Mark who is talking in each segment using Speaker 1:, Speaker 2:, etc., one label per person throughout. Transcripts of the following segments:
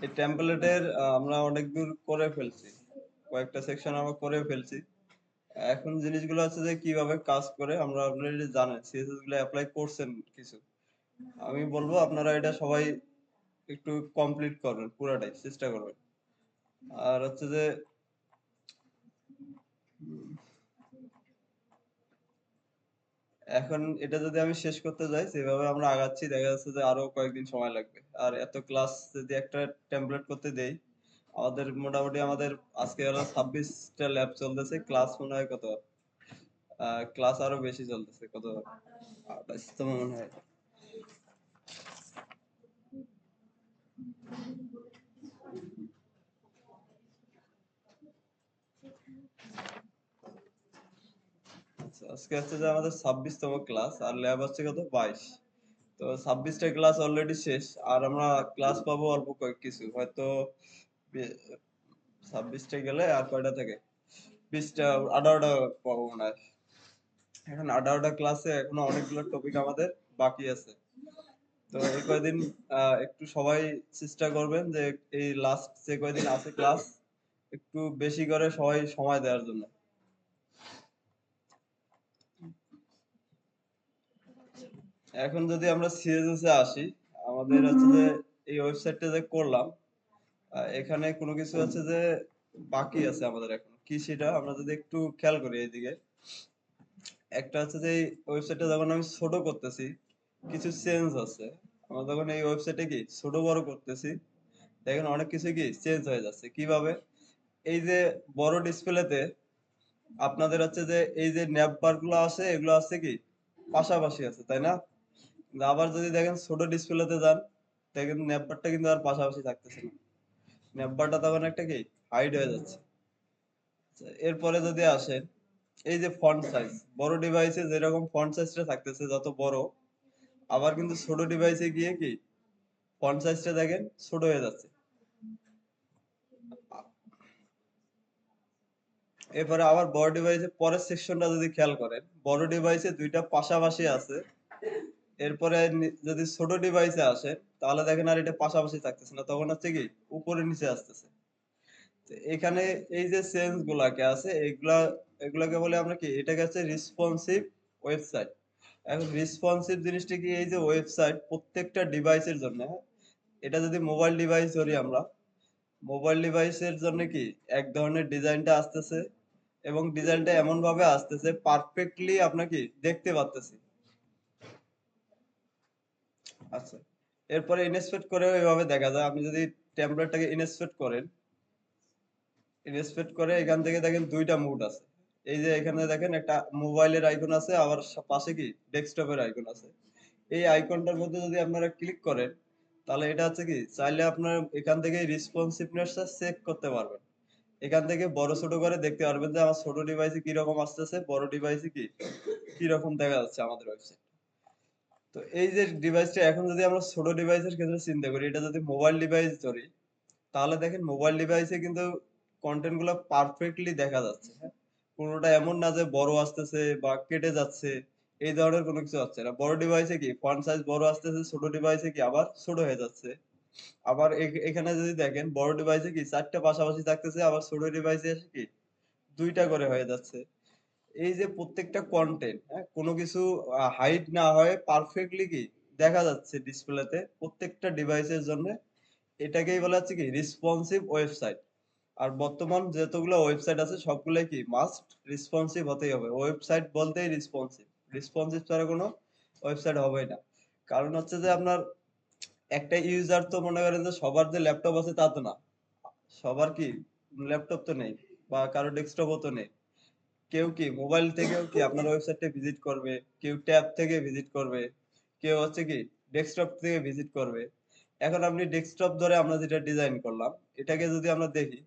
Speaker 1: এই টেমপ্লেটের আমরা অনেক দূর করে ফেলছি। কয়েকটা সেকশন আমরা করে ফেলছি। এখন জিনিসগুলো হচ্ছে যে কিভাবে কাজ করে আমরা অলরেডি জানেন। সিএসএস গুলো এপ্লাই করছেন কিছু। আমি বলবো আপনারা এটা সবাই একটু কমপ্লিট করবেন পুরাটাই চেষ্টা করবেন। আর হচ্ছে যে এখন এটা যদি আমি শেষ করতে যাই যেভাবে আমরা আগাচ্ছি দেখা যাচ্ছে যে আরো কয়েকদিন সময় লাগবে। আর এত ক্লাস যদি একটা টেমপ্লেট করতে দেই আমাদের মোটামুটি আজকে হলো 26টা ল্যাব চলতেছে ক্লাস মনে হয় কত ক্লাস আরো বেশি চলতেছে কত 28তম মনে হয়। আচ্ছা, আজকে হচ্ছে যে আমাদের 26তম ক্লাস আর ল্যাব হচ্ছে কত 22। তো 26টা ক্লাস অলরেডি শেষ আর আমরা ক্লাস পাবো অল্প কয়েক কিছু হয়তো 26টা গেলে আর কয়টা থেকে 20টা 18টা পাবো মনে হয়। এখন 18টা ক্লাসে এখনো অনেকগুলো টপিক আমাদের বাকি আছে। তো এই কয়দিন একটু সবাই চেষ্টা করবেন যে এই লাস্ট যে কয়দিন আছে ক্লাস একটু বেশি করে সবাই সময় দেওয়ার জন্য। এখন যদি আমরা সিএসএস এ আসি আমাদের হচ্ছে যে এই ওয়েবসাইটটা যে করলাম এখানে কোনো কিছু আছে যে বাকি আছে আমাদের এখন কি সেটা আমরা যদি একটু খেয়াল করি এইদিকে একটা হচ্ছে যে এই ওয়েবসাইটটা যখন আমি ছোট করতেছি কিছু চেঞ্জ আছে আমরা যখন এই ওয়েবসাইটে কি ছোট বড় করতেছি দেখেন অনেক কিছু কি চেঞ্জ হয়ে যাচ্ছে কিভাবে এই যে বড় ডিসপ্লেতে আপনাদের হচ্ছে যে এই যে ন্যাপ বার গুলো আছে এগুলো আছে কি পাশাপাশি আছে তাই না আবার যদি দেখেন ছোট ডিসপ্লেতে যান দেখেন ন্যাপ বারটা কিন্তু আর পাশাপাশি থাকতেছে না ন্যাপ বারটা তখন একটা কি হাইড হয়ে যাচ্ছে আচ্ছা, এরপরে যদি আসেন এই যে ফন্ট সাইজ বড় ডিভাইসে যেরকম ফন্ট সাইজটা থাকতেছে যত বড় আবার কিন্তু ছোট ডিভাইসে গিয়ে কি ফন্ট সাইজটা দেখেন ছোট হয়ে যাচ্ছে এরপরে আবার বড় ডিভাইসে পরের সেকশনটা যদি খেয়াল করেন বড় ডিভাইসে দুইটা পাশাপাশি আছে এরপরে যদি ছোট ডিভাইসে আসে তাহলে দেখেন আর এটা পাশাপাশি থাকতেছে না তখন হচ্ছে কি উপরে নিচে আসতেছে তো এখানে এই যে চেঞ্জ গুলাকে আছে এগুলাকে বলে আমরা কি এটাকে হচ্ছে রেসপন্সিভ ওয়েবসাইট এখন রেসপন্সিভ জিনিসটা কি এই যে ওয়েবসাইট প্রত্যেকটা ডিভাইসের জন্য হ্যাঁ? এটা যদি মোবাইল ডিভাইস ধরি আমরা মোবাইল ডিভাইসের জন্য কি এক ধরনের ডিজাইনটা আসতেছে এবং ডিজাইনটা এমন ভাবে আসতেছে পারফেক্টলি আপনাকে দেখতে পাচ্তেছি আচ্ছা এরপরে ইনস্পেক্ট করেও এভাবে দেখা যায় আপনি যদি টেমপ্লেটটাকে ইনস্পেক্ট করেন ইনস্পেক্ট করে এখান থেকে দেখেন দুইটা মুড আছে এই যে এখানে দেখেন একটা মোবাইলের আইকন আছে আবার পাশে কি ডেস্কটপের আইকন আছে এই আইকনটার মধ্যে যদি আপনারা ক্লিক করেন তাহলে এটা হচ্ছে কি চাইলে আপনার এখান থেকে রেসপন্সিভনেসটা চেক করতে পারবেন এখান থেকে বড় ছোট করে দেখতে পারবেন যে আমার ছোট ডিভাইসে কি রকম আসতেছে বড় ডিভাইসে কি রকম দেখা যাচ্ছে আমাদের ওয়েবসাইট তো এই যে ডিভাইসটা এখন যদি আমরা ছোট ডিভাইসের ক্ষেত্রে চিন্তা করি এটা যদি মোবাইল ডিভাইস ধরি তাহলে দেখেন মোবাইল ডিভাইসে কিন্তু কন্টেন্ট গুলো পারফেক্টলি দেখা যাচ্ছে হ্যাঁ কোনোটা এমন না যে বড় আসতেছে বা কেটে যাচ্ছে এই ধরনের কোনো কিছু হচ্ছে না বড় ডিভাইসে কি ফন্ট সাইজ বড় আসতেছে ছোট ডিভাইসে কি আবার ছোট হয়ে যাচ্ছে আবার এখানে যদি দেখেন বড় ডিভাইসে কি চারটা পাশাপাশি থাকতেছে আবার ছোট ডিভাইসে এসে কি দুইটা করে হয়ে যাচ্ছে এই যে প্রত্যেকটা কন্টেন্ট হ্যাঁ কোনো কিছু হাইড না হয় পারফেক্টলি কি দেখা যাচ্ছে ডিসপ্লেতে প্রত্যেকটা ডিভাইসের জন্য এটাকেই বলা হচ্ছে কি রেসপন্সিভ ওয়েবসাইট আর বর্তমান যতগুলো ওয়েবসাইট আছে সবগুলাই কি মাস্ট রেসপন্সিভ হতেই হবে ওয়েবসাইট বলতেই রেসপন্সিভ রেসপন্সিভ ছাড়া কোনো ওয়েবসাইট হবেই না কারণ হচ্ছে যে আপনার একটা ইউজার তো মনে করেন যে সবার যে ল্যাপটপ আছে তা তো না সবার কি ল্যাপটপ তো নেই বা কারো ডেস্কটপও তো নেই কেউ কি মোবাইল থেকেও কি আপনার ওয়েবসাইটে ভিজিট করবে কেউ ট্যাব থেকে ভিজিট করবে কেউ হচ্ছে কি ডেস্কটপ থেকে ভিজিট করবে এখন আপনি ডেস্কটপ ধরে আমরা যেটা ডিজাইন করলাম এটাকে যদি আমরা দেখি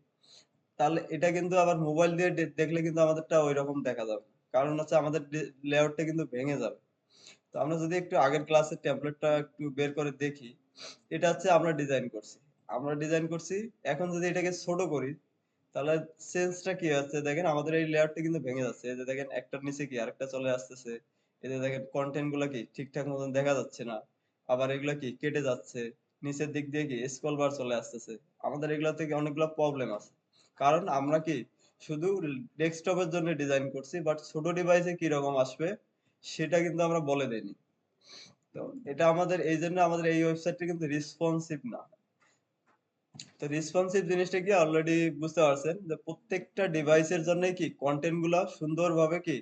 Speaker 1: তাহলে এটা কিন্তু আবার মোবাইল দিয়ে দেখলে কিন্তু আমাদেরটা ওই রকম দেখা যাবে না। কারণ হচ্ছে আমাদের লেআউটটা কিন্তু ভেঙে যাবে তো আমরা যদি একটু আগের ক্লাসের ট্যাবলেটটা একটু বের করে দেখি এটা হচ্ছে আমরা ডিজাইন করছি এখন যদি এটাকে ছোট করি তাহলে সেন্সটা কি হচ্ছে দেখেন আমাদের এই লেয়ারটা কিন্তু ভেঙে যাচ্ছে এই যে দেখেন একটার নিচে কি আরেকটা চলে আসতেছে এই যে দেখেন কন্টেন্ট গুলা কি ঠিকঠাক মতন দেখা যাচ্ছে না আবার এগুলা কি কেটে যাচ্ছে নিচের দিক দিয়ে কি স্ক্রল বার চলে আসতেছে। আমাদের এগুলা থেকে অনেকগুলা প্রবলেম আছে। কারণ আমরা কি শুধু ডেস্কটপের জন্য ডিজাইন করছি, বাট ছোট ডিভাইসে কিরকম আসবে সেটা কিন্তু আমরা বলে দেইনি। তো এটা আমাদের এইজন্য আমাদের এই ওয়েবসাইটটা কিন্তু রেসপন্সিভ না। তো রেসপন্সিভ জিনিসটা কি অলরেডি বুঝতে পারছেন যে প্রত্যেকটা ডিভাইসের জন্যই কি কনটেন্ট গুলা সুন্দরভাবে কি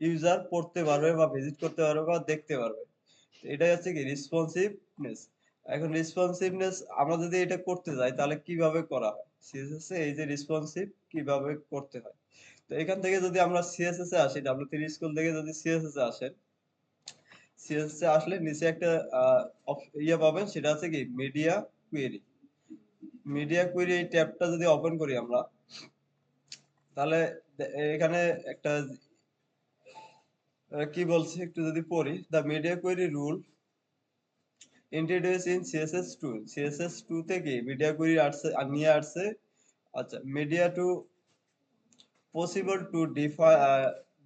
Speaker 1: ইউজার পড়তে পারবে বা ভিজিট করতে পারবে বা দেখতে পারবে। তো এটাই হচ্ছে কি রেসপন্সিভনেস। এখন রেসপন্সিভনেস আমরা যদি এটা করতে যাই তাহলে কিভাবে করা হয়? সিএসএস এ এই যে রেসপন্সিভ কিভাবে করতে হয়? তো এখান থেকে যদি আমরা সিএসএস এ আসি, W3 স্কুল থেকে যদি সিএসএস এ আসেন, সিএসএস এ আসলে নিচে একটা ইয়ে পাবেন, সেটা হচ্ছে কি মিডিয়া কুয়েরি। মিডিয়া কুয়েরি এই ট্যাবটা যদি ওপেন করি আমরা, তাহলে এখানে একটা কি বলছে একটু যদি পড়ি, the media query rule introduce in CSS 2। CSS 2 থেকে মিডিয়া কোয়েরি আসছে নিয়ে আসছে। আচ্ছা, media to possible to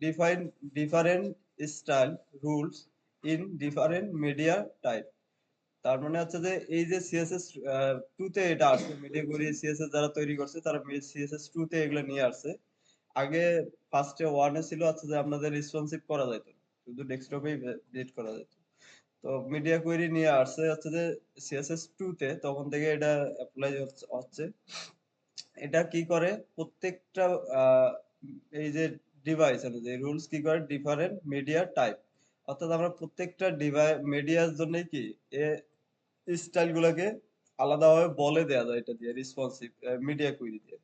Speaker 1: define different style rules in different media type. তার মানে হচ্ছে যে এই যে সিএসএস 2 তে এটা আসছে, মিডিয়া কোয়েরি সিএসএস যারা তৈরি করছে তারা সিএসএস 2 তে এগুলো নিয়ে আসছে। আগে ফার্স্টে ওয়ানে ছিল হচ্ছে যে আপনাদের রেসপন্সিভ করা যাইত না, শুধু ডেস্কটপেই ভিজিট করা যেত। তো মিডিয়া কোয়েরি নিয়ে আসছে হচ্ছে যে সিএসএস 2 তে, তখন থেকে এটা অ্যাপ্লাই হচ্ছে। এটা কি করে প্রত্যেকটা আহ, এই যে ডিভাইস অনুযায়ী রুলস কি করে ডিফারেন্ট মিডিয়া টাইপ, অর্থাৎ আমরা প্রত্যেকটা ডিভাইস মিডিয়ার জন্য কি এ স্টাইল গুলোকে আলাদাভাবে বলে দেয়া যায় এটা দিয়ে রেসপন্সিভ মিডিয়া কোয়েরি দিয়ে।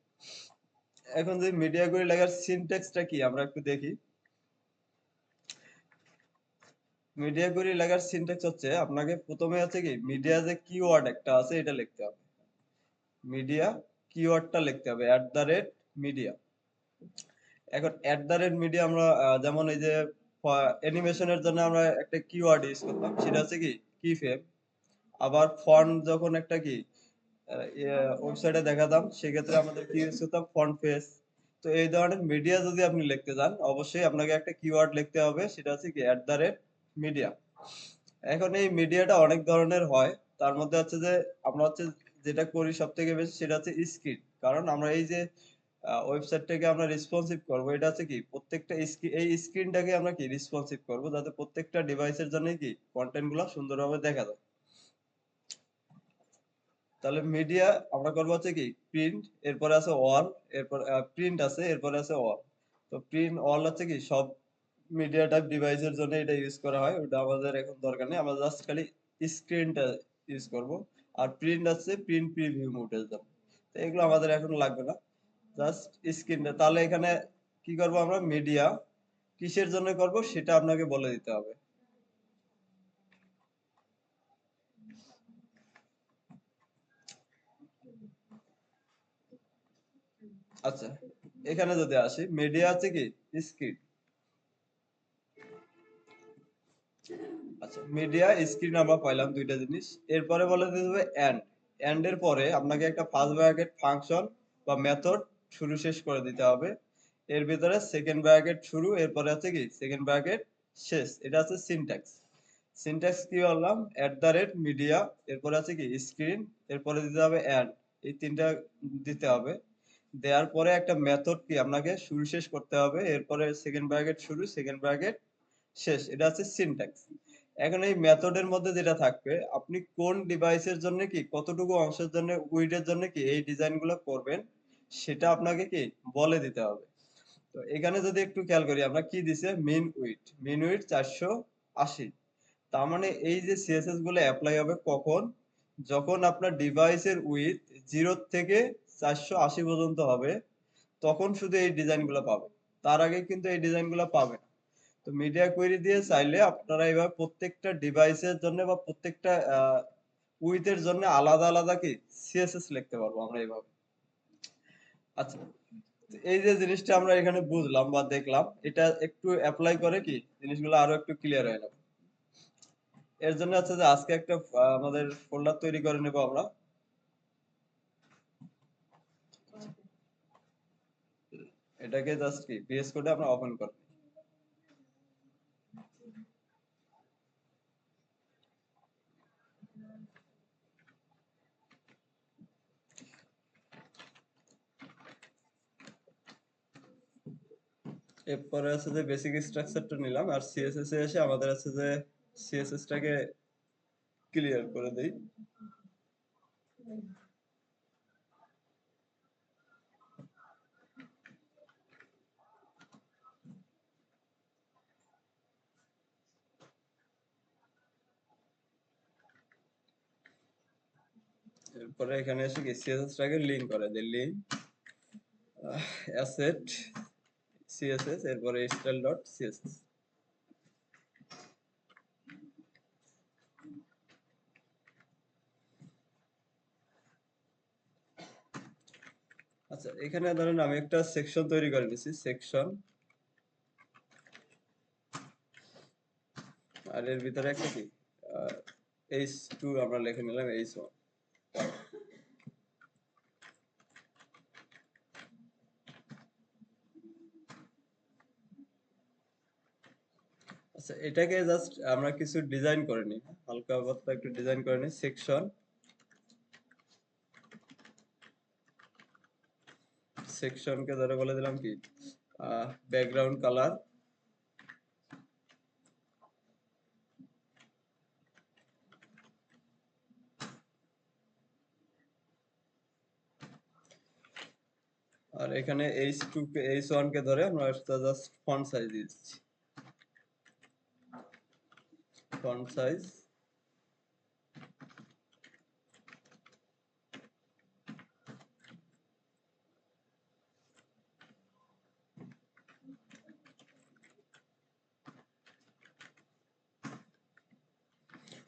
Speaker 1: এখন যে মিডিয়া কোয়েরি লেখার সিনট্যাক্সটা কি আমরা একটু দেখি। মিডিয়া কোয়েরি লেখার সিনট্যাক্স হচ্ছে আপনাকে প্রথমে হচ্ছে কি মিডিয়া যে কিওয়ার্ড একটা আছে এটা লিখতে হবে। মিডিয়া কিওয়ার্ডটা লিখতে হবে @মিডিয়া। এখন @মিডিয়া আমরা যেমন এই যে অ্যানিমেশনের জন্য আমরা একটা কিওয়ার্ড ইউজ করতাম, সেটা হচ্ছে কি কিফ্রেম। আবার ফন্ট যখন একটা কি ওয়েবসাইটে দেখাতাম, সেক্ষেত্রে আমাদের কি ইউজ করতাম ফন্ট ফেস। তো এই ধরনের মিডিয়া যদি আপনি লিখতে চান, অবশ্যই আপনাকে একটা কিওয়ার্ড লিখতে হবে, সেটা হচ্ছে কি মিডিয়া। এখন এই মিডিয়াটা অনেক ধরনের হয়। তার মধ্যে হচ্ছে যে আমরা হচ্ছে যেটা করি সব থেকে বেশি সেটা হচ্ছে স্ক্রিন। কারণ আমরা এই যে ওয়েবসাইটটাকে আমরা রেসপন্সিভ করব, এটা হচ্ছে কি প্রত্যেকটা এই স্ক্রিনটাকে আমরা কি রেসপন্সিভ করব, যাতে প্রত্যেকটা ডিভাইসের জন্য কি কন্টেন্ট গুলা সুন্দরভাবে দেখা যায়। তাহলে মিডিয়া আমরা করবো হচ্ছে কি প্রিন্ট, এরপরে আছে অল, এরপর প্রিন্ট আছে, এরপরে আছে অল। তো প্রিন্ট অল হচ্ছে কি সব মিডিয়া টাইপ ডিভাইসের জন্য এটা ইউজ করা হয়, ওটা আমাদের এখন দরকার নেই, আমরা জাস্ট খালি স্ক্রিনটা ইউজ করব। আর প্রিন্ট আছে প্রিন্ট প্রিভিউ মোডের জন্য, তো এগুলো আমাদের এখন লাগবে না, জাস্ট স্ক্রিনটা। তাহলে এখানে কি করব আমরা মিডিয়া কিসের জন্য করব সেটা আপনাকে বলে দিতে হবে। আচ্ছা, এখানে যদি আসি মিডিয়া আছে কি স্ক্রিন। আচ্ছা, মিডিয়া স্ক্রিন আমরা পাইলাম দুইটা জিনিস। এরপরে বলে দিতে হবে এন্ড এর পরে আপনাকে একটা ফার্স্ট ব্র্যাকেট ফাংশন বা মেথড শুরু শেষ করে দিতে হবে। এর ভিতরে সেকেন্ড ব্র্যাকেট শুরু, এরপরে আছে কি সেকেন্ড ব্র্যাকেট শেষ, এটা আছে সিনট্যাক্স। সিনট্যাক্স কি বললাম মিডিয়া, এরপরে আছে কি স্ক্রিন, এরপরে দিতে হবে এই তিনটা দিতে হবে। দেওয়ার পরে একটা মেথড কি আপনাকে শুরু শেষ করতে হবে, এরপরে সেকেন্ড ব্র্যাকেট শুরু সেকেন্ড ব্র্যাকেট শেষ, এটা হচ্ছে সিনট্যাক্স। এখন এই মেথডের মধ্যে যেটা থাকবে, আপনি কোন ডিভাইসের জন্য কি কতটুকু অংশের জন্য উইডের জন্য কি এই ডিজাইন গুলো করবেন সেটা আপনাকে কি বলে দিতে হবে। তো এখানে যদি একটু খেয়াল করি আমরা কি দিছে মিন উইডথ 480। তার মানে এই যে সিএসএস গুলো অ্যাপ্লাই হবে কখন, যখন আপনার ডিভাইসের উইথ 0 থেকে 480 পর্যন্ত হবে, তখন শুধু এই ডিজাইন গুলো পাবে, তার আগে কিন্তু এই ডিজাইন গুলো পাবে না। তো মিডিয়া কোয়েরি দিয়ে চাইলে আপনারা এভাবে প্রত্যেকটা ডিভাইসের জন্য বা প্রত্যেকটা উইথের জন্য আলাদা আলাদা কি সিএসএস লিখতে পারবো আমরা এইভাবে। আচ্ছা, তো এই যে জিনিসটা আমরা এখানে বুঝলাম বা দেখলাম, এটা একটু অ্যাপ্লাই করে কি জিনিসগুলো আরো একটু ক্লিয়ার হয়ে যাবে। এর জন্য হচ্ছে যে আজকে একটা আমাদের ফোল্ডার তৈরি করে নেব আমরা। এটাকে জাস্ট কি ভিএস কোডে আমরা ওপেন করব। এরপরে আছে যে বেসিক স্ট্রাকচারটা নিলাম, আর সিএসএস এ এসে আমাদের আছে যে সিএসএস টাকে ক্লিয়ার করে দেই। এরপরে এখানে এসে কি সিএসএস টাকে লিংক করে দেই, লিংক অ্যাসেট সিএসএস, এরপরে স্টাইল ডট সিএসএস। আচ্ছা, এখানে ধরেন আমি একটা সেকশন তৈরি করে নিছি, সেকশন, আর এর ভিতরে একটা কি h2 আমরা লিখে নিলাম h1। আচ্ছা, এটাকে জাস্ট আমরা কিছু ডিজাইন করে নিই, হালকা পাতলা একটু ডিজাইন করে নিই। সেকশন, সেকশনকে ধরে বলে দিলাম কি ব্যাকগ্রাউন্ড কালার, আর এখানে h2 কে h1 কে ধরে আমরা জাস্ট ফন্ট সাইজ দিয়ে দিচ্ছি, ফন্ট সাইজ।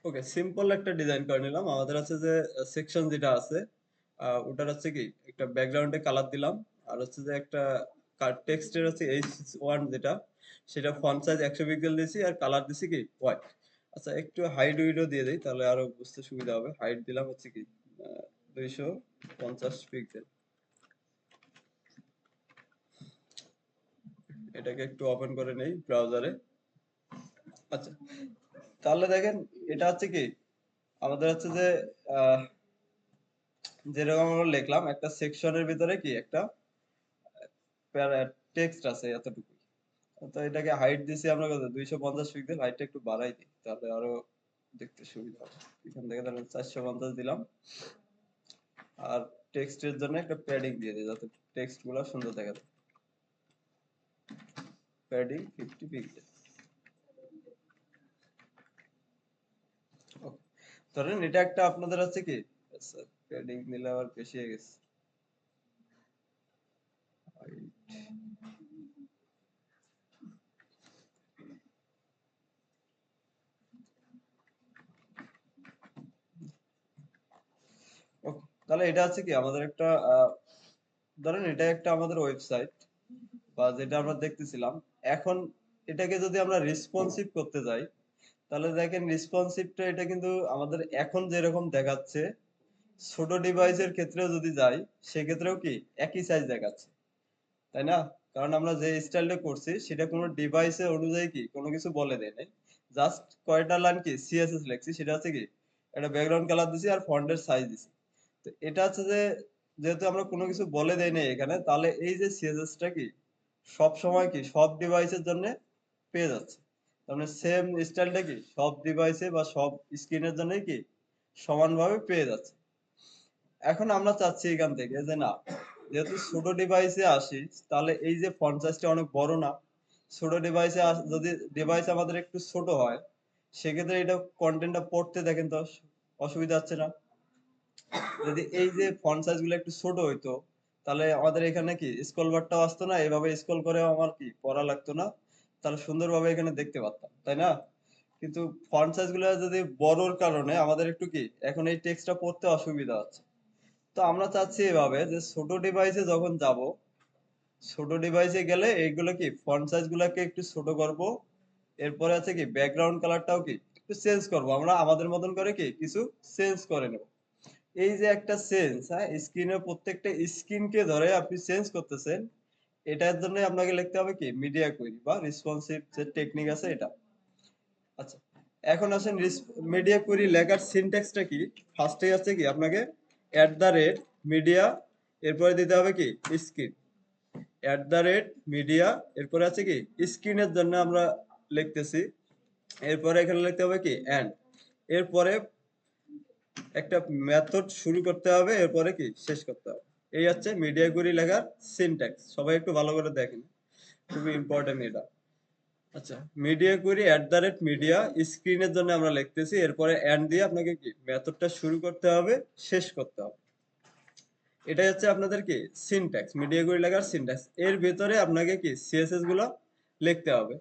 Speaker 1: ওকে, সিম্পল একটা ডিজাইন করে নিলাম। আমাদের আছে যে সেকশন যেটা আছে ওটার হচ্ছে কি একটা ব্যাকগ্রাউন্ডে কালার দিলাম, আর হচ্ছে যে একটা টেক্সটের হচ্ছে h1 যেটা, সেটা ফন্ট সাইজ 100 পিক্সেল দিয়েছি, আর কালার দিছি কি হোয়াইট। আচ্ছা, একটু হাইট উইডও দিয়ে দিই, তাহলে আরো বুঝতে সুবিধা হবে। হাইট দিলাম হচ্ছে কি 250 পিক্সেল। এটাকে একটু ওপেন করে নেই ব্রাউজারে। আচ্ছা, তাহলে দেখেন এটা হচ্ছে কি আমাদের হচ্ছে যে আহ, যেরকম আমরা লিখলাম একটা সেকশনের ভিতরে কি একটা টেক্সট আছে এতটুকু। তো এটাকে হাইট দিছি আমরা কত 250 পিক্সেল, হাইটটা একটু বাড়াই দিই তাহলে আরো দেখতে সুবিধা হবে। এখান থেকে তাহলে 450 দিলাম, আর টেক্সটের জন্য একটা প্যাডিং দিয়ে দিই যাতে টেক্সট গুলা সুন্দর দেখা যায়। Padding 50 pixel. ধরেন এটা একটা আপনাদের আছে কি প্যাডিং নিলে আবার বেশি হয়ে গেছে। Okay, তাহলে এটা আছে কি আমাদের একটা ধরেন এটা একটা আমাদের ওয়েবসাইট বা যেটা আমরা দেখতেছিলাম। এখন এটাকে যদি আমরা রেসপন্সিভ করতে যাই, তাহলে দেখেন রেসপন্সিভটা এটা কিন্তু আমাদের এখন যেরকম দেখাচ্ছে, ছোট ডিভাইসের ক্ষেত্রেও যদি যাই সেক্ষেত্রেও কি একই সাইজ দেখাচ্ছে, তাই না? কারণ আমরা যে স্টাইলটা করছি সেটা কোনো ডিভাইসের অনুযায়ী কি কোনো কিছু বলে দেয় নাই, জাস্ট কয়টা লাইন কি সিএসএস লিখছি, সেটা হচ্ছে কি একটা ব্যাকগ্রাউন্ড কালার দিছি আর ফন্টের সাইজ দিছি। তো এটা হচ্ছে যে যেহেতু আমরা কোনো কিছু বলে দেই নাই এখানে, তাহলে এই যে সিএসএস টা কি সব সময় কি সব ডিভাইসের জন্য পেয়ে যাচ্ছে। তার মানে সেম স্টাইলটা কি সব ডিভাইসে বা সব স্ক্রিনের জন্যই কি সমানভাবে পেয়ে যাচ্ছে। এখন আমরা চাচ্ছি এখান থেকে যে না, যেহেতু ছোট ডিভাইসে আসি, তাহলে এই যে ফন্ট সাইজটা অনেক বড় না, ছোট ডিভাইসে যদি ডিভাইস আমাদের একটু ছোট হয়, সেক্ষেত্রে এটা কন্টেন্টটা পড়তে দেখেন তো অসুবিধা হচ্ছে না। যদি এই যে ফন্ট সাইজ গুলো একটু ছোট হইতো, তাহলে আমাদের এখানে কি স্ক্রল বারটাও আসতো না, এভাবে স্ক্রল করেও আমার কি পড়া লাগতো না, তাহলে সুন্দরভাবে এখানে দেখতে পারতাম, তাই না? কিন্তু ফন্ট সাইজ গুলো যদি বড়র কারণে আমাদের একটু কি এখন এই টেক্সটটা পড়তে অসুবিধা হচ্ছে। তো আমরা চাচ্ছি এভাবে যে ছোট ডিভাইসে যখন যাব, ছোট ডিভাইসে গেলে এইগুলো কি ফন্ট সাইজ গুলাকে একটু ছোট করব। এরপরে আছে কি ব্যাকগ্রাউন্ড কালারটাও কি একটু চেঞ্জ করব, আমরা আমাদের মতন করে কি কিছু চেঞ্জ করে নেব। এই যে একটা চেঞ্জ, হ্যাঁ, স্ক্রিনের প্রত্যেকটা স্ক্রিনকে ধরে আপনি চেঞ্জ করতেছেন, এটার জন্য আপনাকে লিখতে হবে কি মিডিয়া কুইরি বা রেসপন্সিভ যে টেকনিক আছে এটা। আচ্ছা, এখন আসেন মিডিয়া কুইরি লেখার সিনট্যাক্সটা কি। ফার্স্টে আছে কি আপনাকে @media, এরপরে দিতে হবে কি স্ক্রিন। @media, এরপরে আছে কি স্ক্রিনের জন্য আমরা লিখতেছি, এরপরে এখানে লিখতে হবে কি এন্ড, এরপরে একটা মেথড শুরু করতে হবে, এরপরে কি শেষ করতে হবে। এই হচ্ছে মিডিয়া কুয়েরি লেখার সিনট্যাক্স। সবাই একটু ভালো করে দেখেন, খুবই ইম্পর্টেন্ট এটা। আচ্ছা, মিডিয়া কুয়েরি @media স্ক্রিনের জন্য আমরা লিখতেছি, এরপরে এন্ড দিয়ে আপনাকে কি মেথডটা শুরু করতে হবে, শেষ করতে হবে। এটাই হচ্ছে আপনাদের কি সিনট্যাক্স, মিডিয়া কুয়েরি লেখার সিনট্যাক্স। এর ভিতরে আপনাকে কি সিএসএস গুলো লিখতে হবে।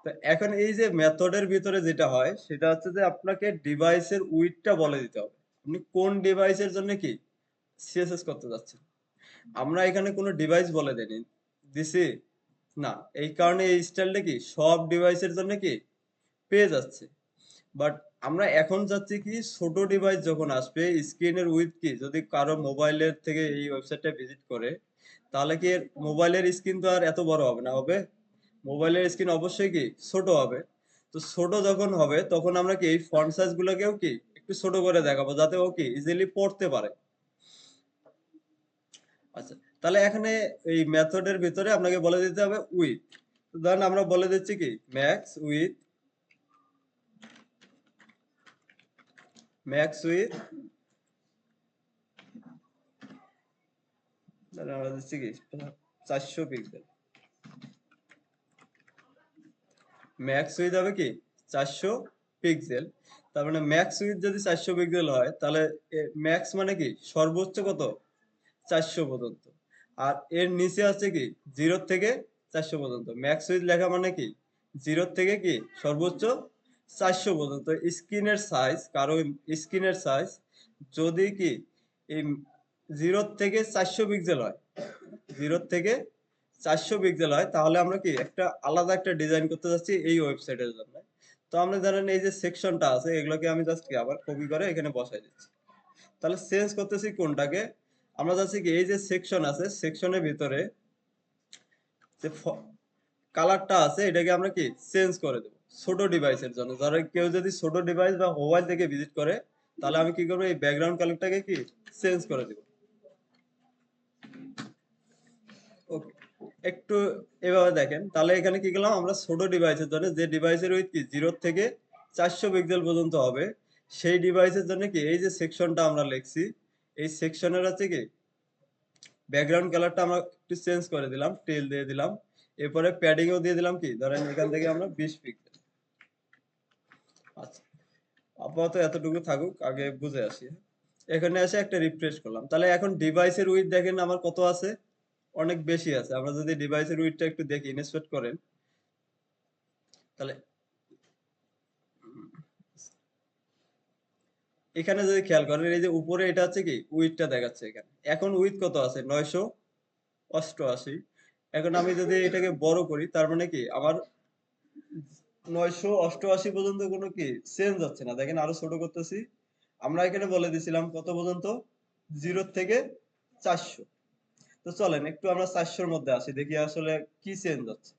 Speaker 1: তো এখন এই যে মেথডের ভিতরে যেটা হয় সেটা হচ্ছে যে আপনাকে ডিভাইসের উইডথটা বলে দিতে হবে, আপনি কোন ডিভাইসের জন্য কি সিএসএস করতে যাচ্ছেন। আমরা এখানে কোনো ডিভাইস বলে দেনি দিছি না, এই কারণে এই স্টাইলটা কি সব ডিভাইসের জন্য কি পেয়ে যাচ্ছে। বাট আমরা এখন যাচ্ছি কি ছোট ডিভাইস যখন আসবে, স্ক্রিনের উইথ কি যদি কারো মোবাইলের থেকে এই ওয়েবসাইটটা ভিজিট করে, তাহলে কি এর মোবাইলের স্ক্রিন তো আর এত বড় হবে না, হবে মোবাইলের স্ক্রিন অবশ্যই কি ছোট হবে। তো ছোট যখন হবে তখন আমরা কি এই ফন্ট সাইজ গুলোকেও কি একটু ছোট করে দেখাবো, যাতে ও কি ইজিলি পড়তে পারে। আচ্ছা, তাহলে এখানে এই মেথডের ভিতরে আপনাকে বলে দিতে হবে উইথ। ধরেন আমরা বলে দিচ্ছি কি ম্যাক্স উইথ আমরা দিচ্ছি কি 400 পিক্সেল। ম্যাক্স উইথ হবে কি 400 পিক্সেল। তার মানে ম্যাক্স উইথ যদি 400 পিক্সেল হয়, তাহলে ম্যাক্স মানে কি সর্বোচ্চ কত 400 পর্যন্ত। আর এর নিচে আছে কি 0 থেকে 400 পর্যন্ত। ম্যাক্স উইথ লেখা মানে কি 0 থেকে কি সর্বোচ্চ 400 পর্যন্ত। স্ক্রিনের সাইজ, কারো স্ক্রিনের সাইজ যদি কি এই 0 থেকে 400 পিক্সেল হয়, 0 থেকে 400 পিক্সেল হয়, তাহলে আমরা কি একটা আলাদা একটা ডিজাইন করতে যাচ্ছি এই ওয়েবসাইটের জন্য। তো আমরা জানেন এই যে সেকশনটা আছে, এগুলোকে আমি জাস্ট কি আবার কপি করে এখানে বসাই দিচ্ছি। তাহলে চেঞ্জ করতেছি কোনটাকে, আমরা যাচ্ছি কি এই যে সেকশন আছে, সেকশনের ভিতরে যে কালারটা আছে এটাকে আমরা কি চেঞ্জ করে দেব ছোট ডিভাইসের জন্য। যারা কেউ যদি ছোট ডিভাইস বা মোবাইল থেকে ভিজিট করে, তাহলে আমি কি করবো এই ব্যাকগ্রাউন্ড কালারটাকে কি চেঞ্জ করে দেব। ওকে, একটু এভাবে দেখেন, তাহলে এখানে কি করলাম আমরা ছোট ডিভাইসের জন্য, যে ডিভাইসের উইথ কি 0 থেকে 400 পিক্সেল পর্যন্ত হবে, সেই ডিভাইসের জন্য কি এই যে সেকশনটা আমরা লিখছি, এই সেকশনের আছে কি ব্যাকগ্রাউন্ড কালারটা আমরা একটু চেঞ্জ করে দিলাম, টেল দিয়ে দিলাম, এরপরে প্যাডিংও দিয়ে দিলাম কি ধরেন এখান থেকে আমরা 20 পিক্সেল। আচ্ছা, আপাতত এতটুকু থাকুক, আগে বুঝে আসি। এখানে এসে একটা রিফ্রেশ করলাম, তাহলে এখন ডিভাইসের উইথ দেখেন আমার কত আছে, অনেক বেশি আছে। আমরা যদি ডিভাইসের উইথটা একটু দেখি, ইনস্পেক্ট করেন, তাহলে এখানে যদি খেয়াল করেন এই যে উপরে এটা হচ্ছে কি উইথটা দেখাচ্ছে এখানে, এখন উইথ কত আছে 988। এখন আমি যদি এটাকে বড় করি, তার মানে কি আমার 988 পর্যন্ত কোনো কি চেঞ্জ হচ্ছে না। দেখেন আরো ছোট করতেছি, আমরা এখানে বলে দিছিলাম কত পর্যন্ত 0 থেকে 400। তো চলেন একটু আমরা 400-র মধ্যে আসি, দেখি আসলে কি চেঞ্জ হচ্ছে।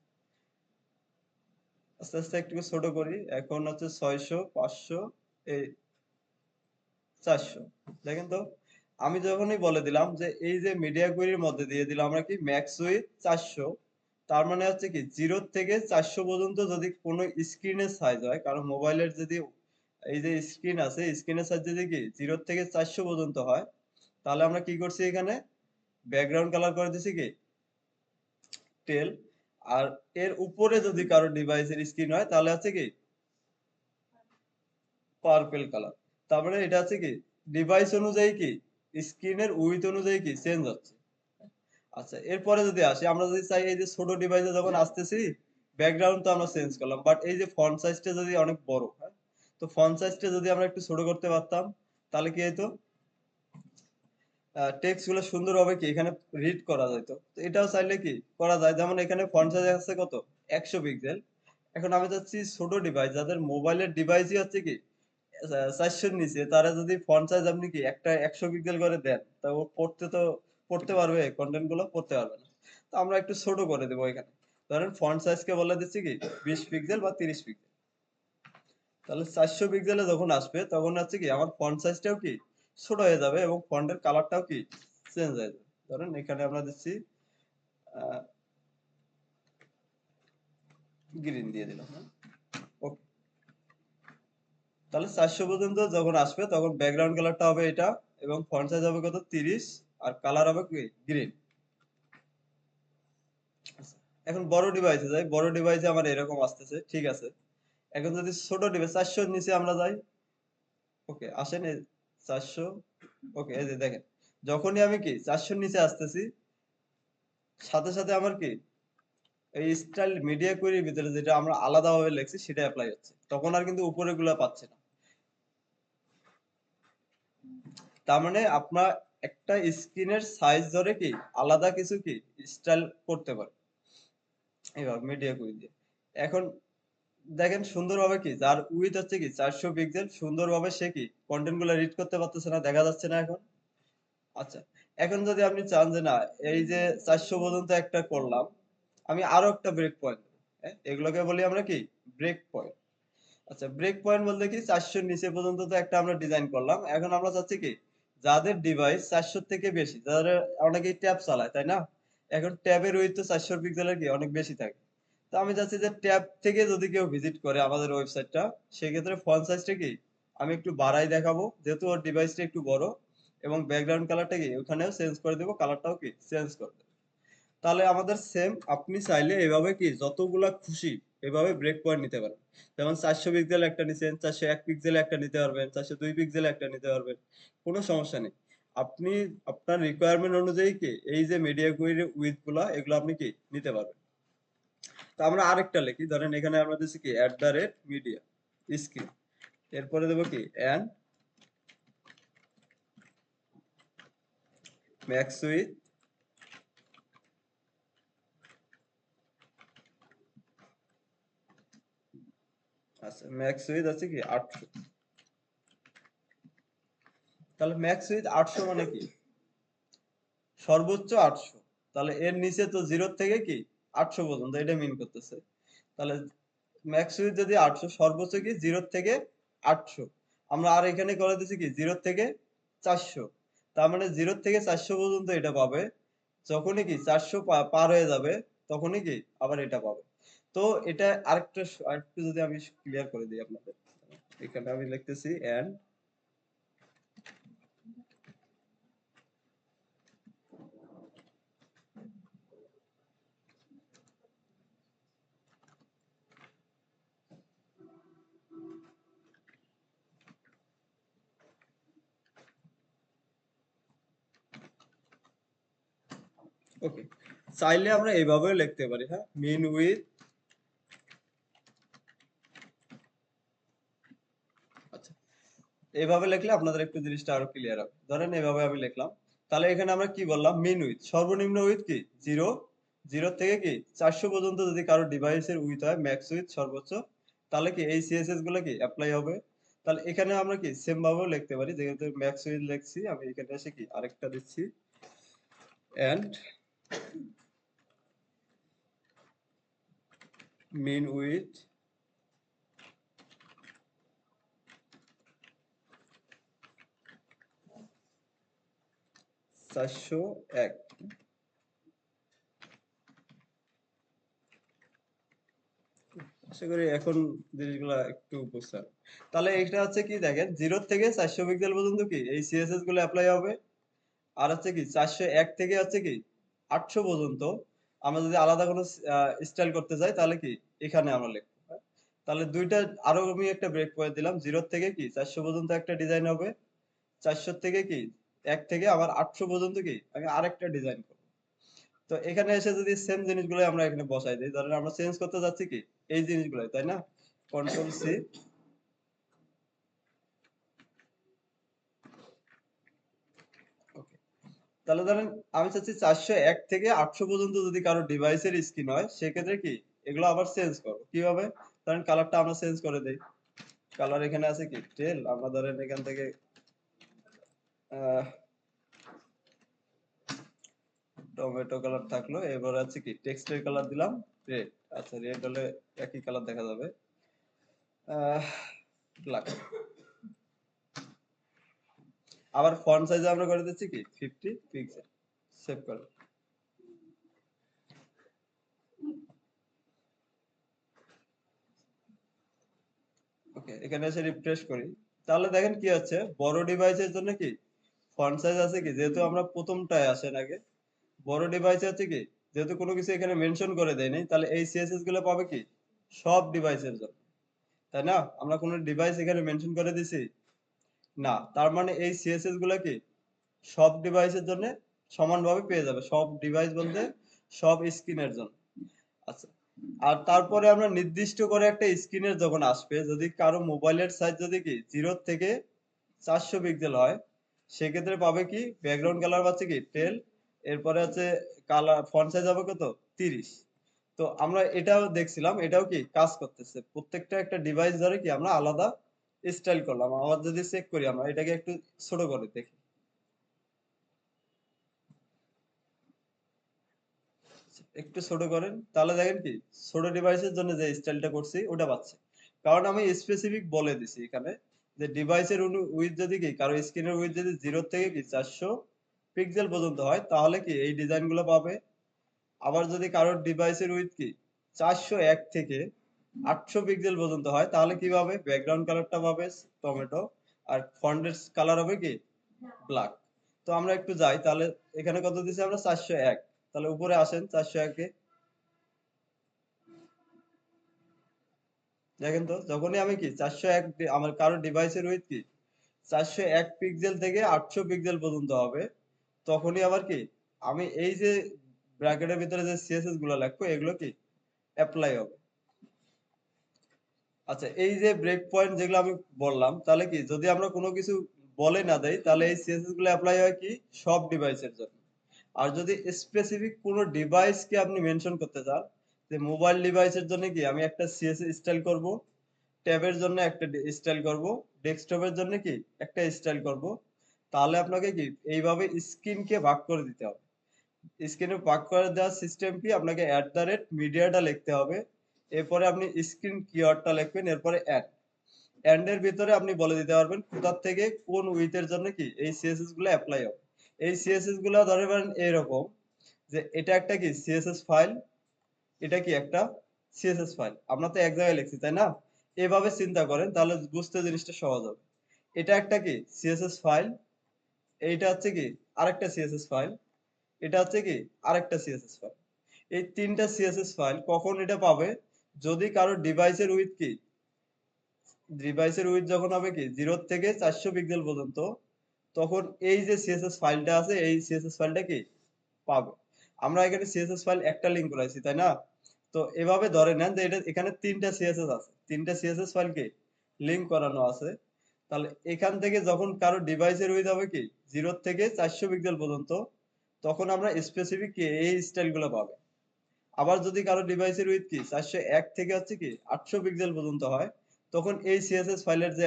Speaker 1: আস্তে আস্তে একটু ছোট করি, এখন হচ্ছে 600, 500, এই 400। দেখেন তো, আমি যখনই বলে দিলাম যে এই যে মিডিয়া কোয়েরির মধ্যে দিয়ে দিলাম আমরা কি ম্যাক্স উইথ 400, তার মানে হচ্ছে কি 0 থেকে 400 পর্যন্ত যদি কোনো স্ক্রিনের সাইজ হয়, কারণ মোবাইলের যদি এই যে স্ক্রিন আছে, স্ক্রিনের সাইজ যদি কি 0 থেকে 400 পর্যন্ত হয়, তাহলে আমরা কি করছি এখানে ব্যাকগ্রাউন্ড কালার করে দিছি কি টেল। আর এর উপরে যদি কারো ডিভাইসের স্ক্রিন হয়, তাহলে হচ্ছে কি পার্পল কালার। তারপরে এটা হচ্ছে কি ডিভাইস অনুযায়ী কি স্ক্রিনের উইথ অনুযায়ী কি চেঞ্জ হচ্ছে। আচ্ছা, এরপরে যদি আসি, আমরা যদি চাই এই যে ছোট ডিভাইসে যখন আসতেছি, ব্যাকগ্রাউন্ড তো আমরা চেঞ্জ করলাম, বাট এই যে ফন্ট সাইজটা যদি অনেক বড় হয়, তো ফন্ট সাইজটা যদি আমরা একটু ছোট করতে পারতাম, তাহলে কি হতো টেক্সট গুলো সুন্দরভাবে কি এখানে রিড করা যেত। তো এটাও চাইলে কি করা যায়, যেমন এখানে ফন্ট সাইজ আছে কত 100 পিক্সেল। এখন আমি চাচ্ছি ছোট ডিভাইস, যাদের মোবাইলের ডিভাইসই হচ্ছে কি 400-র নিচে, তারা যদি ফন্ট সাইজ আপনি কি একটা 100 পিক্সেল করে দেন, তা ও পড়তে পারবে, কন্টেন্ট গুলো পড়তে পারবে না। তো আমরা একটু ছোট করে দেবো এখানে, ধরেন ফন্ট সাইজকে বলে দিচ্ছি কি 20 পিক্সেল বা 30 পিক্সেল। তাহলে 400 পিক্সেলে যখন আসবে, তখন হচ্ছে কি আমার ফন্ট সাইজটাও কি ছোট হয়ে যাবে এবং ফন্টের কালারটাও কি চেঞ্জ হয়ে যাবে। ধরেন এখানে আমরা দিচ্ছি গ্রিন দিয়ে দিলাম। ওকে, তাহলে 400 পর্যন্ত যখন আসবে তখন ব্যাকগ্রাউন্ড কালারটা হবে এটা, এবং ফন্ট সাইজ হবে কত 30, আর কালার হবে কি গ্রিন। এখন বড় ডিভাইসে যাই, বড় ডিভাইসে আমার এরকম আসতেছে, ঠিক আছে। এখন যদি ছোট ডিভাইস 400 নিচে আমরা যাই, ওকে আসেন এই 400, ওকে এই যে দেখেন, যখনই আমি কি 400 নিচে আসতেছি, সাথে সাথে আমার কি এই স্টাইল মিডিয়া কোয়েরির ভিতরে যেটা আমরা আলাদাভাবে লিখছি সেটা অ্যাপ্লাই হচ্ছে, তখন আর কিন্তু উপরের গুলা পাচ্ছে না। তার মানে আপনার একটা স্ক্রিনের সাইজ ধরে কি আলাদা কিছু কি স্টাইল করতে পারে এইভাবে মিডিয়া কুইক দিয়ে। এখন দেখেন সুন্দরভাবে কি যার উইথ হচ্ছে কি 400 পিক্সেল, সুন্দরভাবে সে কি কন্টেন্ট গুলো রিড করতে পারতেছে না, দেখা যাচ্ছে না এখন। আচ্ছা, এখন যদি আপনি চান যে না এই যে 400 পর্যন্ত একটা করলাম, আমি আরো একটা ব্রেক পয়েন্ট, এগুলোকে বলি আমরা কি ব্রেক পয়েন্ট। আচ্ছা, ব্রেক পয়েন্ট বলতে কি 400 নিচে পর্যন্ত তো একটা আমরা ডিজাইন করলাম, এখন আমরা চাচ্ছি কি যাদের ডিভাইস 400 থেকে বেশি, যাদের অনেকেই ট্যাব চালায় তাই না, এখন ট্যাবের উইথ তো 400 পিক্সেলের কি অনেক বেশি থাকে। তো আমি চাচ্ছি যে ট্যাব থেকে যদি কেউ ভিজিট করে আমাদের ওয়েবসাইটটা, সেক্ষেত্রে ফন্ট সাইজটা কি আমি একটু বাড়াই দেখাবো, যেহেতু ওর ডিভাইসটা একটু বড়, এবং ব্যাকগ্রাউন্ড কালারটা কি ওখানেও চেঞ্জ করে দেবো, কালারটাও কি চেঞ্জ করে দেবো। তাহলে আমাদের সেম, আপনি চাইলে এভাবে কি যতগুলা খুশি এভাবে ব্রেক পয়েন্ট নিতে পারেন। যেমন 400 পিক্সেল একটা নিছেন, 401 পিক্সেল একটা নিতে পারবেন, 402 পিক্সেল একটা নিতে পারবেন, কোনো সমস্যা নেই। আপনি আপনার রিকোয়ারমেন্ট অনুযায়ী কি এই যে মিডিয়া কুইরি উইথ গুলা এগুলো আপনি কি নিতে পারবেন। তো আমরা আরেকটা লিখি, ধরেন এখানে আমরা দিচ্ছি কি @media স্ক্রিন, এরপরে দেবো কি এন্ড ম্যাক্স উইথ, আচ্ছা ম্যাক্স উইথ আছে কি 800। তাহলে ম্যাক্স উইথ 800 মানে কি সর্বোচ্চ 800। তাহলে এর নিচে তো 0 থেকে কি 800 পর্যন্ত, এটা মিন করতেছে। তাহলে ম্যাক্স উইথ যদি 800, সর্বোচ্চ কি 0 থেকে 800। আমরা আর এখানে করে দিছি কি 0 থেকে 400। তার মানে 0 থেকে 400 পর্যন্ত এটা পাবে, যখনই কি 400 পার হয়ে যাবে তখনই কি আবার এটা পাবে। তো এটা আরেকটু যদি আমি ক্লিয়ার করে দিই আপনাদের, এখানে আমি লিখতেছি এন্ড, ওকে, চাইলে আমরা এইভাবেও লিখতে পারি, হ্যাঁ মিন উইথ, আচ্ছা এভাবে লিখলে আপনাদের একটু জিনিসটা আরো ক্লিয়ার হবে। ধরেন এভাবে আমি লিখলাম, তাহলে এখানে আমরা কি বললাম মিন উইথ, সর্বনিম্ন উইথ কি 0, 0 থেকে কি 400 পর্যন্ত যদি কারো ডিভাইসের উইথ হয়, ম্যাক্স উইথ সর্বোচ্চ, তাহলে কি এই সিএসএস গুলো কি অ্যাপ্লাই হবে। তাহলে এখানে আমরা কি সেম ভাবেও লিখতে পারি, যেহেতু ম্যাক্স উইথ লিখছি, আমি এখানে এসে কি আরেকটা দিচ্ছি এন্ড মিন উইথ 401। আশা করি এখন জিনিসগুলা একটু বুঝতে হবে। তাহলে এটা হচ্ছে কি দেখেন 0 থেকে 400 পিক্সেল পর্যন্ত কি এই সিএসএস গুলো অ্যাপ্লাই হবে, আর হচ্ছে কি 401 থেকে হচ্ছে কি 800 পর্যন্ত আমরা যদি আলাদা কোনো স্টাইল করতে চাই তাহলে কি এখানে আমরা লিখবো, হ্যাঁ? তাহলে দুইটা আরো আমি একটা ব্রেক পয়েন্ট দিলাম, 0 থেকে কি 400 পর্যন্ত একটা ডিজাইন হবে, 400 থেকে কি 1 থেকে আবার 800 পর্যন্ত কি আমি আরেকটা ডিজাইন করব। তো এখানে এসে যদি সেম জিনিসগুলো আমরা এখানে বসাই দিই, ধরেন আমরা চেঞ্জ করতে যাচ্ছি কি এই জিনিসগুলো, তাই না, কন্ট্রোল সি, ওকে। তাহলে ধরেন আমি চাচ্ছি 401 থেকে 800 পর্যন্ত যদি কারো ডিভাইসের স্ক্রিন হয়, সেক্ষেত্রে কি এগুলো আবার চেঞ্জ করবো কিভাবে, ধরেন কালারটা আমরা চেঞ্জ করে দেই। কালার এখানে আছে কি টেল, আমরা ধরেন এখান থেকে টমেটো কালার থাকলো, এবার আছে কি টেক্সটের কালার দিলাম রেড। আচ্ছা রেড হলে একই কালার দেখা যাবে, ব্ল্যাক। আবার ফন্ট সাইজ আমরা করে দিচ্ছি কি 50 পিক্সেল, সেভ করে। ওকে, এখানে এসে রিফ্রেশ করি। তাহলে দেখেন কি হচ্ছে, বড় ডিভাইসের জন্য কি ফন্ট সাইজ আছে কি, যেহেতু আমরা প্রথমটায় আসেন আগে, বড় ডিভাইসে হচ্ছে কি, যেহেতু কোনো কিছু এখানে মেনশন করে দেয় নাই, তাহলে এই সিএসএস গুলো পাবে কি সব ডিভাইসের জন্য, তাই না? আমরা কোনো ডিভাইস এখানে মেনশন করে দিছি না, তার মানে এই সিএসএস গুলা কি সব ডিভাইসের জন্য সমানভাবে পেয়ে যাবে, সব ডিভাইস বলতে সব স্ক্রিনের জন্য। আচ্ছা, আর তারপরে আমরা নির্দিষ্ট করে একটা স্ক্রিনের যখন আসবে, যদি কারো মোবাইলের সাইজ যদি কি 0 থেকে 400 পিক্সেল হয়, সেক্ষেত্রে পাবে কি ব্যাকগ্রাউন্ড কালার পাচ্ছে কি 12, এরপরে হচ্ছে কালার ফন্ট সাইজ হবে কত 30। তো আমরা এটাও দেখছিলাম, এটাও কি কাজ করতেছে, প্রত্যেকটা একটা ডিভাইস ধরে কি আমরা আলাদা স্টাইল করলাম। আবার যদি চেক করি, আমরা এটাকে একটু ছোট করে দেখি, একটু ছোট করেন, তাহলে দেখেন কি ছোট ডিভাইসের জন্য যে স্টাইলটা করছি ওটা পাচ্ছে, কারণ আমি স্পেসিফিক বলে দিছি এখানে যে ডিভাইসের উইথ যদি কি কারো স্ক্রিনের উইথ যদি 0 থেকে কি 400 পিক্সেল পর্যন্ত হয়, তাহলে কি এই ডিজাইন গুলো পাবে। আবার যদি কারোর ডিভাইসের উইথ কি 401 থেকে 800 পিক্সেল পর্যন্ত হয়, তাহলে কি পাবে ব্যাকগ্রাউন্ড কালারটা পাবে টমেটো, আর ফন্টের কালার হবে কি ব্ল্যাক। তো আমরা একটু যাই, তাহলে এখানে কত দিছি আমরা 401, তাহলে উপরে আসেন 401-এ, দেখেন তো যখনই আমি কি 401 আমার কারো ডিভাইসের উইথ কি 401 পিক্সেল থেকে 800 পিক্সেল পর্যন্ত হবে, তখনই আবার কি আমি এই যে ব্র্যাকেটের ভিতরে যে সিএসএস গুলো লিখবো এগুলো কি অ্যাপ্লাই হবে। আচ্ছা, এই যে ব্রেক পয়েন্ট যেগুলো আমি বললাম, তাহলে কি যদি আমরা কোনো কিছু বলে না দেই, তাহলে এই সিএসএস গুলো অ্যাপ্লাই হয় কি সব ডিভাইসের জন্য। আর যদি স্পেসিফিক কোনো ডিভাইসকে আপনি মেনশন করতে চান, যে মোবাইল ডিভাইসের জন্য কি আমি একটা সিএসএস স্টাইল করব, ট্যাবের জন্য একটা স্টাইল করব, ডেস্কটপের জন্য কি একটা স্টাইল করব, তাহলে আপনাকে কি এইভাবে স্ক্রিনকে ভাগ করে দিতে হবে। স্ক্রিনে ভাগ করে দেওয়ার সিস্টেম কি, আপনাকে @মিডিয়াটা লিখতে হবে, এরপরে আপনি স্ক্রিন কিওয়ার্ডটা লিখবেন, এরপরে এর ভিতরে আপনি বলে দিতে পারবেন কোথা থেকে কোন উইথের জন্য কি এই সিএসএস গুলো অ্যাপ্লাই হবে। এই সিএসএস গুলো ধরে পারেন এরকম, যে এটা একটা কি সিএসএস ফাইল, এটা কি একটা সিএসএস ফাইল, আমরা তো এক জায়গায় লিখছি তাই না? এভাবে চিন্তা করেন, তাহলে বুঝতে জিনিসটা সহজ হবে। এটা একটা কি সিএসএস ফাইল, এইটা হচ্ছে কি আরেকটা সিএসএস ফাইল, এটা হচ্ছে কি আরেকটা সিএসএস ফাইল। এই তিনটা সিএসএস ফাইল কখন এটা পাবে, যদি কারো ডিভাইসের উইথ যখন হবে কি 0 থেকে 400 পিক্সেল পর্যন্ত, তখন এই যে সিএসএস ফাইলটা আছে এই সিএসএস ফাইলটা কি পাবে। আমরা এখানে সিএসএস ফাইল একটা লিংক করাইছি তাই না? তো এভাবে ধরে নেন যে এটা এখানে তিনটা সিএসএস আছে, তিনটা সিএসএস ফাইলকে লিংক করানো আছে। তাহলে এখান থেকে যখন কারো ডিভাইসের উইথ হবে কি 0 থেকে 400 পিক্সেল পর্যন্ত, তখন আমরা স্পেসিফিক কি এই স্টাইল গুলো পাবে। আবার যদি কারো ডিভাইসের উইথ কি 401 থেকে হচ্ছে কি 800 পিক্সেল পর্যন্ত হয়, তখন এই সিএসএস ফাইলের যে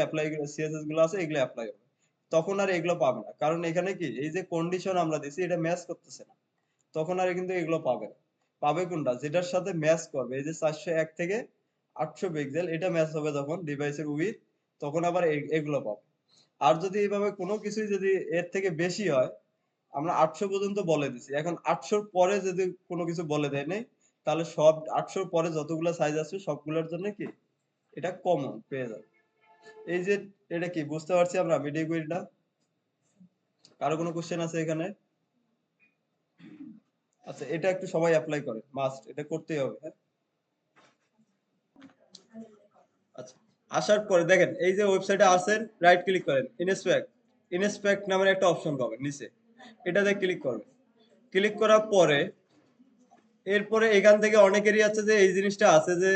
Speaker 1: সিএসএস গুলো আছে এগুলো অ্যাপ্লাই হবে, তখন আর এগুলো পাবে না, কারণ এখানে কি এই যে কন্ডিশন আমরা দিছি এটা ম্যাচ করতেছে না, তখন আর কিন্তু এগুলো পাবে না। পাবে কোনটা যেটার সাথে ম্যাচ করবে, এই যে 401 থেকে 800 পিক্সেল এটা ম্যাচ হবে যখন ডিভাইসের উইথ, তখন আবার এগুলো পাবে। আর যদি এইভাবে কোনো কিছুই যদি এর থেকে বেশি হয়, আমরা 800 পর্যন্ত বলে দিছি, এখন 800 পরে যদি কোনো কিছু বলে দেয় নাই, তাহলে সব 800 পরে যতগুলা সাইজ আছে সবগুলোর জন্য কি এটা কমন পেয়ে যাবে। এই যে এটা কি বুঝতে পারছি আমরা মিডিয়া কুইরিটা? কারো কোনো কোশ্চেন আছে এখানে? আচ্ছা, এটা একটু সবাই অ্যাপ্লাই করে, মাস্ট এটা করতেই হবে, হ্যাঁ। আচ্ছা, আসার পরে দেখেন এই যে ওয়েবসাইটে আসেন, রাইট ক্লিক করেন, ইনস্পেক্ট নামের একটা অপশন পাবেন নিচে, এটাতে ক্লিক করবেন। ক্লিক করার পরে এরপরে এখান থেকে অনেকেরই আছে যে এই জিনিসটা আছে যে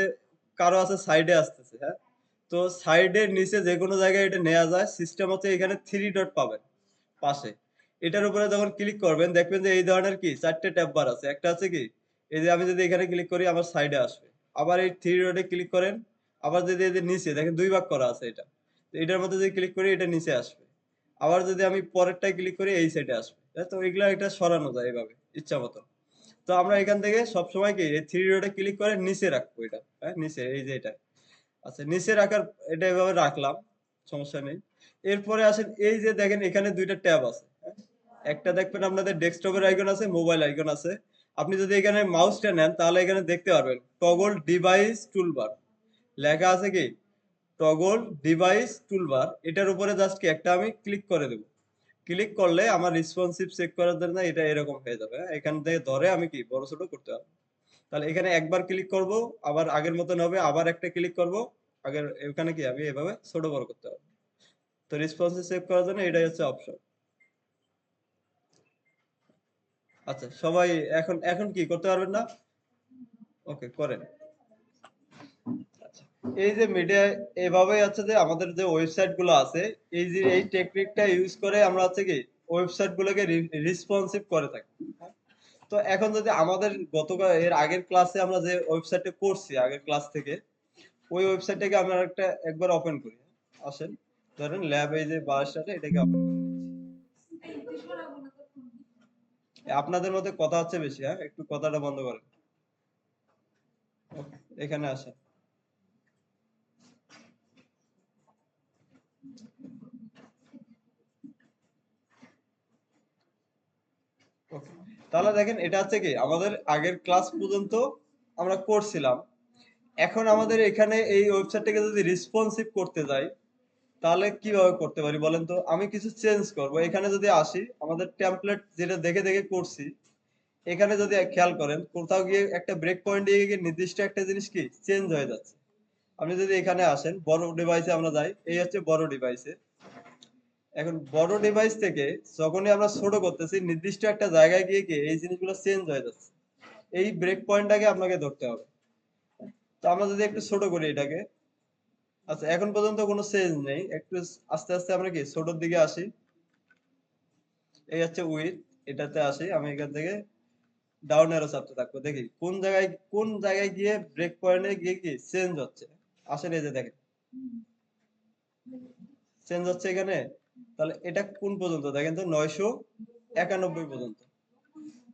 Speaker 1: কারো আছে সাইডে আসতেছে, হ্যাঁ। তো সাইডের নিচে যে কোনো জায়গায় এটা নেওয়া যায়, সিস্টেম হচ্ছে এখানে 3 ডট পাবেন পাশে, এটার উপরে যখন ক্লিক করবেন দেখবেন যে এই ধরনের কি 4টে ট্যাব বার আছে, একটা আছে কি এই যে আমি যদি এখানে ক্লিক করি আমার সাইডে আসবে, আবার এই 3 ডটে ক্লিক করেন, আবার যদি এই যে নিচে দেখেন 2 ভাগ করা আছে এটা, তো এটার মধ্যে যদি ক্লিক করি এটা নিচে আসবে, আবার যদি আমি পরেরটায় ক্লিক করি এই সাইডে আসবে, হ্যাঁ। তো এগুলা এটা সরানো যায় এইভাবে ইচ্ছা মতো। তো আমরা এখান থেকে সবসময় কি এই 3 ডটে ক্লিক করে নিচে রাখবো এটা, হ্যাঁ, নিচে এই যে এটা। আচ্ছা, নিচে রাখার এটা এভাবে রাখলাম, সমস্যা নেই। এরপরে আসেন এই যে দেখেন এখানে 2টা ট্যাব আছে, হ্যাঁ? একটা দেখবেন আপনাদের ডেস্কটপের আইকন আছে, মোবাইল আইকন আছে। আপনি যদি এখানে মাউসটা নেন তাহলে এখানে দেখতে পারবেন টগল ডিভাইস টুলবার লেখা আছে কি টগল ডিভাইস টুলবার, এটার উপরে জাস্ট কি একটা আমি ক্লিক করে দেব। ক্লিক করলে আমার রেসপন্সিভ চেক করার জন্য এটা এরকম হয়ে যাবে। এখান থেকে ধরে আমি কি বড় ছোট করতে পারবো। তাহলে এখানে একবার ক্লিক করব, আবার আগের মতন হবে, আবার একটা ক্লিক করব, আগের এখানে কি আমি এভাবে ছোট বড় করতে পারবো। তো রেসপন্সিভ সেভ করার জন্য এটাই হচ্ছে অপশন। আচ্ছা সবাই এখন এখন কি করতে পারবেন না? ওকে করেন। আচ্ছা, এই যে মিডিয়া এভাবে হচ্ছে যে আমাদের যে ওয়েবসাইট গুলো আছে, এই যে এই টেকনিকটা ইউজ করে আমরা হচ্ছে কি ওয়েবসাইট গুলোকে রেসপন্সিভ করে থাকি। হ্যাঁ? তো এখন যদি আমাদের গতকাল এর আগের ক্লাসে আমরা যে ওয়েবসাইটটা করছি আগের ক্লাস থেকে, ওই ওয়েবসাইটটাকে আমরা একবার ওপেন করি। আসেন, ধরেন ল্যাব এই যে বাসটাতে এটাকে ওপেন করি। আপনাদের মধ্যে কথা হচ্ছে বেশি, হ্যাঁ একটু কথাটা বন্ধ করেন। ওকে, এখানে আসেন। ওকে, তাহলে দেখেন এটা হচ্ছে কি আমাদের আগের ক্লাস পর্যন্ত আমরা করছিলাম। এখন আমাদের এখানে এই ওয়েবসাইটটাকে যদি রেসপন্সিভ করতে যাই, তাহলে কিভাবে করতে পারি বলেন তো? আমি কিছু চেঞ্জ করব। এখানে যদি আসি, আমাদের টেমপ্লেট যেটা দেখে দেখে করছি, এখানে যদি খেয়াল করেন কোথাও গিয়ে একটা ব্রেক পয়েন্ট দিয়ে গিয়ে নির্দিষ্ট একটা জিনিস কি চেঞ্জ হয়ে যাচ্ছে। আপনি যদি এখানে আসেন, বড় ডিভাইসে আমরা যাই, এই হচ্ছে বড় ডিভাইসে। এখন বড় ডিভাইস থেকে যখনই আমরা ছোট করতেছি, নির্দিষ্ট একটা জায়গায় গিয়ে কি এই জিনিসগুলো চেঞ্জ হয়ে যাচ্ছে। এই ব্রেক পয়েন্টটাকে আপনাকে ধরতে হবে। তো আমরা যদি একটু ছোট করি এটাকে, আচ্ছা এখন পর্যন্ত কোনো চেঞ্জ নেই, একটু আস্তে আস্তে আমরা কি ছোটর দিকে আসি। এই হচ্ছে উইথ, এটাতে আসি, আমি এখান থেকে ডাউন অ্যারো চাপতে থাকবো, দেখি কোন জায়গায় গিয়ে ব্রেক পয়েন্টে গিয়ে কি চেঞ্জ হচ্ছে। আসেন এই যে দেখেন চেঞ্জ হচ্ছে এখানে। তাহলে এটা কোন পর্যন্ত দেখেন তো, 991 পর্যন্ত।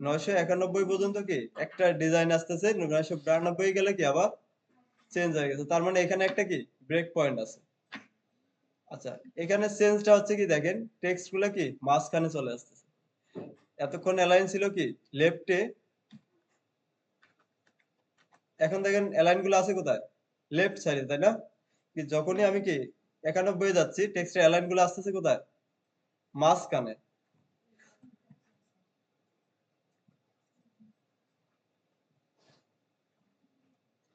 Speaker 1: 991 পর্যন্ত কি একটা ডিজাইন আসতেছে, 992 গেলে কি আবার চেঞ্জ হয়ে গেছে, তার মানে এখানে একটা কি ব্রেক পয়েন্ট আছে। আচ্ছা, এখানে চেঞ্জটা হচ্ছে কি দেখেন, টেক্সট গুলা কি মাঝখানে চলে আসতেছে। এতক্ষণ অ্যালাইন ছিল কি লেফটে, এখন দেখেন অ্যালাইন গুলো আছে কোথায়, লেফট সাইডে, তাই না? কি যখনই আমি কি 91 যাচ্ছি, টেক্সটের অ্যালাইন গুলো আসতেছে কোথায়, মাঝখানে।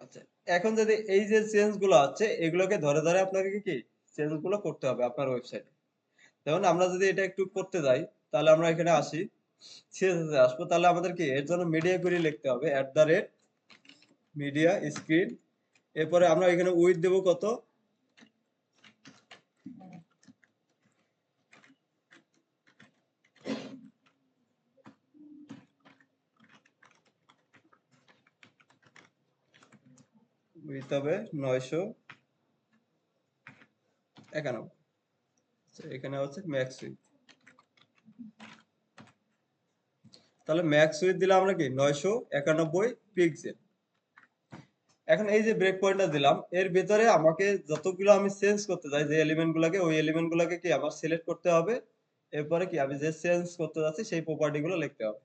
Speaker 1: আচ্ছা, এখন যদি এই যে চেঞ্জ গুলো আছে, এগুলোকে ধরে ধরে আপনাকে কি চেঞ্জ গুলো করতে হবে আপনার ওয়েবসাইটে। যেমন আমরা যদি এটা একটু করতে যাই, তাহলে আমরা এখানে আসি, সিএসএস এ আসবো, তাহলে আমাদের কি এর জন্য মিডিয়া কুইরি লিখতে হবে, @media screen। এরপরে আমরা এখানে উইথ দেব কত, উইথ হবে 991। এখানে হচ্ছে ম্যাক্স উইথ, তাহলে ম্যাক্স উইথ দিলে আমরা কি 991 পিক্সেল। এখন এই যে ব্রেক পয়েন্টটা দিলাম, এর ভিতরে আমাকে যতগুলো আমি চেঞ্জ করতে চাই যে এলিমেন্ট গুলাকে, ওই এলিমেন্ট গুলাকে কি আমার সিলেক্ট করতে হবে। এরপরে কি আমি যে চেঞ্জ করতে যাচ্ছি সেই প্রপার্টি গুলো লিখতে হবে।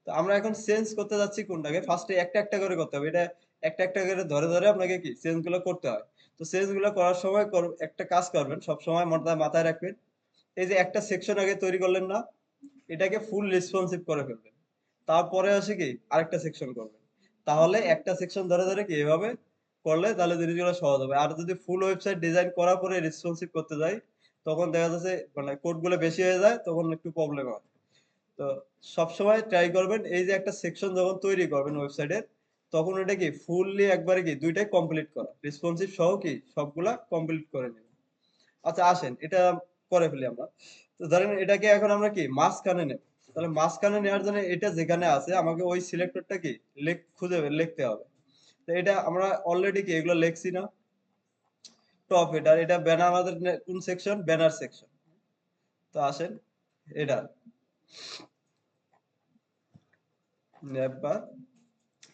Speaker 1: তো আমরা এখন চেঞ্জ করতে যাচ্ছি কোনটাকে, ফার্স্টে একটা একটা করে করতে হবে। এটা একটা একটা করে ধরে ধরে আপনাকে কি চেঞ্জ গুলো করতে হয়। তো চেঞ্জ গুলো করার সময় একটা কাজ করবেন, সব সময় মাথায় রাখবেন, এই যে একটা সেকশন আগে তৈরি করলেন না, এটাকে ফুল রেসপন্সিভ করে ফেলবেন। তারপরে আসে কি আরেকটা সেকশন করবেন। তাহলে একটা সেকশন ধরে ধরে কি এভাবে করলে তাহলে জিনিসগুলো সহজ হবে। আর যদি ফুল ওয়েবসাইট ডিজাইন করার পরে রেসপন্সিভ করতে যাই, তখন দেখা যাচ্ছে মানে কোড গুলো বেশি হয়ে যায়, তখন একটু প্রবলেম হয়। তো সবসময় ট্রাই করবেন এই যে একটা সেকশন যখন তৈরি করবেন ওয়েবসাইটের, তখন এটা কি ফুললি একবারে কি দুইটাই কমপ্লিট করা, রেসপন্সিভ সহ কি সবগুলা কমপ্লিট করে নেবেন। আচ্ছা আসেন এটা করে ফেলি আমরা। তো ধরেন এটাকে এখন আমরা কি মাঝখানে নেব। তাহলে মাঝখানে নেওয়ার জন্য এটা যেখানে আছে আমাকে ওই সিলেক্টরটা কি খুঁজে লিখতে হবে। তো এটা আমরা অলরেডি কি এগুলো লিখছি না, টপ হেডার, এটা ব্যানার আমাদের কোন সেকশন, ব্যানার সেকশন। তো আসেন এটা নেবার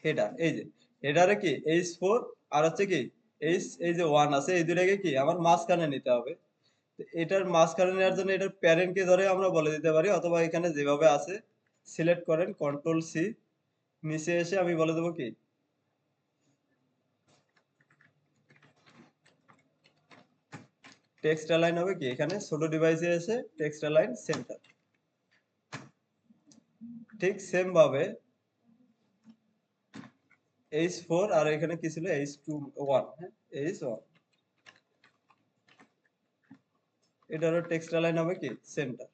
Speaker 1: হেডার, এই যে হেডারে কি H4 আর হচ্ছে কি এই যে 1 আছে, এই দুটাকে কি আমার মাঝখানে নিতে হবে। তো এটার মাঝখানে নেওয়ার জন্য এটার প্যারেন্ট কে ধরে আমরা বলে দিতে পারি, অথবা এখানে যেভাবে আছে সিলেক্ট করেন কন্ট্রোল সি, নিচে এসে আমি বলে দেবো কি টেক্সট অ্যালাইন হবে কি এখানে ছোট ডিভাইসে এসে টেক্সট অ্যালাইন সেন্টার। ঠিক সেম ভাবে H4 আর এখানে কি ছিল H21, হ্যাঁ H1, এটারও টেক্সট অ্যালাইন হবে কি সেন্টার।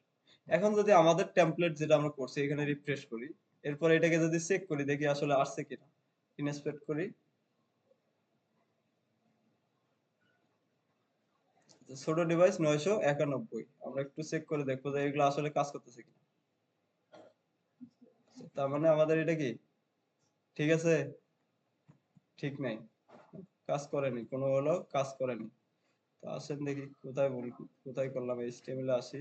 Speaker 1: এখন যদি আমাদের টেমপ্লেট যেটা আমরা করছি এখানে রিফ্রেশ করি, এরপর এটাকে যদি চেক করি দেখি আসলে আসছে কিনা, ইনস্পেক্ট করি, ছোট ডিভাইস 991, আমরা একটু চেক করে দেখবো যে এগুলো আসলে কাজ করতেছে কিনা। তার মানে আমাদের এটা কি ঠিক আছে? ঠিক নাই, কাজ করেনি, কোনো হলো কাজ করেনি। তো আসেন দেখি কোথায় ভুল, কোথায় করলাম, HTML এ আসি।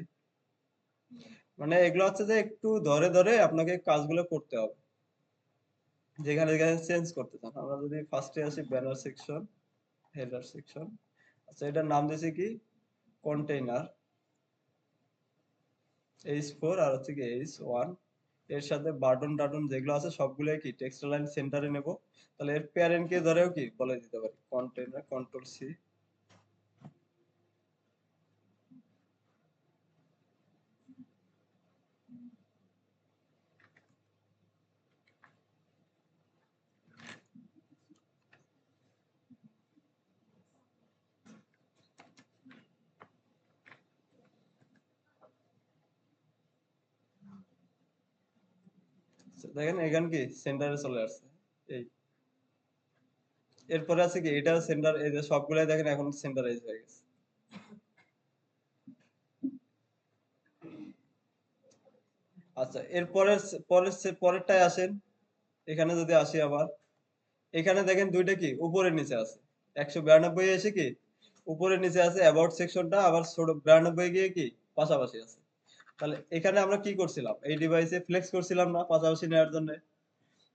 Speaker 1: মানে এগুলো হচ্ছে যে একটু ধরে ধরে আপনাকে কাজগুলো করতে হবে, যেখানে যেখানে চেঞ্জ করতে চান। আমরা যদি ফার্স্টে আসি ব্যানার সেকশন, হেডার সেকশন, আচ্ছা এটার নাম দিয়েছি কি কন্টেইনার H4 আর হচ্ছে কি H1, এর সাথে বাটন টাটন যেগুলো আছে সবগুলোই কি টেক্সট লাইন সেন্টারে নেব। তাহলে এর প্যারেন্ট কে ধরেও কি বলে দিতে পারি কন্টেইনার, কন্ট্রোল সি। দেখেন এখানে কি সেন্টারে চলে আসছে। এই এরপরে আছে কি এটা সেন্টার, এই যে সবগুলাই দেখেন এখন সেন্টারাইজ হয়ে গেছে। আচ্ছা এরপরের পরেরটায় আসেন, এখানে যদি আসি আবার, এখানে দেখেন দুইটা কি উপরে নিচে আছে, 192 এসে কি উপরে নিচে আছে অ্যাবাউট সেকশনটা, আবার ছোট 92 গিয়ে কি পাশাপাশি আছে। তাহলে এখানে আমরা কি করছিলাম, এই ডিভাইসে ফ্লেক্স করছিলাম না পাশাপাশি নেওয়ার জন্য।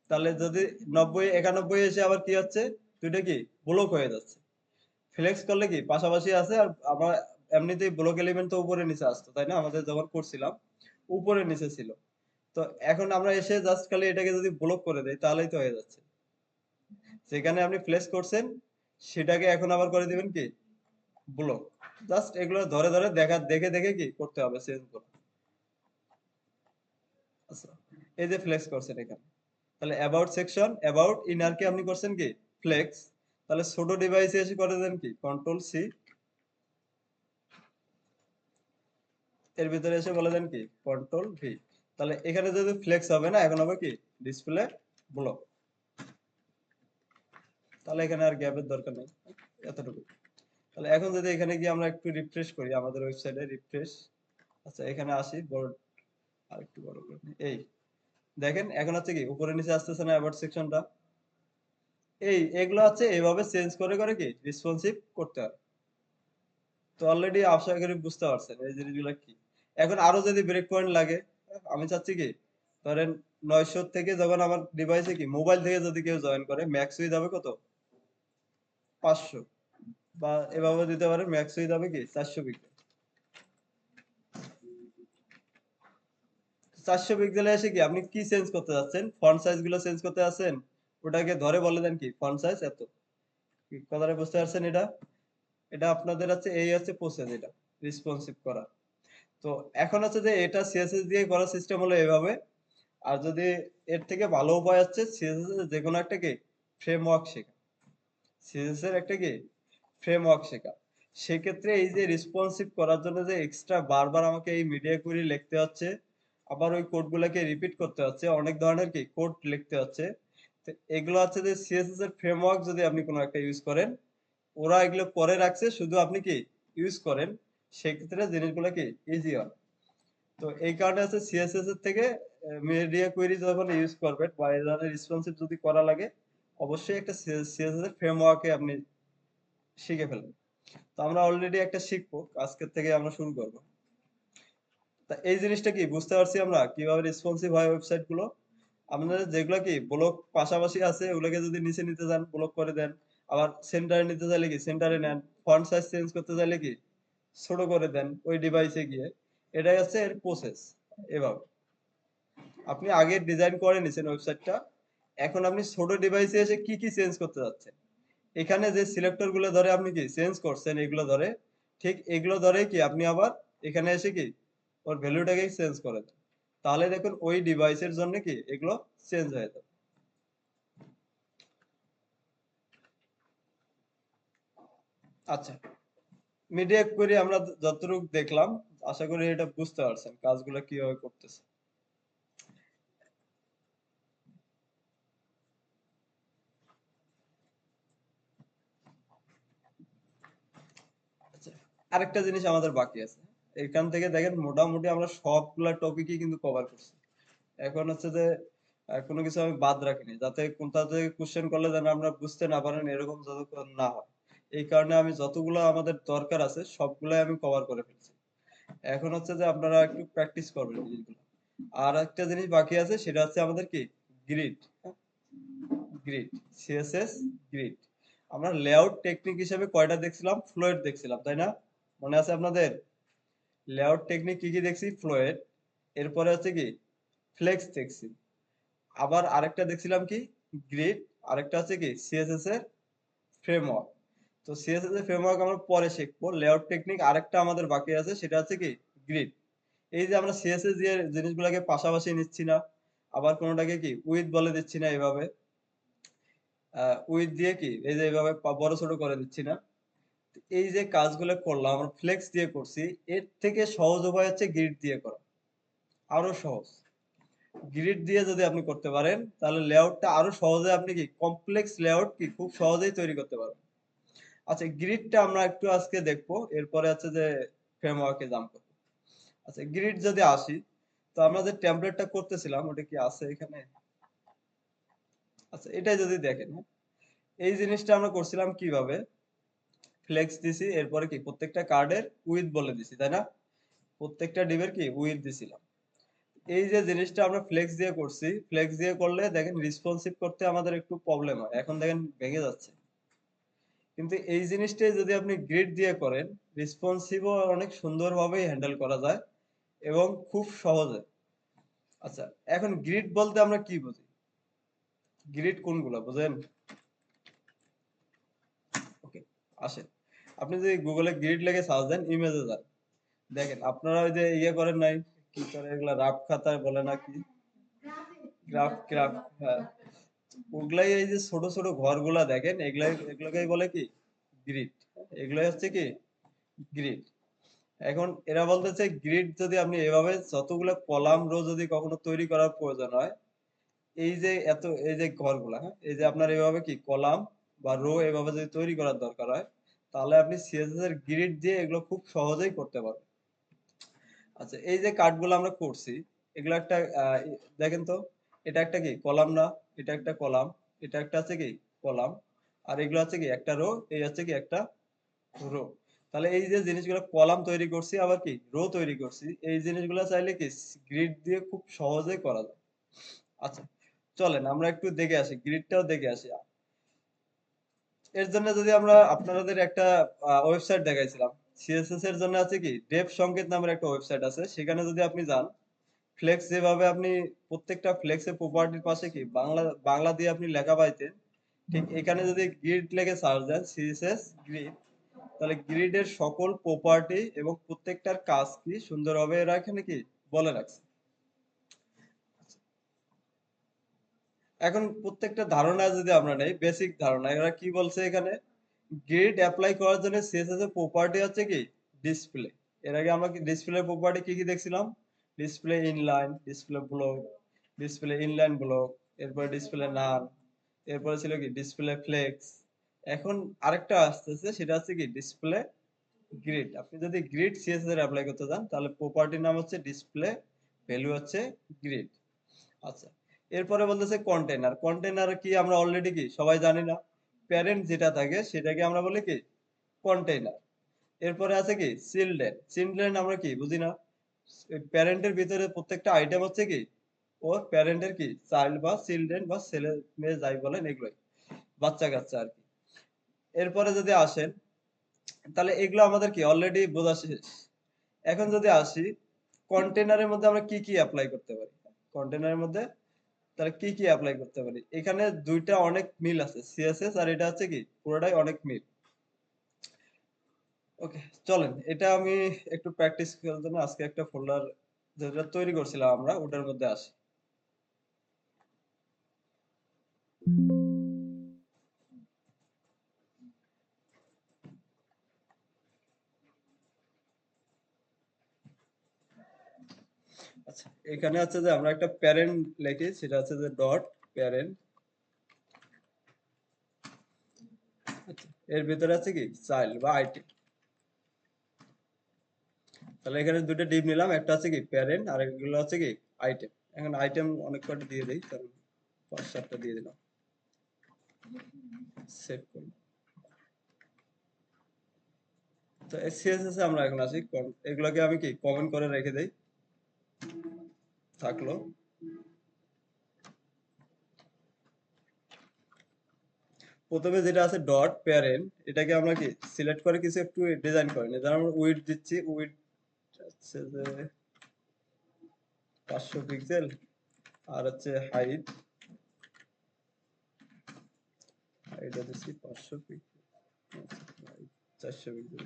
Speaker 1: তাহলে যদি 90 91 এসে আবার কি হচ্ছে, দুইটা কি ব্লক হয়ে যাচ্ছে। ফ্লেক্স করলে কি পাশাপাশি আছে, আর আমরা এমনিতেই ব্লক এলিমেন্ট তো উপরে নিচে আসতো তাই না, আমাদের যখন করছিলাম উপরে নিচে ছিল। তো এখন আমরা এসে জাস্ট খালি এটাকে যদি ব্লক করে দেই তাহলেই তো হয়ে যাচ্ছে। যেখানে আপনি ফ্লেক্স করছেন সেটাকে এখন আবার করে দিবেন কি ব্লক। জাস্ট এগুলো ধরে ধরে দেখে দেখে কি করতে হবে, চেঞ্জ করতে। আচ্ছা এই যে ফ্লেক্স করছেন এখানে, তাহলে অ্যাবাউট সেকশন অ্যাবাউট ইনার কে আপনি করছেন কি ফ্লেক্স। তাহলে ছোট ডিভাইসে এসে করে দেন কি কন্ট্রোল সি, এর ভিতরে এসে বলে দেন কি কন্ট্রোল ভি। তাহলে এখানে যদি ফ্লেক্স হবে না, এখন হবে কি ডিসপ্লে ব্লক। তাহলে এখানে আর গ্যাপের দরকার নেই, এতটুকু। তাহলে এখন যদি এখানে গিয়ে আমরা একটু রিফ্রেশ করি আমাদের ওয়েবসাইটে রিফ্রেশ, আচ্ছা এখানে আসি বড়, আর একটু বড় করে নিই। এই দেখেন এখন হচ্ছে কি উপরে নিচে আসতেছে না অ্যাবাউট সেকশনটা। এই এগুলো হচ্ছে এইভাবে চেঞ্জ করে করে কি রেসপন্সিভ করতে হয়। তো অলরেডি আশা করি বুঝতে পারছেন এই জিনিসগুলো কি। এখন আরো যদি ব্রেক পয়েন্ট লাগে, আমি চাচ্ছি কি ধরেন 900 থেকে যখন আমার ডিভাইসে কি মোবাইল থেকে যদি কেউ জয়েন করে ম্যাক্স হয়ে যাবে কত 500, বা এভাবে দিতে পারে ম্যাক্স হয়ে যাবে কি 400 পিক্সেল। 400 পিক্সেলে এসে কি আপনি কি চেঞ্জ করতে যাচ্ছেন, ফন্ট সাইজ গুলো চেঞ্জ করতে যাচ্ছেন, ওটাকে ধরে বলে দেন কি ফন্ট সাইজ এত। কি কথাটা বুঝতে পারছেন? এটা এটা আপনাদের হচ্ছে এই হচ্ছে প্রসেস, এটা রেসপন্সিভ করা। তো এখন হচ্ছে যে এটা সিএসএস দিয়ে করার সিস্টেম হলো এভাবে। আর যদি এর থেকে ভালো উপায় হচ্ছে সিএসএস এর যে কোনো একটা কি ফ্রেমওয়ার্ক শেখা, সিএসএস এর একটা কি ফ্রেমওয়ার্ক শেখা। সেক্ষেত্রে এই যে রেসপন্সিভ করার জন্য যে এক্সট্রা বারবার আমাকে এই মিডিয়া কুয়েরি লিখতে হচ্ছে, আবার ওই কোডগুলোকে রিপিট করতে হচ্ছে, অনেক ধরনের কি কোড লিখতে হচ্ছে। তো এগুলো হচ্ছে যে সিএসএস এর ফ্রেমওয়ার্ক যদি আপনি কোনো একটা ইউজ করেন, ওরা এগুলো করে রাখছে, শুধু আপনি কি ইউজ করেন, সেক্ষেত্রে জিনিসগুলো কি ইজি হয়। তো এই কারণে আছে সিএসএস এর থেকে মিডিয়া কোয়েরি যখন ইউজ করবেন বা এই ধরনের রেসপন্সিভ যদি করা লাগে, অবশ্যই একটা সিএসএস এর ফ্রেমওয়ার্কে আপনি শিখে ফেলবেন। তো আমরা অলরেডি একটা শিখবো, আজকের থেকে আমরা শুরু করব। তা এই জিনিসটা কি বুঝতে পারছি আমরা কিভাবে রেসপন্সিভ হয় ওয়েবসাইট গুলো। আপনাদের যেগুলো কি ব্লক পাশাপাশি আছে ওগুলোকে যদি নিচে নিতে চান ব্লক করে দেন, আবার সেন্টারে নিতে চাইলে কি সেন্টারে নেন, ফন্ট সাইজ চেঞ্জ করতে চাইলে কি ছোট করে দেন ওই ডিভাইসে গিয়ে। এটাই হচ্ছে এর প্রসেস। এভাবে আপনি আগে ডিজাইন করে নিছেন ওয়েবসাইটটা, এখন আপনি ছোট ডিভাইসে এসে কি কি চেঞ্জ করতে যাচ্ছেন, এখানে যে সিলেক্টর গুলো ধরে আপনি কি চেঞ্জ করছেন এগুলো ধরে ঠিক এগুলো ধরেই কি আপনি আবার এখানে এসে কি ওর ভ্যালুটাকে চেঞ্জ করে দেন। তাহলে দেখুন ওই ডিভাইসের জন্য কি এগুলো চেঞ্জ হয়ে যাবে। আচ্ছা, মিডিয়া কোয়েরি আমরা যতটুকু দেখলাম, আশা করি এটা বুঝতে পারছেন কাজগুলো কিভাবে করতেছে। আচ্ছা, আরেকটা জিনিস আমাদের বাকি আছে। এখান থেকে দেখেন মোটামুটি আমরা সবগুলা টপিকই কিন্তু কভার করছি। এখন হচ্ছে যে কোনো কিছু আমি বাদ রাখিনি, যাতে কোনটা থেকে কোশ্চেন করলে যেন আমরা বুঝতে না পারেন এরকম যাতে না হয়। এই কারণে আমি যতগুলো আমাদের দরকার আছে সবগুলাই আমি কভার করে ফেলছি। এখন হচ্ছে যে আপনারা একটু প্র্যাকটিস করবেন জিনিসগুলো। আর একটা জিনিস বাকি আছে, সেটা হচ্ছে আমাদের কি গ্রিড। Grid, CSS, grid. আমরা লেআউট টেকনিক হিসেবে কয়টা দেখছিলাম? ফ্লোয়েড দেখছিলাম, তাই না? মনে আছে আপনাদের? লেআউট টেকনিক কি কি দেখছি? ফ্লোয়েড। এরপরে হচ্ছে কি ফ্লেক্স দেখছি। আবার আরেকটা দেখছিলাম কি গ্রিড। আরেকটা হচ্ছে কি সিএসএস এর ফ্রেমওয়ার্ক। তো সিএসএস এর ফ্রেমওয়ার্ক আমরা পরে শিখবো। লেআউট টেকনিক আরেকটা আমাদের বাকি আছে, সেটা হচ্ছে কি গ্রিড। এই যে আমরা সিএসএস দিয়ে জিনিসগুলোকে পাশাপাশি নিচ্ছি না, আবার কোনোটাকে কি উইথ বলে দিচ্ছি না এভাবে, উইথ দিয়ে কি এই যে এইভাবে বড় ছোট করে দিচ্ছি না। এই যে কাজগুলো করলাম আমরা ফ্লেক্স দিয়ে করছি, এর থেকে সহজ উপায় হচ্ছে গ্রিড দিয়ে করা। আরো সহজ। গ্রিড দিয়ে যদি আপনি করতে পারেন তাহলে লেআউটটা আরো সহজে, আপনি কি কমপ্লেক্স লেআউট কি খুব সহজেই তৈরি করতে পারবেন। আচ্ছা, গ্রিডটা আমরা একটু আজকে দেখবো, এরপরে হচ্ছে যে ফ্রেমওয়ার্কে জাম্প করবো। আচ্ছা, গ্রিড যদি আসি, তো আমরা যে টেমপ্লেটটা করতেছিলাম ওটা কি আছে এখানে? আচ্ছা, এটাই যদি দেখেন, হ্যাঁ, এই জিনিসটা আমরা করছিলাম কিভাবে? ফ্লেক্স দিছি, এরপরে কি প্রত্যেকটা কার্ডের উইথ বলে দিছি, তাই না? প্রত্যেকটা ডিবের কি উইথ দিছিলাম। এই যে জিনিসটা আমরা ফ্লেক্স দিয়ে করছি, ফ্লেক্স দিয়ে করলে দেখেন রেসপন্সিভ করতে আমাদের একটু প্রবলেম হয়, এখন দেখেন ভেঙে যাচ্ছে। কিন্তু এই জিনিসটাই যদি আপনি গ্রিড দিয়ে করেন, রেসপন্সিভও অনেক সুন্দরভাবেই হ্যান্ডেল করা যায় এবং খুব সহজে। আচ্ছা, এখন গ্রিড বলতে আমরা কি বুঝি? গ্রিড কোনগুলো বুঝেন? ওকে, আসেন। আপনি যদি গুগলে গ্রিড লিখে সার্চ দেন, ইমেজে যান, দেখেন আপনারা ওই যে ইয়ে করেন নাই, কি করে এগুলা রাফ খাতায় বলে না কি, গ্রাফ গ্রাফ, হ্যাঁ, ওগুলাই এই যে ছোট ছোট ঘরগুলা দেখেন, এগুলাকেই বলে কি গ্রিড। এগুলাই হচ্ছে কি গ্রিড। এখন এরা বলতেছে গ্রিড যদি আপনি এভাবে যতগুলো কলাম রো যদি কখনো তৈরি করার প্রয়োজন হয়, এই যে এত এই যে ঘরগুলা, হ্যাঁ, এই যে আপনার এভাবে কি কলাম বা রো এভাবে যদি তৈরি করার দরকার হয়, তাহলে আপনি সিএসএস এর গ্রিড দিয়ে এগুলো খুব সহজেই করতে পারবেন। আচ্ছা, এই যে কার্ডগুলো আমরা করছি, এগুলো একটা দেখেন তো, এটা একটা কি কলাম না? এটা একটা কলাম, এটা একটা আছে কি কলাম, আর এগুলো হচ্ছে কি একটা রো, এই হচ্ছে কি একটা রো। তাহলে এই যে জিনিসগুলো কলাম তৈরি করছি আবার কি রো তৈরি করছি, এই জিনিসগুলো চাইলে কি গ্রিড দিয়ে খুব সহজেই করা যায়। আচ্ছা, চলেন আমরা একটু দেখে আসি, গ্রিডটাও দেখে আসি। এর জন্য যদি আমরা আপনাদের একটা ওয়েবসাইট দেখাইছিলাম, সিএসএস এর জন্য আছে কি ডেভ সংকেত নামের একটা ওয়েবসাইট আছে, সেখানে যদি আপনি যান, ফ্লেক্স যেভাবে আপনি প্রত্যেকটা ফ্লেক্সের প্রপার্টির পাশে কি বাংলা বাংলা দিয়ে আপনি লেখা পাইতেন, ঠিক এখানে যদি গ্রিড লিখে সার্চ দেন সিএসএস গ্রিড, তাহলে গ্রিডের সকল প্রপার্টি এবং প্রত্যেকটার কাজ কি সুন্দরভাবে এরা এখানে কি বলে রাখছে। এখন প্রত্যেকটা ধারণা যদি আমরা নেই, বেসিক ধারণা এরা কি বলছে এখানে, গ্রিড অ্যাপ্লাই করার জন্য সিএসএস এর প্রপার্টি হচ্ছে কি ডিসপ্লে। এর আগে আমরা কি ডিসপ্লে প্রপার্টি কি কি দেখছিলাম? Display inline, display block, display inline block, এরপরে ডিসপ্লে নাল, এরপরে ছিল কি ডিসপ্লে ফ্লেক্স। এখন আরেকটা আসতেছে, সেটা হচ্ছে কি ডিসপ্লে গ্রিড। আপনি যদি গ্রিড সিএসএস এর অ্যাপ্লাই করতে চান, তাহলে প্রপার্টির নাম হচ্ছে ডিসপ্লে, ভ্যালু হচ্ছে গ্রিড। আচ্ছা, এরপরে বলতেছে কন্টেইনার। কন্টেইনার কি আমরা অলরেডি কি সবাই জানি না? প্যারেন্ট যেটা থাকে সেটাকে আমরা বলি কি কন্টেইনার। এরপরে আছে কি চিলড্রেন। চিলড্রেন আমরা কি বুঝি না? প্যারেন্টের ভিতরে প্রত্যেকটা আইটেম হচ্ছে কি ওর প্যারেন্টের কি চাইল্ড বা চিলড্রেন বা ছেলে মেয়ে যাই বলেন এগুলোই, বাচ্চা কাচ্চা আর কি। এরপরে যদি আসেন, তাহলে এগুলো আমাদের কি অলরেডি বোঝা শেষ। এখন যদি আসি, কন্টেইনারের মধ্যে আমরা কি কি অ্যাপ্লাই করতে পারি? কন্টেইনারের মধ্যে তাহলে কি কি অ্যাপ্লাই করতে পারি? এখানে দুইটা অনেক মিল আছে, সিএসএস আর এটা হচ্ছে কি পুরোটাই অনেক মিল। ওকে, চলেন এটা আমি একটু প্র্যাকটিস করার জন্য আজকে একটা ফোল্ডার যেটা তৈরি করছিলাম আমরা ওটার মধ্যে আসি। আচ্ছা, এখানে আছে যে আমরা একটা প্যারেন্ট লিখি, সেটা আছে যে ডট প্যারেন্ট। আচ্ছা, এর ভিতরে আছে কি চাইল্ড বা আইটেম। তাহলে এখানে দুটো ডিভ নিলাম, একটা আছে কি প্যারেন্ট আর এগুলো আছে কি আইটেম। এখন আইটেম অনেক কটা দিয়ে দেই, কারণ 5-7টা দিয়ে দিলাম, সেভ করি। তো সিএসএস এ আমরা এখন আসি, এগুলোকে আমি কি কমেন্ট করে রেখে দেই, থাকলো। প্রথমে যেটা আছে ডট প্যারেন্ট, এটাকে আমরা কি সিলেক্ট করে কিছু একটু ডিজাইন করে নিই। যেমন উইডথ দিচ্ছি, উইডথ হচ্ছে যে 500 পিক্সেল, আর হচ্ছে হাইট, হাইটটা দিচ্ছি 500 পিক্সেল, 400 পিক্সেল।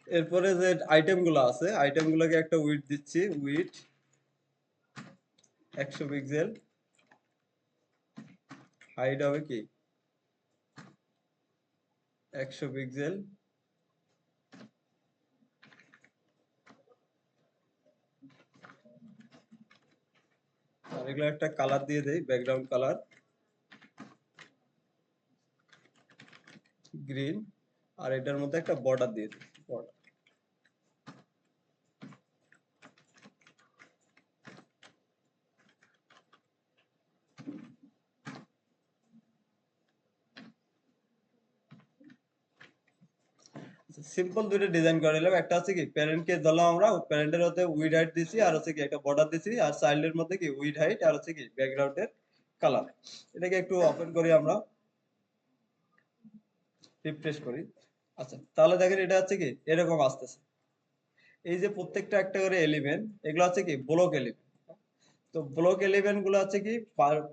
Speaker 1: এরপরে যে আইটেম গুলো আছে, আইটেম গুলোকে একটা উইডথ দিচ্ছি, উইডথ 100 পিক্সেল, হাইট হবে কি 100 পিক্সেল, আর এগুলো একটা কালার দিয়ে দেই, ব্যাকগ্রাউন্ড কালার গ্রিন, আর এটার মধ্যে একটা বর্ডার দিয়ে দিই, বর্ডার। সিম্পল দুটো ডিজাইন করে নিলাম, একটা হচ্ছে কি প্যারেন্ট কে ধরলাম আমরা, প্যারেন্টের মধ্যে উইড হাইট দিছি, আর হচ্ছে কি একটা বর্ডার দিছি, আর চাইল্ডের মধ্যে কি উইড হাইট আর হচ্ছে কি ব্যাকগ্রাউন্ডের কালার। এটাকে একটু ওপেন করি আমরা, রিফ্রেশ করি। আচ্ছা, তাহলে দেখেন এটা হচ্ছে কি এরকম আসতেছে। এই যে প্রত্যেকটা একটা করে এলিমেন্ট, এগুলো হচ্ছে কি ব্লক এলিমেন্ট। তো ব্লক এলিমেন্ট গুলো হচ্ছে কি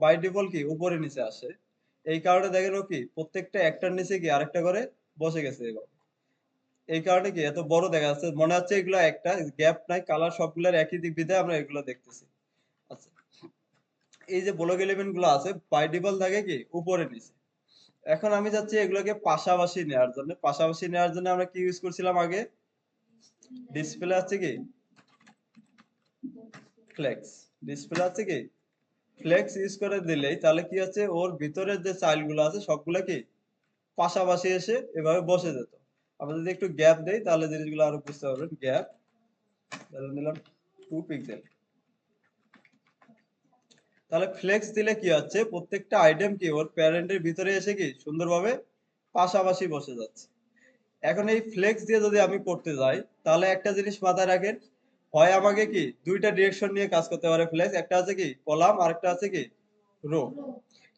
Speaker 1: বাই ডিফল্ট কি উপরে নিচে আসে। এই কারণে দেখেন ও কি প্রত্যেকটা একটার নিচে কি আরেকটা করে বসে গেছে এবার। এই কারণে কি এত বড় দেখা যাচ্ছে, মনে হচ্ছে এগুলো একটা গ্যাপ নাই, কালার সবগুলোর একই দিক বিধায় আমরা এগুলো দেখতেছি। আচ্ছা, এই যে ব্লক এলিমেন্ট গুলো আছে বাই ডিফল্ট থাকে কি উপরে নিচে। এখন আমি চাচ্ছি এগুলোকে পাশাপাশি নেওয়ার জন্য, পাশাপাশি নেওয়ার জন্য আমরা কি ইউজ করছিলাম আগে, ডিসপ্লে আছে কি ফ্লেক্স, ডিসপ্লে আছে কি ফ্লেক্স ইউজ করে দিলেই তাহলে কি হচ্ছে ওর ভিতরের যে চাইল্ড গুলো আছে সবগুলা কি পাশাপাশি এসে এভাবে বসে যেত। আমরা যদি একটু গ্যাপ দেই তাহলে জিনিসগুলো আরো বুঝতে পারবেন। গ্যাপ নিলাম 2 পিক্সেল। তাহলে ফ্লেক্স দিলে কি হচ্ছে প্রত্যেকটা আইটেম কি ওর প্যারেন্টের ভিতরে এসে কি সুন্দরভাবে পাশাপাশি বসে যাচ্ছে। এখন এই ফ্লেক্স দিয়ে যদি আমি করতে যাই তাহলে একটা জিনিস মাথায় রাখেন, হয় আমাকে কি দুইটা ডিরেকশন নিয়ে কাজ করতে পারে ফ্লেক্স, একটা আছে কি কলাম আর একটা আছে কি রো।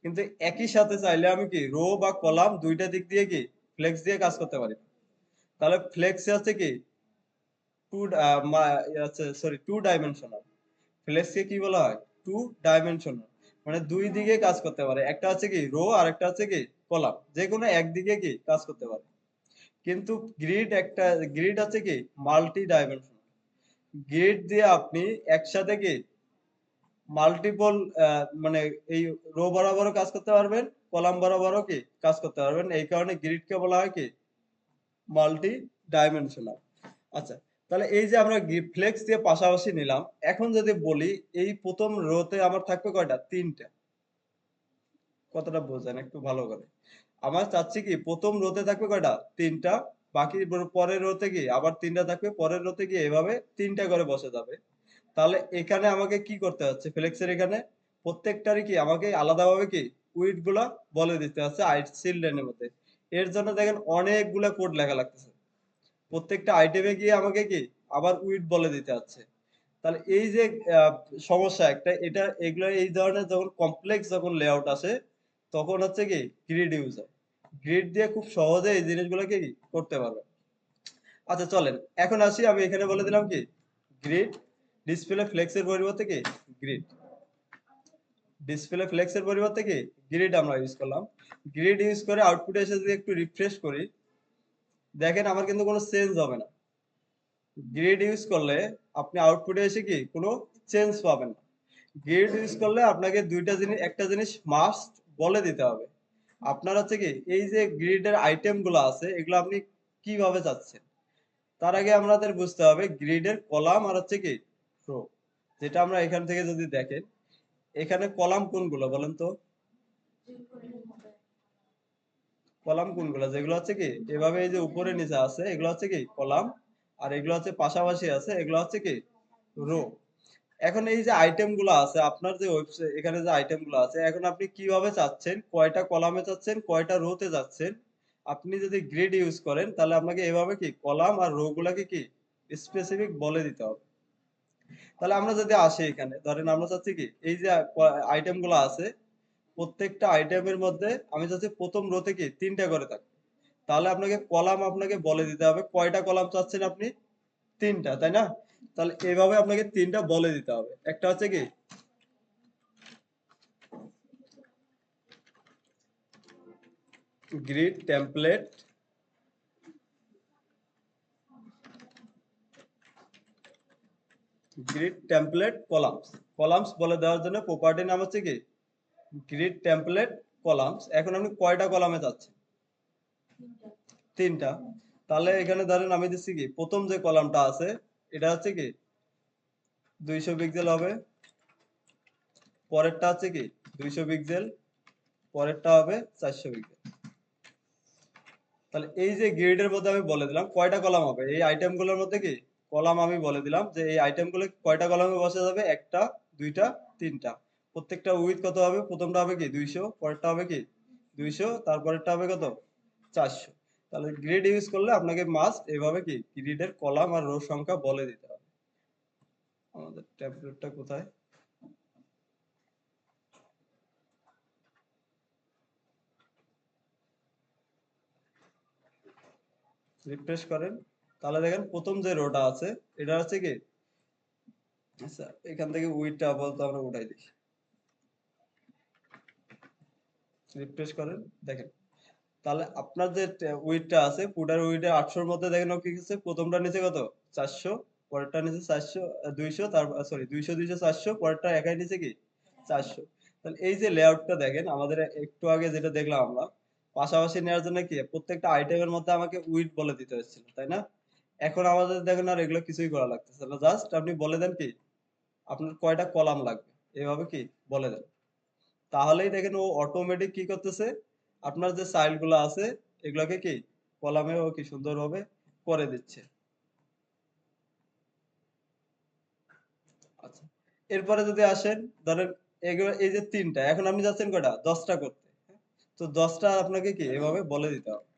Speaker 1: কিন্তু একই সাথে চাইলে আমি কি রো বা কলাম দুইটা দিক দিয়ে কি ফ্লেক্স দিয়ে কাজ করতে পারি। তাহলে ফ্লেক্স আছে কি টু আছে সরি 2 ডাইমেনশনাল। ফ্লেক্স কে কি বলা হয় 2 ডাইমেনশনাল, মানে দুই দিকে কাজ করতে পারে, একটা আছে কি রো আর একটা আছে কি কলাম, যে কোনো একদিকে কি কাজ করতে পারে। কিন্তু গ্রিড আছে কি মাল্টি ডাইমেনশনাল। গ্রিড দিয়ে আপনি একসাথে কি মাল্টিপল মানে এই রো বরাবরও কাজ করতে পারবেন, কলাম বরাবরও কি কাজ করতে পারবেন। এই কারণে গ্রিডকে বলা হয় কি মাল্টি ডাইমেনশনাল। আচ্ছা, তাহলে এই যে আমরা ফ্লেক্স দিয়ে পাশাপাশি নিলাম, এখন যদি বলি এই প্রথম রোতে আমার থাকবে কয়টা, 3টা। কতটা বোঝেন একটু ভালো করে। আমার চাচ্ছি কি প্রথম রোতে থাকবে কয়টা, 3টা। বাকি পরের রোতে কি আবার 3টা থাকবে, পরের রোতে কি এভাবে 3টা করে বসে যাবে। তাহলে এখানে আমাকে কি করতে হচ্ছে ফ্লেক্সের এখানে প্রত্যেকটারই কি আমাকে আলাদাভাবে কি উইডথ গুলা বলে দিতে হচ্ছে চিলড্রেনের মধ্যে। এর জন্য দেখেন অনেকগুলা কোড লেখা লাগতেছে, প্রত্যেকটা আইটেমে গিয়ে আমাকে কি আবার উইডথ বলে দিতে হচ্ছে। তাহলে এই যে আহ, সমস্যা একটা, এটা এগুলো এই ধরনের যখন কমপ্লেক্স যখন লেআউট আসে তখন হচ্ছে কি গ্রিড ইউজ হয়। গ্রিড দিয়ে খুব সহজে এই জিনিসগুলোকে কি করতে পারবে। আচ্ছা চলেন এখন আসি, আমি এখানে বলে দিলাম কি গ্রিড, ডিসপ্লে ফ্লেক্সের পরিবর্তে কি গ্রিড। ডিসপ্লে ফ্লেক্সের পরিবর্তে কি গ্রিড আমরা ইউজ করলাম। গ্রিড ইউজ করে আউটপুটে এসে যদি একটু রিফ্রেশ করি, দেখেন আমার কিন্তু কোনো চেঞ্জ হবে না। গ্রিড ইউজ করলে আপনি আউটপুটে এসে কি কোনো চেঞ্জ পাবেন না। গ্রিড ইউজ করলে আপনাকে একটা জিনিস মাস্ট বলে দিতে হবে। আপনার হচ্ছে কি এই যে গ্রিডের আইটেম গুলো আছে এগুলো আপনি কিভাবে চাচ্ছেন। তার আগে আমাদের বুঝতে হবে গ্রিডের কলাম আর হচ্ছে কি রো। যেটা আমরা এখান থেকে যদি দেখেন, এখানে কলাম কোনগুলো বলেন তো? কলাম কোনগুলো যেগুলো হচ্ছে কি এভাবে এই যে উপরে নিচে আছে এগুলো হচ্ছে কি কলাম, আর এগুলো হচ্ছে পাশাপাশি আছে এগুলো হচ্ছে কি রো। এখন এই যে আইটেম গুলো আছে আপনার যে ওয়েবসাইট, এখানে যে আইটেম গুলো আছে এখন আপনি কিভাবে চাচ্ছেন, কয়টা কলামে চাচ্ছেন, কয়টা রোতে যাচ্ছেন। আপনি যদি গ্রিড ইউজ করেন তাহলে আপনাকে এভাবে কি কলাম আর রো গুলাকে কি স্পেসিফিক বলে দিতে হবে। তাহলে আমরা যদি আসি এখানে ধরেন আমরা চাচ্ছি কি এই যে আইটেম গুলো আছে প্রত্যেকটা আইটেমের মধ্যে আমি চাচ্ছি প্রথম রোতে কি 3টা করে থাকবে। তাহলে আপনাকে কলাম আপনাকে বলে দিতে হবে কয়টা কলাম চাচ্ছেন আপনি, 3টা, তাই না? তাহলে এভাবে আপনাকে 3টা বলে দিতে হবে। একটা হচ্ছে কি grid template, grid template columns. Columns বলে দেওয়ার জন্য প্রপার্টি নাম হচ্ছে কি গ্রিড টেমপ্লেট কলামস। এখন আপনি কয়টা কলামে যাচ্ছেন? 3টা। তাহলে এখানে ধরেন আমি দিচ্ছি কি প্রথম যে কলামটা আছে এটা হচ্ছে কি 200 পিক্সেল হবে, পরেরটা হচ্ছে কি 200 পিক্সেল, পরেরটা হবে 400 পিক্সেল। তাহলে এই যে গ্রিডের মধ্যে আমি বলে দিলাম কয়টা কলাম হবে এই আইটেম গুলোর মধ্যে কি কলাম আমি বলে দিলাম যে এই আইটেম গুলো কয়টা কলামে বসে যাবে, একটা, দুইটা, 3টা। প্রত্যেকটা উইথ কত হবে, প্রথমটা হবে কি 200, পরেরটা হবে কি 200, তারপরেরটা হবে কত 400। তাহলে গ্রিড ইউজ করলে আপনাকে মাস্ট এভাবে কি গ্রিডের কলাম আর রো সংখ্যা বলে দিতে হবে। আমাদের ট্যাবলেটটা কোথায়? রিফ্রেশ করেন, তাহলে দেখেন প্রথম যে রোটা আছে এটা হচ্ছে কি, আচ্ছা এখান থেকে উইথটা আপাতত আমরা উঠাই দিই। রিফ্রেশ করেন, দেখেন তাহলে আপনার যে উইডটা আছে পুটার উইডের 800 মধ্যে দেখেন ও কি আছে, প্রথমটা নিচে কত 400, পরেরটা নিচে 400, 200, তারপর সরি 200 200 400, পরেরটা একাই নিচে কি 400। তাহলে এই যে লেআউটটা দেখেন আমাদের একটু আগে যেটা দেখলাম আমরা পাশাপাশি নেওয়ার জন্য কি প্রত্যেকটা আইটেমের মধ্যে আমাকে উইড বলে দিতে হচ্ছিল, তাই না? এখন আমাদের দেখেন আর এগুলো কিছুই করা লাগতেছে না, জাস্ট আপনি বলে দেন কি আপনার কয়টা কলাম লাগবে, এভাবে কি বলে দেন। তাহলেই দেখেন ও অটোমেটিক কি করতেছে আপনার যে চাইল্ড গুলো আছে এগুলাকে কি কলামে ও কি সুন্দরভাবে করে দিচ্ছে। আচ্ছা, এরপরে যদি আসেন ধরেন এগুলো এই যে 3টা, এখন আপনি যাচ্ছেন কয়টা 10টা করতে, হ্যাঁ? তো 10টা আপনাকে কি এভাবে বলে দিতে হবে।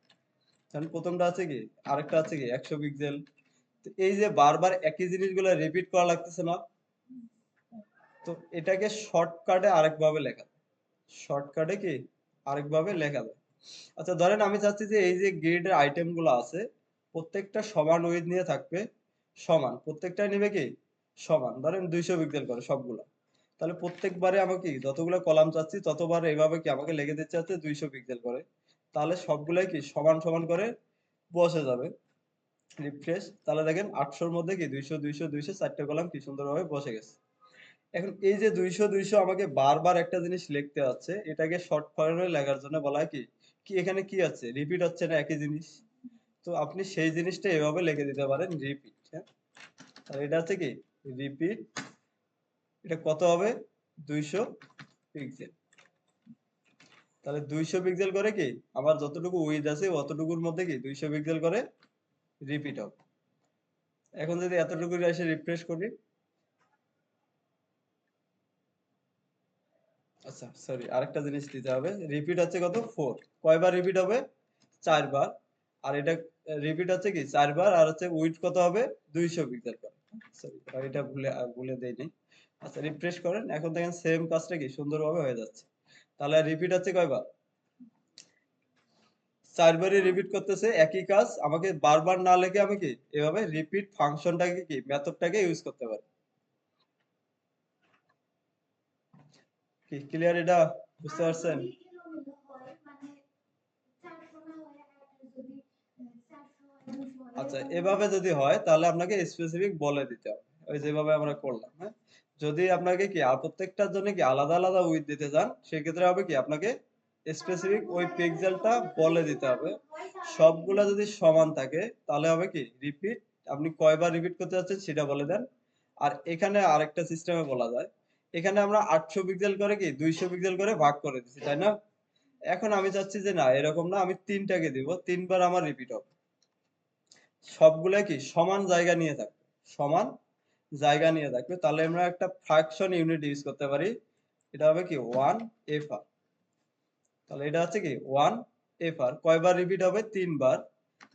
Speaker 1: কারণ প্রথমটা আছে কি আরেকটা আছে কি 100 পিক্সেল। তো এই যে বারবার একই জিনিসগুলো রিপিট করা লাগতেছে না, তো এটাকে শর্টকাটে আরেকভাবে লেখা যায়। শর্টকাটে কি আরেকভাবে লেখা যায়। আচ্ছা ধরেন আমি চাচ্ছি যে এই যে গ্রিডের আইটেম গুলো আছে প্রত্যেকটা সমান উইথ নিয়ে থাকবে, সমান প্রত্যেকটা নিবে কি সমান, ধরেন 200 পিক্সেল করে সবগুলা। তাহলে প্রত্যেকবারে আমাকে কি যতগুলো কলাম চাচ্ছি ততবার এইভাবে কি আমাকে লিখে দিতে হচ্ছে 200 পিক্সেল করে। তাহলে সবগুলাই কি সমান সমান করে বসে যাবে। রিফ্রেশ, তাহলে দেখেন 800 মধ্যে কি 200 200 200 চারটে কলাম কি সুন্দরভাবে বসে গেছে। এখন এই যে 200 200 আমাকে বারবার একটা জিনিস লিখতে হচ্ছে, এটাকে শর্ট ফরমে লেখার জন্য বলা হয় কি কি এখানে কি আছে রিপিট হচ্ছে না একই জিনিস। তো আপনি সেই জিনিসটা এভাবে লিখে দিতে পারেন রিপিট, হ্যাঁ? আর এটা হচ্ছে কি রিপিট, এটা কত হবে 200 পিক্সেল। তাহলে 200 পিক্সেল করে কি আমার যতটুকু উইডথ আছে অতটুকুর মধ্যে কি 200 পিক্সেল করে রিপিট হবে। এখন যদি এতটুকু এসে রিফ্রেশ করি, আচ্ছা সরি আরেকটা জিনিস দিতে হবে, রিপিট হচ্ছে কত 4, কয়বার রিপিট হবে 4বার। আর এটা রিপিট হচ্ছে কি 4বার, আর হচ্ছে উইডথ কত হবে 200 পিক্সেল করে। সরি এটা ভুলে দেইনি। আচ্ছা রিফ্রেশ করেন, এখন দেখেন সেম কাজটা কি সুন্দরভাবে হয়ে যাচ্ছে। তাহলে রিপিট হচ্ছে কয়বার 4বারই রিপিট করতেছে একই কাজ, আমাকে বারবার না লিখে আমি কি এভাবে রিপিট ফাংশনটাকে কি মেথডটাকে ইউজ করতে পারি। কি ক্লিয়ার এটা বুঝতে পারছেন? আচ্ছা এভাবে যদি হয় তাহলে আপনাকে স্পেসিফিক বলে দিতে হবে ওই যেভাবে আমরা করলাম, হ্যাঁ? যদি আপনাকে কি প্রত্যেকটার জন্য কি আলাদা আলাদা উইথ দিতে চান সেক্ষেত্রে হবে কি আপনাকে স্পেসিফিক ওই পিক্সেলটা বলে দিতে হবে। সবগুলা যদি সমান থাকে তাহলে হবে কি রিপিট, আপনি কয়বার রিপিট করতে যাচ্ছেন সেটা বলে দেন। আর এখানে আরেকটা সিস্টেমে বলা যায়, এখানে আমরা 800 পিক্সেল করে কি 200 পিক্সেল করে ভাগ করে দিচ্ছি তাই না? এখন আমি চাচ্ছি যে না এরকম না, আমি তিনটাকে দিব, তিনবার আমার রিপিট হবে, সবগুলাই কি সমান জায়গা নিয়ে থাকবে, সমান জায়গা নিয়ে থাকবে, তাহলে আমরা একটা ফ্র্যাকশন ইউনিট ইউজ করতে পারি। এটা হবে কি 1 এফআর। তাহলে এটা হচ্ছে কি 1 এফআর কয়বার রিপিট হবে? তিনবার।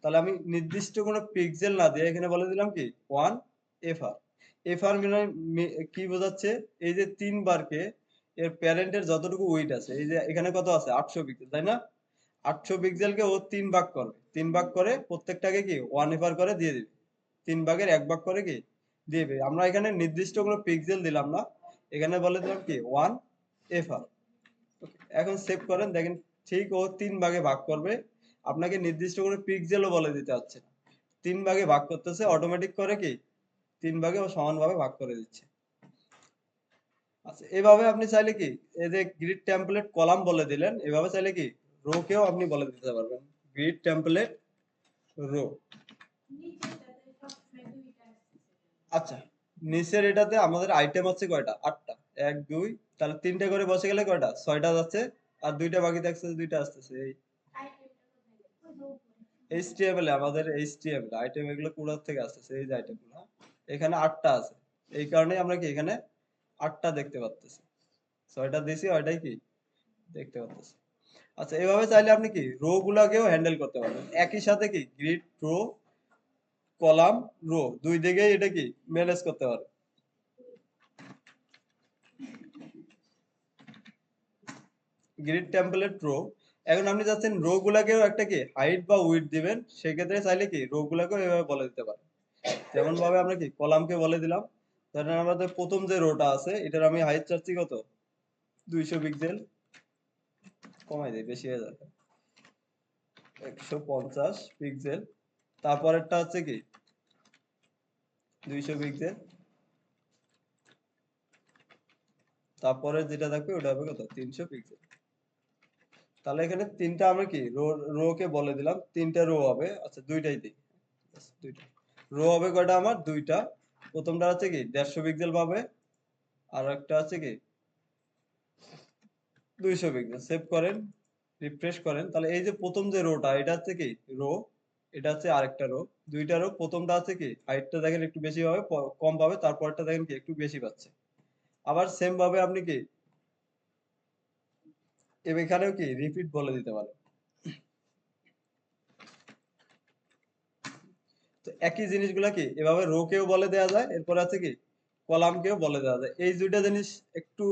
Speaker 1: তাহলে আমি নির্দিষ্ট কোনো পিক্সেল না দিয়ে এখানে বলে দিলাম কি 1 এফআর। এফআর মানে কি বোঝাচ্ছে? এই যে তিনবারকে এর প্যারেন্টের যতটুকু ওয়েট আছে, এই যে এখানে কত আছে 800 পিক্সেল তাই না? 800 পিক্সেলকে ও 3 ভাগ করবে। 3 ভাগ করে প্রত্যেকটাকে কি 1 এফআর করে দিয়ে দিবে। 3 ভাগের 1 ভাগ করে কি দিয়ে দিবে। আমরা এখানে নির্দিষ্ট কোনো পিক্সেল দিলাম না। এখানে বলে দিলাম কি 1 এফআর। এখন সেভ করেন, দেখেন ঠিক ও 3 ভাগে ভাগ করবে। আপনাকে নির্দিষ্ট কোনো পিক্সেলও বলে দিতে হচ্ছে না। 3 ভাগে ভাগ করতেছে, অটোমেটিক করে কি 3 ভাগে ও সমানভাবে ভাগ করে দিচ্ছে। আচ্ছা এভাবে আপনি চাইলে কি এই যে গ্রিড টেমপ্লেট কলাম বলে দিলেন, এভাবে চাইলে কি রো কেও আপনি বলে দিতে পারবেন। Grid template row. আচ্ছা নিচের এটাতে আমাদের আইটেম আছে কয়টা? 8টা। 1 2, তাহলে 3টে করে বসে গেলে কয়টা? 6টা যাচ্ছে, আর 2টা বাকি থাকছে, 2টা আসতেছে। এই HTML এ আমাদের HTML আইটেম এগুলো কোথা থেকে আসতেছে? এই যে আইটেমগুলো এখানে 8টা আছে। এই কারণেই আমরা কি এখানে 8টা দেখতে পাচ্তেছি। 6টা দিছি, ওইটাই কি দেখতে পাচ্তেছি। আচ্ছা এভাবে চাইলে আপনি কি রো গুলাকেও হ্যান্ডেল করতে পারবেন একই সাথে, কি গ্রিড রো কলাম রো দুই দিকেই এটা কি ম্যানেজ করতে পারবেন। Grid template row. এখন আপনি চাচ্ছেন রো গুলাকেও একটা কি হাইট বা উইডথ দিবেন, সেক্ষেত্রে চাইলে কি রো গুলাকেও এভাবে বলে দিতে পারেন। যেমন ভাবে আমরা কি কলামকে বলে দিলাম, ধরেন আমাদের প্রথম যে রোটা আছে এটার আমি হাইট চাচ্ছি কত? 200 পিক্সেল, কমাই দেই বেশি হয়ে যাবে, 150 পিক্সেল। তারপরেরটা হচ্ছে কি 200 পিক্সেল, তারপরে যেটা থাকবে ওটা হবে কত? 300 পিক্সেল। তাহলে এখানে তিনটা আমরা কি রো, রো কে বলে দিলাম, তিনটা রো হবে। আচ্ছা দুইটাই দিই, দুইটা রো হবে কয়টা আমার? দুইটা। প্রথমটা হচ্ছে কি 150 পিক্সেল পাবে, আর একটা হচ্ছে কি 200 পিক্সেল। সেভ করেন, রিফ্রেশ করেন, তাহলে এই যে প্রথম যে রোটা এটা হচ্ছে কি রো, এটা হচ্ছে আরেকটা রো। দুইটা রো, প্রথমটা হচ্ছে কি হাইটটা দেখেন একটু বেশি পাবে, কম পাবে, তারপরটা দেখেন কি একটু বেশি পাচ্ছে। আবার সেম ভাবে আপনি কি এখানেও কি রিপিট বলে দিতে পারেন। তো একই জিনিসগুলা কি এভাবে রো কেও বলে দেওয়া যায়, এরপর আছে কি কলাম কেও বলে দেওয়া যায়। এই দুইটা জিনিস একটু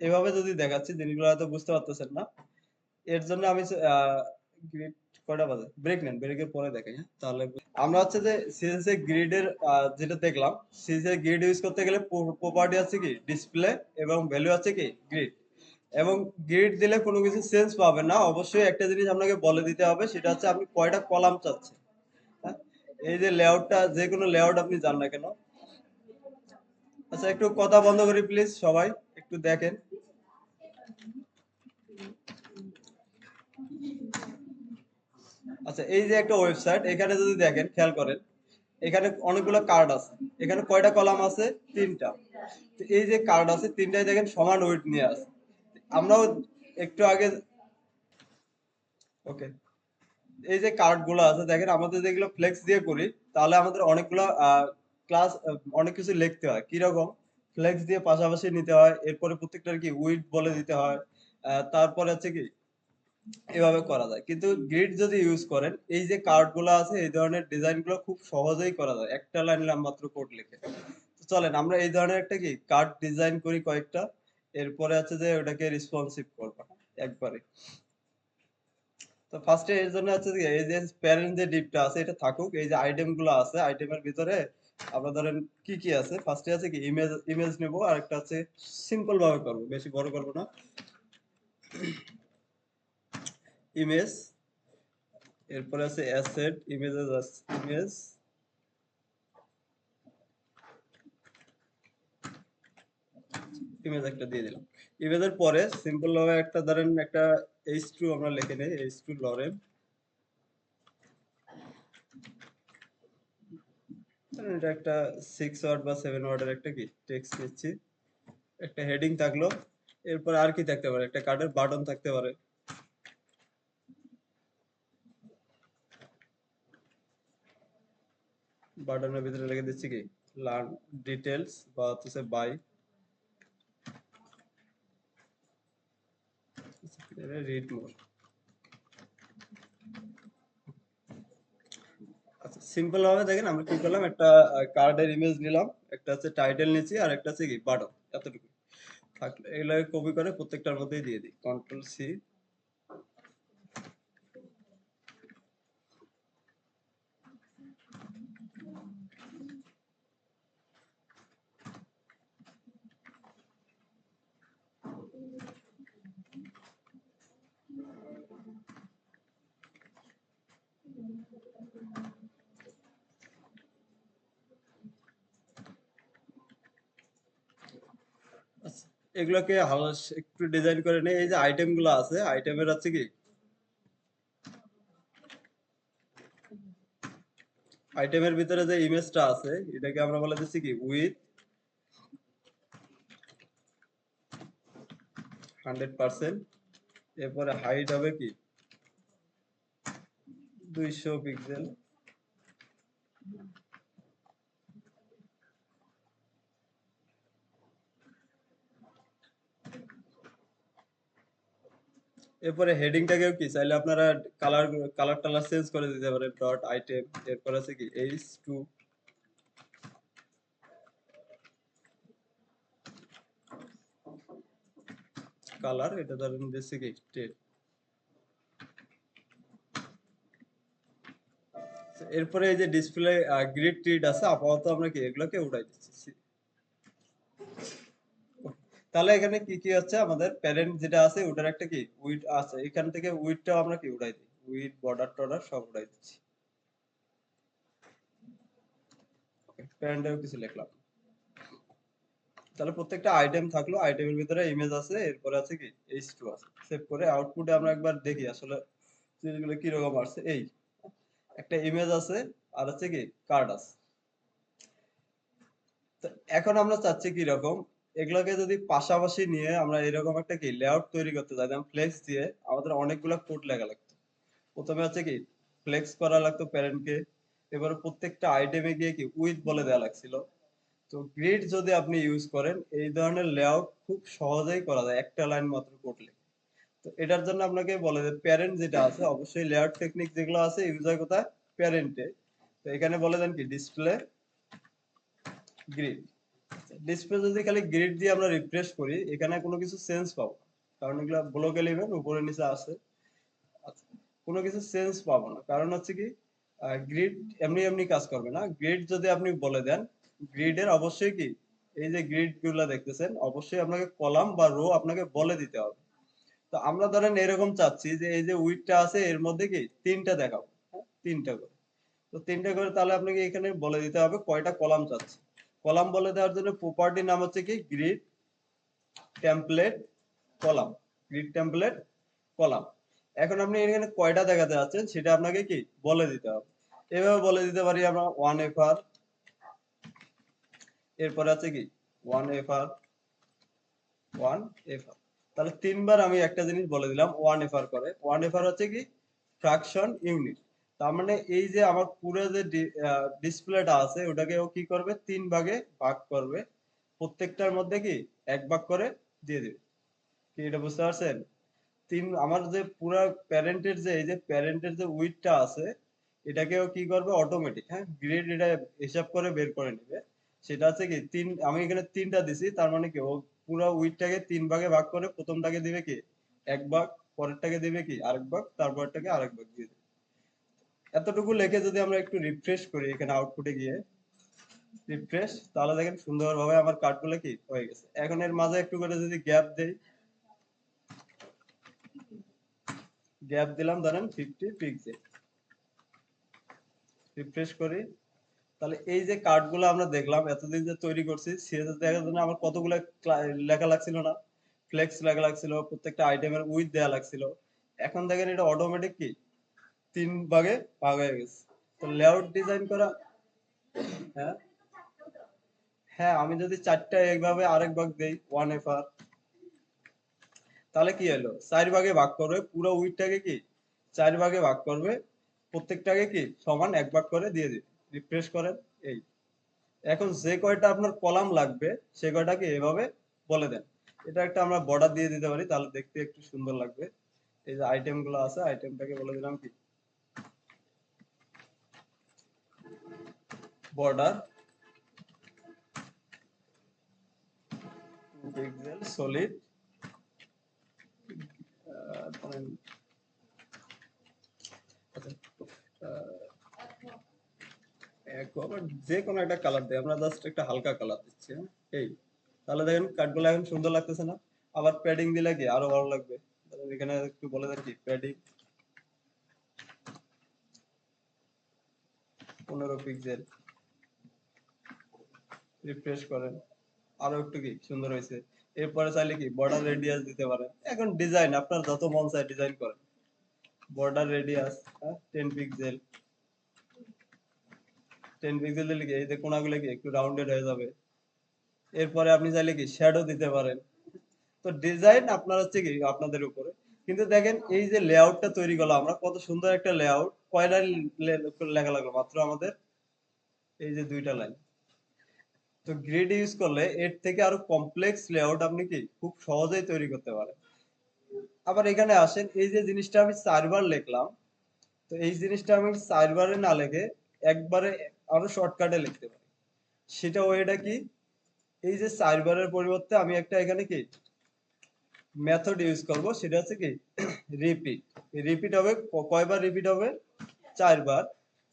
Speaker 1: এভাবে যদি দেখাচ্ছি জিনিসগুলো হয়তো বুঝতে পারতেছেন না, এর জন্য আমি গ্রিড কয়টা বাজে ব্রেক নেন, ব্রেকের পরে দেখাই, হ্যাঁ? তাহলে আমরা হচ্ছে যে সিএসএস এর গ্রিডের যেটা দেখলাম, সিএসএস এর গ্রিড ইউজ করতে গেলে প্রপার্টি আছে কি ডিসপ্লে, এবং ভ্যালু আছে কি গ্রিড। এবং গ্রিড দিলে কোনো কিছু সেন্স পাবে না, অবশ্যই একটা জিনিস আপনাকে বলে দিতে হবে, সেটা হচ্ছে আপনি কয়টা কলাম চাচ্ছেন, হ্যাঁ? এই যে লেআউটটা, যে কোনো লেআউট আপনি জান না কেন। আচ্ছা একটু কথা বন্ধ করি প্লিজ সবাই, একটু দেখেন। আচ্ছা এই যে একটা ওয়েবসাইট, এখানে যদি দেখেন খেয়াল করেন, এখানে অনেকগুলো কার্ড আছে। এখানে কয়টা কলাম আছে? তিনটা। তো এই যে কার্ড আছে তিনটাই দেখেন সমান ওয়েট নিয়ে আছে। আমরাও একটু আগে, ওকে, এই যে কার্ড গুলো আছে দেখেন, আমাদের যেগুলো ফ্লেক্স দিয়ে করি তাহলে আমাদের অনেকগুলো ক্লাস, অনেক কিছু লিখতে হয়। কিরকম? ফ্লেক্স দিয়ে পাশাপাশি নিতে হয়, এরপরে প্রত্যেকটার কি উইড বলে দিতে হয়, তারপরে হচ্ছে কি এভাবে করা যায়। কিন্তু গ্রিড যদি ইউজ করেন, এই যে কার্ড গুলো আছে এই ধরনের ডিজাইন গুলো খুব সহজেই করা যায় একটা লাইন মাত্র কোড লিখে। তো চলেন আমরা এই ধরনের একটা কি কার্ড ডিজাইন করি কয়েকটা, এরপরে আছে যে ওটাকে রেসপন্সিভ করবো একবারে। তো ফার্স্টে এর জন্য হচ্ছে যে এই যে প্যারেন্ট যে ডিপটা আছে এটা থাকুক। এই যে আইটেম গুলো আছে আইটেমের ভিতরে আমরা ধরেন কি কি আছে, ফার্স্টে আছে কি ইমেজ, ইমেজ নেব, আর একটা আছে সিম্পল ভাবে করব, বেশি বড় করব না। ইমেজ, এরপরে আছে অ্যাসেট, ইমেজেস আছে ইমেজ, ইমেজ একটা দিয়ে দিলাম। ইমেজের পরে সিম্পল ভাবে একটা ধরেন একটা h2 আমরা লিখে নেই, h2 লরেন। এটা একটা 6 ওয়ার্ড বা 7 ওয়ার্ডের একটা কি টেক্সট নিচ্ছি। একটা হেডিং থাকলো, এরপর আর কি থাকতে পারে, একটা কার্ডের বাটন থাকতে পারে। বাটনের ভিতরে লিখে দিচ্ছি কি লার্ন ডিটেলস বা হচ্ছে বাই, রিড মোর। আচ্ছা, সিম্পল ভাবে দেখেন আমরা কি করলাম, একটা কার্ডের ইমেজ নিলাম, একটা হচ্ছে টাইটেল নিচ্ছি, আর একটা হচ্ছে কি বাটন, এতটুকু থাকলে এগুলোকে কপি করে প্রত্যেকটার মধ্যেই দিয়ে দিই, কন্ট্রোল সি। আচ্ছা, এগুলোকে একটু ডিজাইন করে নেই। এই যে আইটেম গুলো আছে, আইটেমের হচ্ছে কি আইটেমের ভিতরে যে ইমেজটা আছে এটাকে আমরা বলে দিচ্ছি কি উইথ 100%। এরপরে হাইট হবে কি 200 পিক্সেল। এরপরে হেডিংটাকেও কি চাইলে আপনারা কালার কালার টালার চেঞ্জ করে দিতে পারেন, ডট আইটেম। এরপর আছে কি h2 কালার, এটা ধরেন দিচ্ছি কি 10। এরপরে এই যে ডিসপ্লে গ্রিড ট্রিড আছে, আপাতত আমরা কি এগুলোকে উঠাই দিচ্ছি। তাহলে এখানে কি কি হচ্ছে, আমাদের প্যারেন্ট যেটা আছে ওটার একটা কি উইড আছে, এখান থেকে উইডটাও আমরা কি উঠাই দিই, উইড বর্ডার টর্ডার সব উঠাই দিচ্ছি। প্যারেন্টেও কিছু লিখলাম। তাহলে প্রত্যেকটা আইটেম থাকলো, আইটেমের ভিতরে ইমেজ আছে, এরপরে আছে কি h2 আছে। সেভ করে আউটপুটে আমরা একবার দেখি আসলে জিনিসগুলো কি রকম আসছে। এই একটা ইমেজ আছে, আর হচ্ছে কি কার্ড আছে। তো এখন আমরা চাচ্ছি কি রকম, এগুলোকে যদি পাশাপাশি নিয়ে আমরা এরকম একটা কি লেআউট তৈরি করতে চাইতাম ফ্লেক্স দিয়ে, আমাদের অনেকগুলো কোড লেখা লাগতো। প্রথমে হচ্ছে কি ফ্লেক্স করা লাগতো প্যারেন্টকে, এবারে প্রত্যেকটা আইটেমে গিয়ে কি উইথ বলে দেওয়া লাগছিল। তো গ্রিড যদি আপনি ইউজ করেন এই ধরনের লেআউট খুব সহজেই করা যায় একটা লাইন মাত্র কোড লিখে। তো এটার জন্য আপনাকে বলে যে প্যারেন্ট যেটা আছে, অবশ্যই লেআউট টেকনিক যেগুলো আছে ইউজ হয় কোথায়, প্যারেন্টে। তো এখানে বলে দেন কি ডিসপ্লে গ্রিড। ডিসপ্লে যদি খালি গ্রিড দিয়ে আমরা রিফ্রেশ করি এখানে কোনো কিছু চেঞ্জ পাবো না, কারণ এগুলা ব্লক এলিমেন্ট উপরে নিচে আছে। আচ্ছা, কোনো কিছু চেঞ্জ পাবো না, কারণ হচ্ছে কি গ্রিড এমনি এমনি কাজ করবে না। গ্রিড যদি আপনি বলে দেন, গ্রিডের অবশ্যই কি এই যে গ্রিড গুলা দেখতেছেন অবশ্যই আপনাকে কলাম বা রো আপনাকে বলে দিতে হবে। তো আমরা ধরেন এরকম চাচ্ছি যে এই যে উইডটা আছে এর মধ্যে কি তিনটা দেখাবো, হ্যাঁ? তিনটা করে। তো তিনটা করে তাহলে আপনাকে এখানে বলে দিতে হবে কয়টা কলাম চাচ্ছি। কলাম বলে দেওয়ার জন্য প্রপার্টি নাম হচ্ছে কি grid template column, grid template column. এখন আপনি এখানে কয়টা দেখাতে যাচ্ছেন সেটা আপনাকে কি বলে দিতে হবে। এভাবে বলে দিতে পারি আমরা 1fr, এরপর আছে কি 1fr 1fr। তাহলে তিনবার আমি একটা জিনিস বলে দিলাম 1fr করে। 1fr হচ্ছে কি ফ্র্যাকশন ইউনিট। তার মানে এই যে আমার পুরো যে ডিসপ্লেটা আছে ওটাকে ও কি করবে তিন ভাগে ভাগ করবে, প্রত্যেকটার মধ্যে কি এক ভাগ করে দিয়ে দিবে। কি এটা বুঝতে পারছেন? আমার যে পুরা প্যারেন্টের যে এই যে প্যারেন্টের যে উইডটা আছে এটাকেও কি করবে অটোমেটিক, হ্যাঁ গ্রেড এটা হিসাব করে বের করে নেবে। সেটা হচ্ছে কি আমি এখানে তিনটা দিছি, তার মানে কি ও পুরো উইডটাকে তিন ভাগে ভাগ করে প্রথমটাকে দিবে কি এক ভাগ, পরেরটাকে দিবে কি আরেক ভাগ, তারপরটাকে আরেক ভাগ দিয়ে দিবে। এতটুকু লিখে যদি আমরা একটু রিফ্রেশ করি এখানে আউটপুটে গিয়ে রিফ্রেশ, তাহলে দেখেন সুন্দরভাবে আমার কার্ডগুলো কি হয়ে গেছে। এখন এর মাঝে একটু করে যদি গ্যাপ দেই, গ্যাপ দিলাম ধরেন 50 পিক্সেল, রিফ্রেশ করি, তাহলে এই যে কার্ডগুলো আমরা দেখলাম এতদিন যে তৈরি করছি, সিএসএস দেখার জন্য আমার কতগুলো লেখা লাগছিল না, ফ্লেক্স লেখা লাগছিল, প্রত্যেকটা আইটেমের উইথ দেয়া লাগছিল। এখন দেখেন এটা অটোমেটিক কি 3 ভাগে ভাগ হয়ে গেছে। তো লেআউট ডিজাইন করা, হ্যাঁ হ্যাঁ, আমি যদি 4টা এইভাবে আরেক ভাগ দেই 1FR, তাহলে কি হলো 4 ভাগে ভাগ করবে, পুরো উইথটাকে কি 4 ভাগে ভাগ করবে, প্রত্যেকটাকে কি সমান 1 ভাগ করে দিয়ে দিবে। রিফ্রেশ করেন। এই এখন যে কয়টা আপনার কলাম লাগবে সে কয়টাকে এভাবে বলে দেন। এটা একটা আমরা বর্ডার দিয়ে দিতে পারি, তাহলে দেখতে একটু সুন্দর লাগবে। এই যে আইটেম গুলো আছে, আইটেমটাকে বলে দিলাম কি বর্ডার পিক্সেল সলিড, যে কোনো একটা কালার দেয়, আমরা জাস্ট একটা হালকা কালার দিচ্ছি, হ্যাঁ? এই তাহলে দেখেন কাঠগুলো এখন সুন্দর লাগতেছে না? আবার প্যাডিং দিলে কি আরো ভালো লাগবে। এখানে একটু বলে দেন কি প্যাডিং 15 পিক্সেল, রিফ্রেশ করেন, আরো একটু কি সুন্দর হয়েছে। এরপরে চাইলে কি বর্ডার রেডিয়াস দিতে পারেন। এখন ডিজাইন আপনার যত মন চায় ডিজাইন করেন। বর্ডার রেডিয়াস 10 পিক্সেল, 10 পিক্সেল দিলে কি এই যে কোণাগুলো কি একটু রাউন্ডেড হয়ে যাবে। এরপরে আপনি চাইলে কি শ্যাডো দিতে পারেন। তো ডিজাইন আপনার হচ্ছে কি আপনাদের উপরে। কিন্তু দেখেন এই যে লেআউটটা তৈরি করলাম আমরা, কত সুন্দর একটা লেআউট, কয় লাইন লেখা লাগলো মাত্র আমাদের, এই যে 2টা লাইন। তো গ্রিড ইউজ করলে এর থেকে আরো কমপ্লেক্স লেআউট আপনি কি খুব সহজেই তৈরি করতে পারেন। আবার এখানে আসেন, এই যে জিনিসটা আমি 4 বার লিখলাম, তো এই জিনিসটা আমি 4 বারে না লিখে একবারে আরো শর্টকাটে লিখতে পারি। সেটা ওয়েটা কি, এই যে 4 বারের পরিবর্তে আমি একটা এখানে কি মেথড ইউজ করব, সেটা হচ্ছে কি রিপিট। রিপিট হবে কয়বার রিপিট হবে, 4 বার।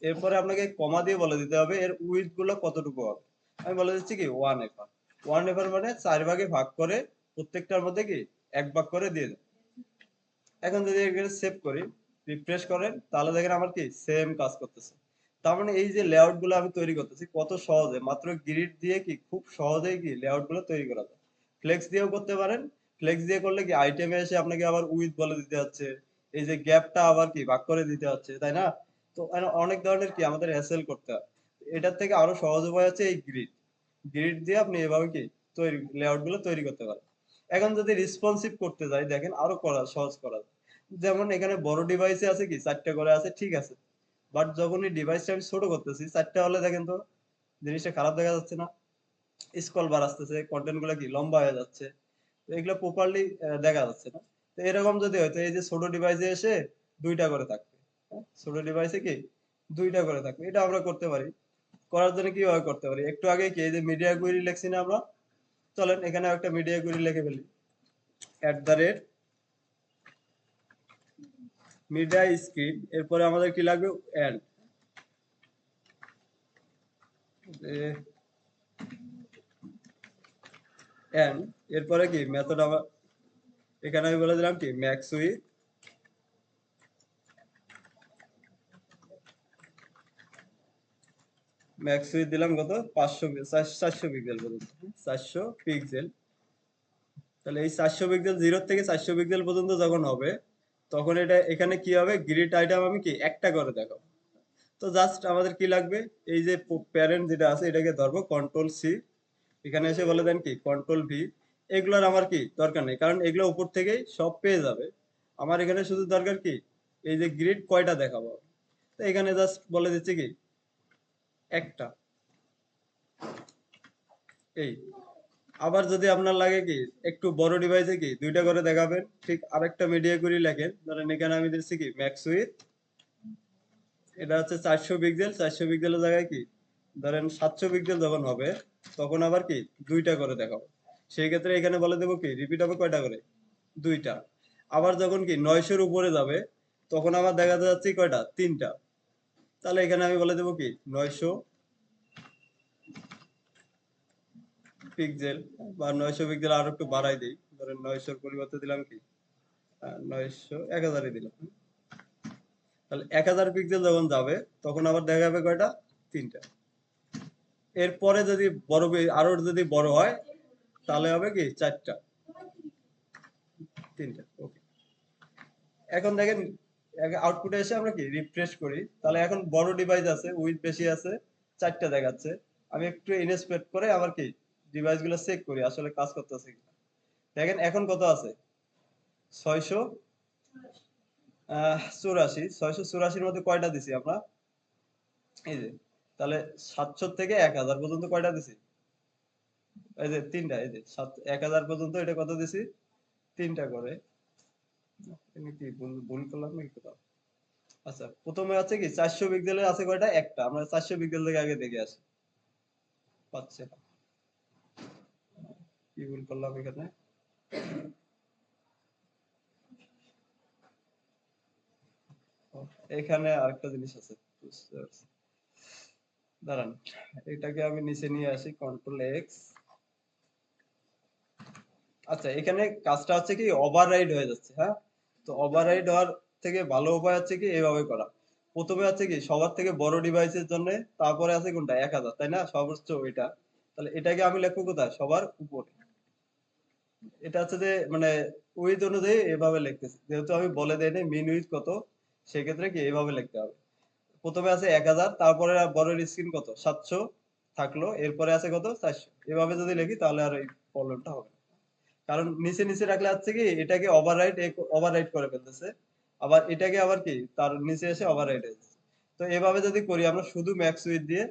Speaker 1: এরপরে আপনাকে কমা দিয়ে বলে দিতে হবে এর উইডথ গুলো কতটুকু হবে। আমি বলে দিচ্ছি কি 1FR, 1FR মানে 4 ভাগে ভাগ করে প্রত্যেকটার মধ্যে কি 1 ভাগ করে দিয়ে দেন। এখন যদি এখানে সেভ করি, রিফ্রেশ করেন, তাহলে দেখেন আমার কি সেম কাজ করতেছে। তার মানে এই যে লেআউট গুলো আমি তৈরি করতেছি কত সহজে, মাত্র গ্রিড দিয়ে কি খুব সহজেই কি লেআউট গুলো তৈরি করা যায়। ফ্লেক্স দিয়েও করতে পারেন। ফ্লেক্স দিয়ে করলে কি আইটেমে এসে আপনাকে আবার উইথ বলে দিতে হচ্ছে, এই যে গ্যাপটা আবার কি ভাগ করে দিতে হচ্ছে, তাই না? তো অনেক ধরনের কি আমাদের হ্যাসেল করতে হয়। এটার থেকে আরো সহজ উপায় হচ্ছে এই গ্রিড। গ্রিড দিয়ে আপনি এভাবে কি তৈরি লেআউট গুলো তৈরি করতে পারেন। এখন যদি রেসপন্সিভ করতে যাই দেখেন আরো সহজ করা যায়। যেমন এখানে বড় ডিভাইসে আছে কি 4টা করে আছে, ঠিক আছে, বাট যখন এই ডিভাইসটা আমি ছোট করতেছি 4টা হলে দেখেন তো জিনিসটা খারাপ দেখা যাচ্ছে না? স্ক্রল বার আসতেছে, কন্টেন্ট গুলো কি লম্বা হয়ে যাচ্ছে, তো এগুলো প্রপারলি দেখা যাচ্ছে না। তো এরকম যদি হয়তো এই যে ছোট ডিভাইসে এসে 2টা করে থাকবে, হ্যাঁ? ছোট ডিভাইসে কি 2টা করে থাকবে, এটা আমরা করতে পারি। করার জন্য কিভাবে করতে পারি, একটু আগে কি এই যে মিডিয়া কুইরি লিখছি না আমরা, চলেন এখানে একটা মিডিয়া কুইরি লিখে ফেলি। মিডিয়া স্ক্রিন, এরপরে আমাদের কি লাগবে এন্ড, এন্ড এরপরে কি মেথড আমার এখানে আমি বলে দিলাম কি ম্যাক্স উইথ দিলাম কত 400 পিক্সেল পর্যন্ত, 400 পিক্সেল। তাহলে এই 400 পিক্সেল 0 থেকে 400 পিক্সেল পর্যন্ত যখন হবে, তখন এটা এখানে কি হবে গ্রিড আইটেম আমি কি একটা করে দেখাবো। তো জাস্ট আমাদের কি লাগবে, এই যে প্যারেন্ট যেটা আছে এটাকে ধরবো কন্ট্রোল C, এখানে এসে বলে দেন কি কন্ট্রোল V। এগুলোর আমার কি দরকার নেই, কারণ এগুলো উপর থেকেই সব পেয়ে যাবে। আমার এখানে শুধু দরকার কি এই যে গ্রিড কয়টা দেখাবো। তো এখানে জাস্ট বলে দিচ্ছি কি একটা, এই। আবার যদি আপনার লাগে কি একটু বড় ডিভাইসে কি 2টা করে দেখাবেন, ঠিক আরেকটা মিডিয়া কুইরি লেখেন, ধরেন এখানে আমি দিচ্ছি কি ম্যাক্স উইথ, এটা হচ্ছে 400 পিক্সেল, 400 পিক্সেলের জায়গায় কি ধরেন 700 পিক্সেল যখন হবে, তখন আবার কি 2টা করে দেখাবো। সেই ক্ষেত্রে এখানে বলে দেবো কি রিপিট হবে কয়টা করে, 2টা। আবার যখন কি 900 এর উপরে যাবে তখন আমার দেখা যাচ্ছে কয়টা, তিনটা। তাহলে এখানে আমি বলে দেবো কি 900 পিক্সেল, বা 900 পিক্সেল আরো একটু বাড়াই দেই, ধরেন 900 এর পরিবর্তে দিলাম কি 900 1000 দিলাম। তাহলে 1000 পিক্সেল যখন যাবে তখন আবার দেখা যাবে কয়টা, তিনটা। এরপরে যদি বড় আরো যদি বড় হয় তাহলে হবে কি চারটা, তিনটা। ওকে, এখন দেখেন আউটপুটে এসে আমরা কি রিফ্রেশ করি, তাহলে এখন বড় ডিভাইস আছে, উইথ বেশি আছে, চারটা দেখাচ্ছে। আমি একটু ইনস্পেক্ট করে আবার কি ডিভাইস গুলো চেক করি আসলে কাজ করতেছে কিনা। দেখেন এখন কত আছে, 600 চুরাশি। 684 মধ্যে কয়টা দিছি আমরা, এই যে, তাহলে 700 থেকে 1000 পর্যন্ত কয়টা দিছি, এই যে তিনটা। এই যে 1000 পর্যন্ত এটা কত দিছি, তিনটা করে। আমি কি ভুল ভুল করলাম নাকি কোথাও? আচ্ছা, প্রথমে আছে কি 400 পিক্সেলের আছে কয়টা, একটা। আমরা 400 পিক্সেল থেকে আগে দেখে আসি, পাচ্ছে না। কি ভুল করলাম এখানে, ও, এখানে আরেকটা জিনিস আছে, বুঝতে পারছি। দাঁড়ান, এটাকে আমি নিচে নিয়ে আসি, কন্ট্রোল এক্স। আচ্ছা, এখানে কাজটা হচ্ছে কি ওভাররাইড হয়ে যাচ্ছে, হ্যাঁ। তো ওভাররাইড হওয়ার থেকে ভালো উপায় হচ্ছে কি এইভাবে করা। প্রথমে আছে কি সবার থেকে বড় ডিভাইসের জন্য, তারপরে আছে কোনটা 1000, তাই না, সর্বোচ্চ ওইটা। তাহলে এটাকে আমি লিখবো কোথায়, সবার উপরে। এটা হচ্ছে যে মানে উইথ অনুযায়ী এভাবে লিখতেছি, যেহেতু আমি বলে দেই নাই মিন উইথ কত, সেক্ষেত্রে কি এইভাবে লিখতে হবে। প্রথমে আছে 1000, তারপরে বড় স্ক্রিন কত 700 থাকলো, এরপরে আছে কত 400। এভাবে যদি লিখি তাহলে আর এই প্রবলেমটা হবে না। কারণ নিচে নিচে রাখলে হচ্ছে কি এটাকে ওভাররাইট করে ফেলতেছে, আবার এটাকে আবার কি তার নিচে এসে ওভাররাইট হয়ে যাচ্ছে। তো এভাবে যদি করি আমরা শুধু ম্যাক্স উইথ দিয়ে,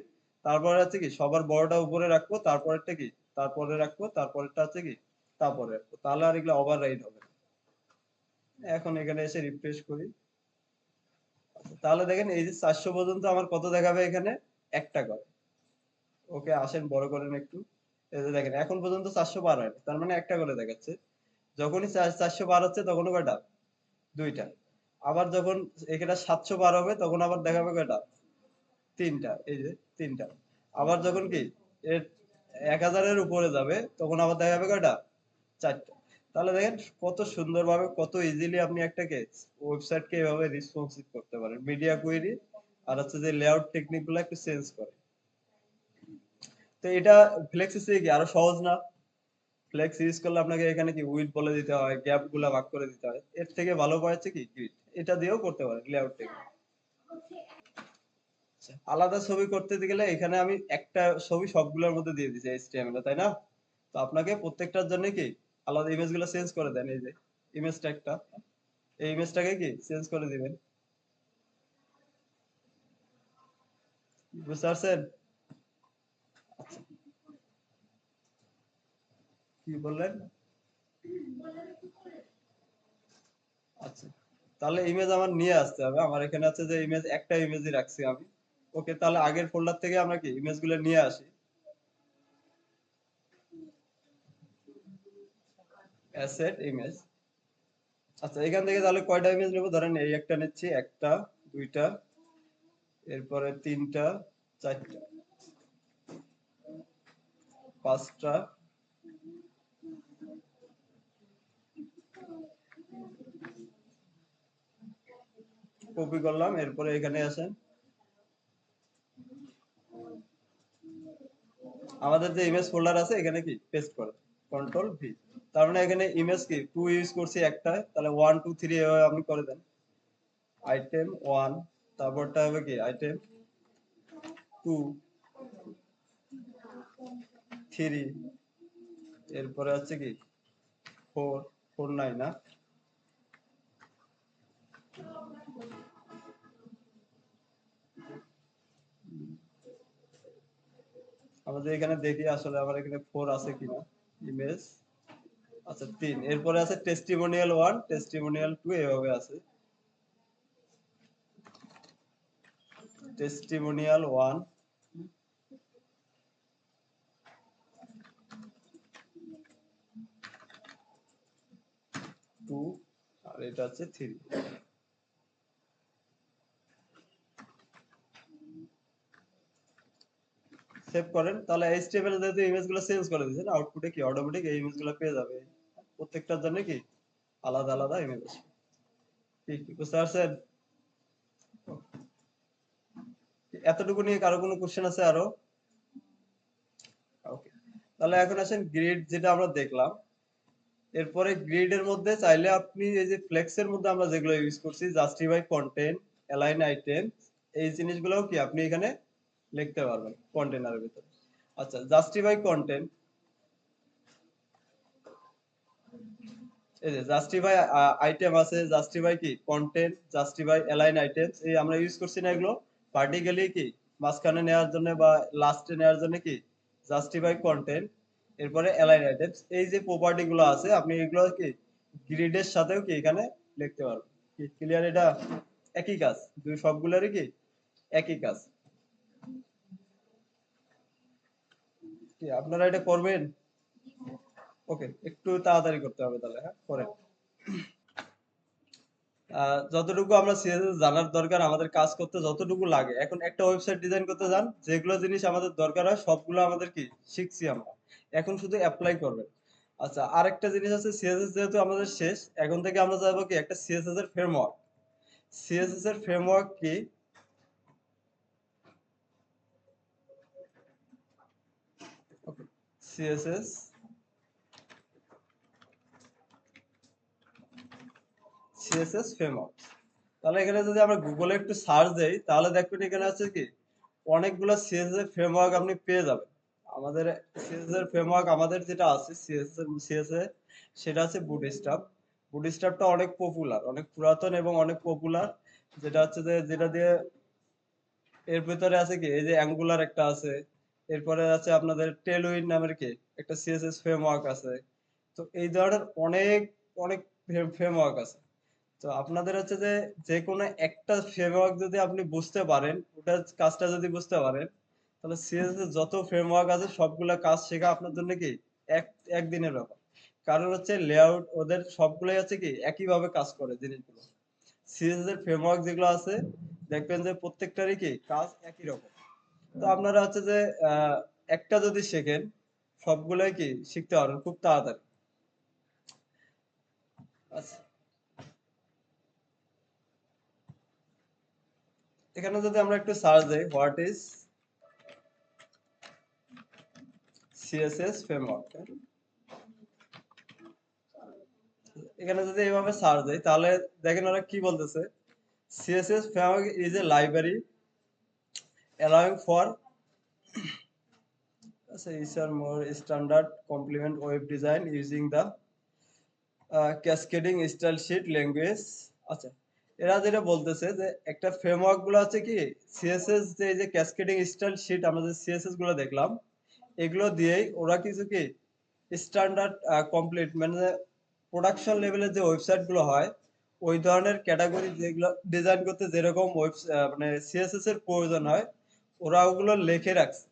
Speaker 1: তারপরে হচ্ছে কি সবার বড়টা উপরে রাখবো, তারপরেরটা কি তারপরে রাখবো, তারপরেরটা হচ্ছে কি তারপরে রাখবো, তাহলে আর এগুলো ওভাররাইট হবে না। এখন এখানে এসে রিফ্রেশ করি, তাহলে দেখেন এই যে 400 পর্যন্ত আমার কত দেখাবে এখানে, একটা করে। ওকে, আসেন বড় করেন একটু। এই যে দেখেন এখন পর্যন্ত 400 পার হয়নি, তার মানে একটা করে দেখাচ্ছে। যখনই 400 পার হচ্ছে তখন কয়টা, দুইটা। আবার যখন এখানে 700 পার হবে তখন আবার দেখাবে কয়টা, তিনটা। এই যে তিনটা। আবার যখন কি এর 1000 এর উপরে যাবে তখন আবার দেখাবে কয়টা, চারটা। তাহলে দেখেন কত সুন্দরভাবে, কত ইজিলি আপনি একটাকে ওয়েবসাইটকে এভাবে রেসপন্সিভ করতে পারেন, মিডিয়া কুয়েরি আর হচ্ছে যে লেআউট টেকনিক গুলো একটু চেঞ্জ করে। তো এটা ফ্লেক্সি থেকে কি আরো সহজ না? ফ্লেক্স ইউজ করলে আপনাকে এখানে কি উইডথ বলে দিতে হয়, গ্যাপ গুলা ভাগ করে দিতে হয়, এর থেকে ভালো উপায় হচ্ছে কি গ্রিড। এটা দিয়েও করতে পারেন লেআউট টেকনিক। আলাদা ছবি করতে গেলে এখানে আমি একটা ছবি সবগুলোর মধ্যে দিয়ে দিচ্ছি এইচটিএমএল এ, তাই না? তো আপনাকে প্রত্যেকটার জন্য কি আলাদা ইমেজ গুলো চেঞ্জ করে দেন। এই যে ইমেজটা একটা, এই ইমেজটাকে কি চেঞ্জ করে দিবেন, বুঝতে পারছেন? আচ্ছা, কি বললেন? আচ্ছা, তাহলে ইমেজ আমার নিয়ে আসতে হবে। আমার এখানে আছে যে ইমেজ, একটা ইমেজই রাখছি আমি। ওকে, তাহলে আগের ফোল্ডার থেকে আমরা কি ইমেজ গুলো নিয়ে আসি, অ্যাসেট ইমেজ। আচ্ছা, এখান থেকে তাহলে কয়টা ইমেজ নেবো, ধরেন এই একটা নিচ্ছি, একটা, দুইটা, এরপরে তিনটা, চারটা, পাঁচটা। কপি করলাম, এরপরে এখানে আসেন, আমাদের যে ইমেজ ফোল্ডার আছে এখানে কি পেস্ট করে, কন্ট্রোল ভি। তার মানে এখানে ইমেজ কি টু ইউজ করছি একটা, তাহলে 1 2 3 এভাবে আপনি করে দেন। আইটেম 1, তারপরটা হবে কি আইটেম 2, 3, এরপরে হচ্ছে কি 4, 4 নাই না, আমাদের এখানে দেখি আসলে আমার এখানে 4 আছে কিনা, ইমেজ। আচ্ছা, 3, এরপরে আছে টেস্টিমোনিয়াল 1, টেস্টিমোনিয়াল 2, এভাবে আছে টেস্টিমোনিয়াল 1, 2, এটা হচ্ছে 3। সেভ করেন, তাহলে এইচটিএমএল যেহেতু ইমেজগুলো চেঞ্জ করে দিয়েছেন, আউটপুটে কি অটোমেটিক এই ইমেজগুলো পেয়ে যাবে। প্রত্যেকটার জন্য কি আলাদা আলাদা ইমেজ আসবে। কি বুঝতে পারছেন? এতটুকু নিয়ে কারো কোনো কোশ্চেন আছে আরো? ওকে, তাহলে এখন আসেন গ্রিড যেটা আমরা দেখলাম। এরপরে গ্রিডের মধ্যে চাইলে আপনি এই যে ফ্লেক্সের মধ্যে আমরা যেগুলো ইউজ করছি, জাস্টিফাই কন্টেন্ট, অ্যালাইন আইটেম, এই জিনিসগুলোও কি আপনি এখানে লিখতে পারবেন কন্টেনারের ভিতরে। আচ্ছা, জাস্টিফাই কন্টেন্ট, এই যে জাস্টিফাই আইটেম আছে, জাস্টিফাই কি কন্টেন্ট, জাস্টিফাই অ্যালাইন আইটেমস, এই আমরা ইউজ করছি না এগুলো পার্টিকুলারলি কি মাঝখানে নেওয়ার জন্য বা লাস্টে নেওয়ার জন্য কি জাস্টিফাই কন্টেন্ট, এরপরে অ্যালাইন আইটেমস, এই যে প্রপার্টি গুলো আছে আপনি এগুলো কি গ্রিডের সাথেও কি এখানে লিখতে পারবেন। কি ক্লিয়ার? এটা একই কাজ, দুই সবগুলোরই কি একই কাজ। কি আপনারা এটা করবেন? ওকে, একটু তাড়াতাড়ি করতে হবে তাহলে, হ্যাঁ করেন। যতটুকু আমরা সিএসএস জানার দরকার আমাদের কাজ করতে যতটুকু লাগে, এখন একটা ওয়েবসাইট ডিজাইন করতে যান, যেগুলো জিনিস আমাদের দরকার হয় সবগুলো আমাদের কি শিখছি আমরা, এখন শুধু অ্যাপ্লাই করবেন। আচ্ছা, আরেকটা জিনিস আছে, সিএসএস যেহেতু আমাদের শেষ, এখন থেকে আমরা যাবো কি একটা সিএসএস এর ফ্রেমওয়ার্ক। সিএসএস এর ফ্রেমওয়ার্ক কি? সিএসএস সিএসএস ফ্রেমওয়ার্ক, তাহলে এখানে যদি আমরা গুগলে একটু সার্চ দেই তাহলে দেখবেন এখানে আছে কি অনেকগুলো সিএসএস এর ফ্রেমওয়ার্ক আপনি পেয়ে যাবেন। আমাদের সিএসএস এর ফ্রেমওয়ার্ক আমাদের যেটা আছে সিএসএস সেটা আছে বুটস্ট্র্যাপ। বুটস্ট্র্যাপটা অনেক পপুলার, অনেক পুরাতন এবং অনেক পপুলার, যেটা হচ্ছে যে যেটা দিয়ে এর ভিতরে আছে কি এই যে অ্যাঙ্গুলার একটা আছে, এরপরে আছে আপনাদের টেলউইন নামের কি একটা সিএসএস ফ্রেমওয়ার্ক আছে। তো এই ধরনের অনেক অনেক ফ্রেমওয়ার্ক আছে। তো আপনাদের হচ্ছে যে যেকোনো একটা ফ্রেমওয়ার্ক যদি আপনি বুঝতে পারেন, ওটার কাজটা যদি বুঝতে পারেন, তাহলে সিএসএস এর যত ফ্রেমওয়ার্ক আছে সবগুলা কাজ শেখা আপনার জন্য কি এক একদিনের ব্যাপার। কারণ হচ্ছে লেআউট ওদের সবগুলাই হচ্ছে কি একই ভাবে কাজ করে জিনিসগুলো। সিএসএস এর ফ্রেমওয়ার্ক যেগুলো আছে দেখবেন যে প্রত্যেকটারই কি কাজ একই রকম। তো আপনারা হচ্ছে যে একটা যদি শেখেন সবগুলাই কি শিখতে পারবেন খুব তাড়াতাড়ি। আচ্ছা, এখানে যদি আমরা একটু সার্চ দেই হোয়াট ইজ সিএসএস ফ্রেমওয়ার্ক, এখানে যদি এইভাবে সার্চ দেই তাহলে দেখেন ওরা কি বলতেছে। CSS framework is a library allowing for is a more standard complement web design using the cascading style sheet language। আচ্ছা, এরা যেটা বলতেছে যে একটা ফ্রেমওয়ার্ক গুলো আছে কি সিএসএস যে এই যে ক্যাসকেডিং স্টাইল শিট আমাদের সিএসএস গুলো দেখলাম, এগুলো দিয়েই ওরা কিছু কি স্ট্যান্ডার্ড কমপ্লিট মানে প্রোডাকশন লেভেলের যে ওয়েবসাইট গুলো হয় ওই ধরনের ক্যাটাগরি যেগুলো ডিজাইন করতে যেরকম মানে সিএসএস এর প্রয়োজন হয় ওরা ওগুলো লিখে রাখছে।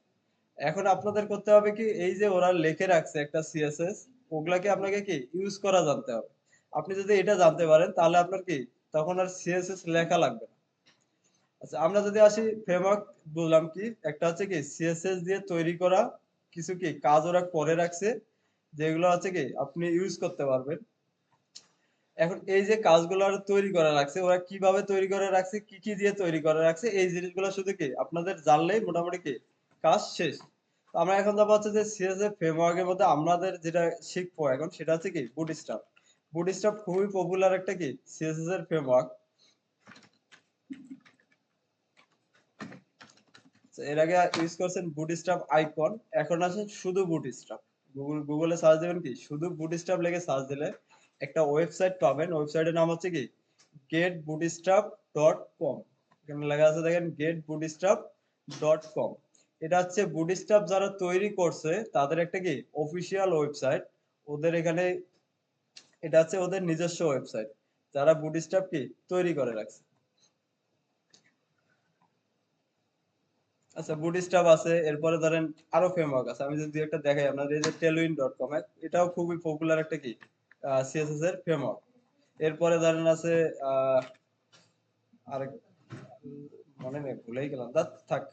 Speaker 1: এখন আপনাদের করতে হবে কি এই যে ওরা লিখে রাখছে একটা সিএসএস, ওগুলাকে আপনাকে কি ইউজ করা জানতে হবে। আপনি যদি এটা জানতে পারেন তাহলে আপনার কি তখন আর সিএসএস লেখা লাগবে না। আচ্ছা, আমরা যদি আসি ফ্রেমওয়ার্ক বললাম কি একটা হচ্ছে কি সিএসএস দিয়ে তৈরি করা কিছু কি কাজ ওরা করে রাখছে, যেগুলো হচ্ছে কি আপনি ইউজ করতে পারবেন। এখন এই যে কাজগুলো ওরা তৈরি করে রাখছে, ওরা কিভাবে তৈরি করে রাখছে, কি কি দিয়ে তৈরি করে রাখছে, এই জিনিসগুলো শুধু কি আপনাদের জানলেই মোটামুটি কি কাজ শেষ। তো আমরা এখন যাবো হচ্ছে যে সিএসএস ফ্রেমওয়ার্কের মধ্যে আমাদের যেটা শিখবো এখন সেটা হচ্ছে কি বুটস্ট্র্যাপ। বুটস্ট্র্যাপ খুবই পপুলার একটা কি সিএসএস এর ফ্রেমওয়ার্ক। এর আগে ইউজ করছেন বুটস্ট্র্যাপ আইকন, এখন আছে শুধু বুটস্ট্র্যাপ। গুগলে সার্চ দেবেন কি শুধু বুটস্ট্র্যাপ লিখে সার্চ দিলে একটা ওয়েবসাইট পাবেন, ওয়েবসাইটের নাম হচ্ছে কি getbootstrap.com। এখানে লেখা আছে দেখেন getbootstrap.com। এটা হচ্ছে বুটস্ট্র্যাপ যারা তৈরি করছে তাদের একটা কি অফিসিয়াল ওয়েবসাইট। ওদের এখানে এটা হচ্ছে ওদের নিজস্ব ওয়েবসাইট যারা বুটস্ট্র্যাপ কি তৈরি করে রাখছে। আচ্ছা, বুটস্ট্র্যাপ আছে, এরপরে ধরেন আরো ফ্রেমওয়ার্ক আছে, আমি যদি একটা দেখাই আপনাদের এই যে tailwind.com, এটাও খুবই পপুলার একটা কি সিএসএস এর ফ্রেমওয়ার্ক। এরপরে ধরেন আছে আহ আরেক মনে নেই, ভুলেই গেলাম, থাক,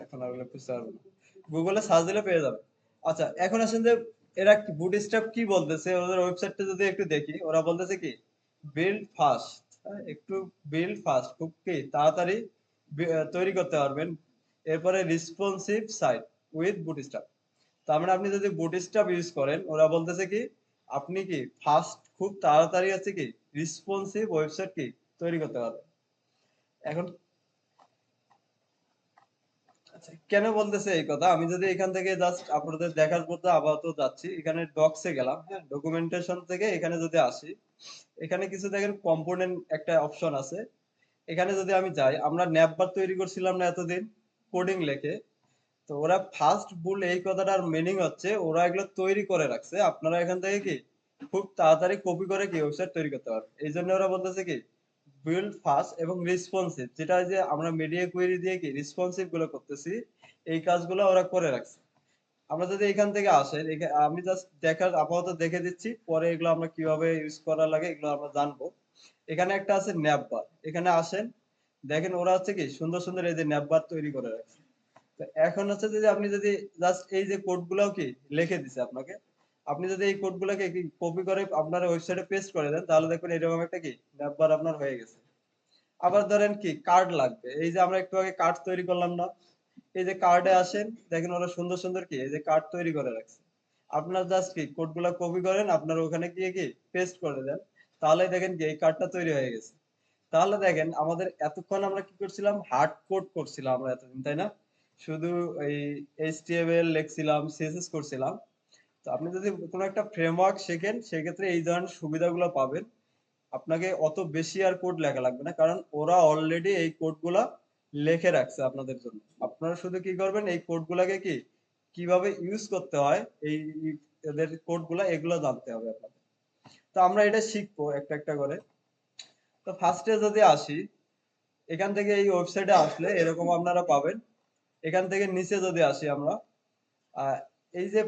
Speaker 1: এখন আর ওগুলো খুঁজতে পারবো না। গুগলে সার্চ দিলে পেয়ে যাবে। আচ্ছা, এখন আসেন যে এরা বুটস্ট্র্যাপ কি বলতেছে, ওদের ওয়েবসাইটটা যদি একটু দেখি, ওরা বলতেছে কি বিল্ড ফাস্ট, একটু বিল্ড ফাস্ট, খুব কি তাড়াতাড়ি তৈরি করতে পারবেন। এরপরে রেসপন্সিভ সাইট উইথ বুটস্ট্র্যাপ। তার মানে আপনি যদি বুটস্ট্র্যাপ ইউজ করেন, ওরা বলতেছে কি আপনি কি ফাস্ট, খুব তাড়াতাড়ি আছে কি রেসপন্সিভ ওয়েবসাইট কি তৈরি করতে পারবেন। এখন আচ্ছা, কেন বলতেছে এই কথা, আমি যদি এখান থেকে জাস্ট আপনাদের দেখার মধ্যে আপাতত যাচ্ছি, এখানে ডক্সে গেলাম, হ্যাঁ, ডকুমেন্টেশন থেকে এখানে যদি আসি, এখানে কিছু দেখেন কম্পোনেন্ট একটা অপশন আছে। এখানে যদি আমি যাই, আমরা ন্যাপবার তৈরি করছিলাম না এতদিন কোডিং লেখে, তো ওরা ফার্স্ট বুল এই কথাটার মিনিং হচ্ছে ওরা এগুলো তৈরি করে রাখছে, আপনারা এখান থেকে কি খুব তাড়াতাড়ি কপি করে কি ওয়েবসাইট তৈরি করতে পারবেন। এই জন্য ওরা বলতেছে কি বিল্ড ফাস্ট এবং রেসপন্সিভ, যেটা যে আমরা মিডিয়া কোয়েরি দিয়ে কি রেসপন্সিভ গুলো করতেছি, এই কাজগুলো ওরা করে রাখছে। আমরা যদি এখান থেকে আসেন, আমি জাস্ট দেখার আপাতত দেখে দিচ্ছি, পরে এগুলো আমরা কিভাবে ইউজ করা লাগে এগুলো আমরা জানবো। এখানে একটা আছে ন্যাপবার, এখানে আসেন, দেখেন ওরা হচ্ছে কি সুন্দর সুন্দর এই যে ন্যাপবার তৈরি করে রাখছে। তো এখন হচ্ছে যে আপনি যদি জাস্ট এই যে কোড গুলাও কি লিখে দিছে আপনাকে, আপনি যদি এই কোড গুলাকে কি কপি করে আপনার ওয়েবসাইটে পেস্ট করে দেন, তাহলে দেখবেন এরকম একটা কি ন্যাপবার আপনার হয়ে গেছে। আবার ধরেন কি কার্ড লাগবে, এই যে আমরা একটু আগে কার্ড তৈরি করলাম না, এই যে কার্ডে আসেন, দেখেন ওরা সুন্দর সুন্দর কি এই যে কার্ড তৈরি করে রাখছে। আপনার জাস্ট কি কোড গুলা কপি করেন, আপনার ওখানে গিয়ে কি পেস্ট করে দেন, তাহলে দেখেন কি এই কার্ডটা তৈরি হয়ে গেছে। তাহলে দেখেন আমাদের এতক্ষণ আমরা কি করছিলাম, হার্ড কোড করছিলাম আমরা এতদিন, তাই না? শুধু এই এইচটিএমএল লিখছিলাম, সিএসএস করছিলাম। তো আপনি যদি কোনো একটা ফ্রেমওয়ার্ক শেখেন, সেক্ষেত্রে এই ধরনের সুবিধাগুলো পাবেন। আপনাকে অত বেশি আর কোড লেখা লাগবে না, কারণ ওরা অলরেডি এই কোডগুলা লিখে রাখছে আপনাদের জন্য। আপনারা শুধু কি করবেন, এই কোডগুলাকে কি কিভাবে ইউজ করতে হয়, এই এদের কোডগুলা এগুলো জানতে হবে আপনাদের। তো আমরা এটা শিখবো একটা একটা করে। তো ফার্স্টে যদি আসি, এখান থেকে এই ওয়েবসাইটে আসলে এরকম আপনারা পাবেন। এখান থেকে নিচে যদি আসি আমরা, আহ, এই যে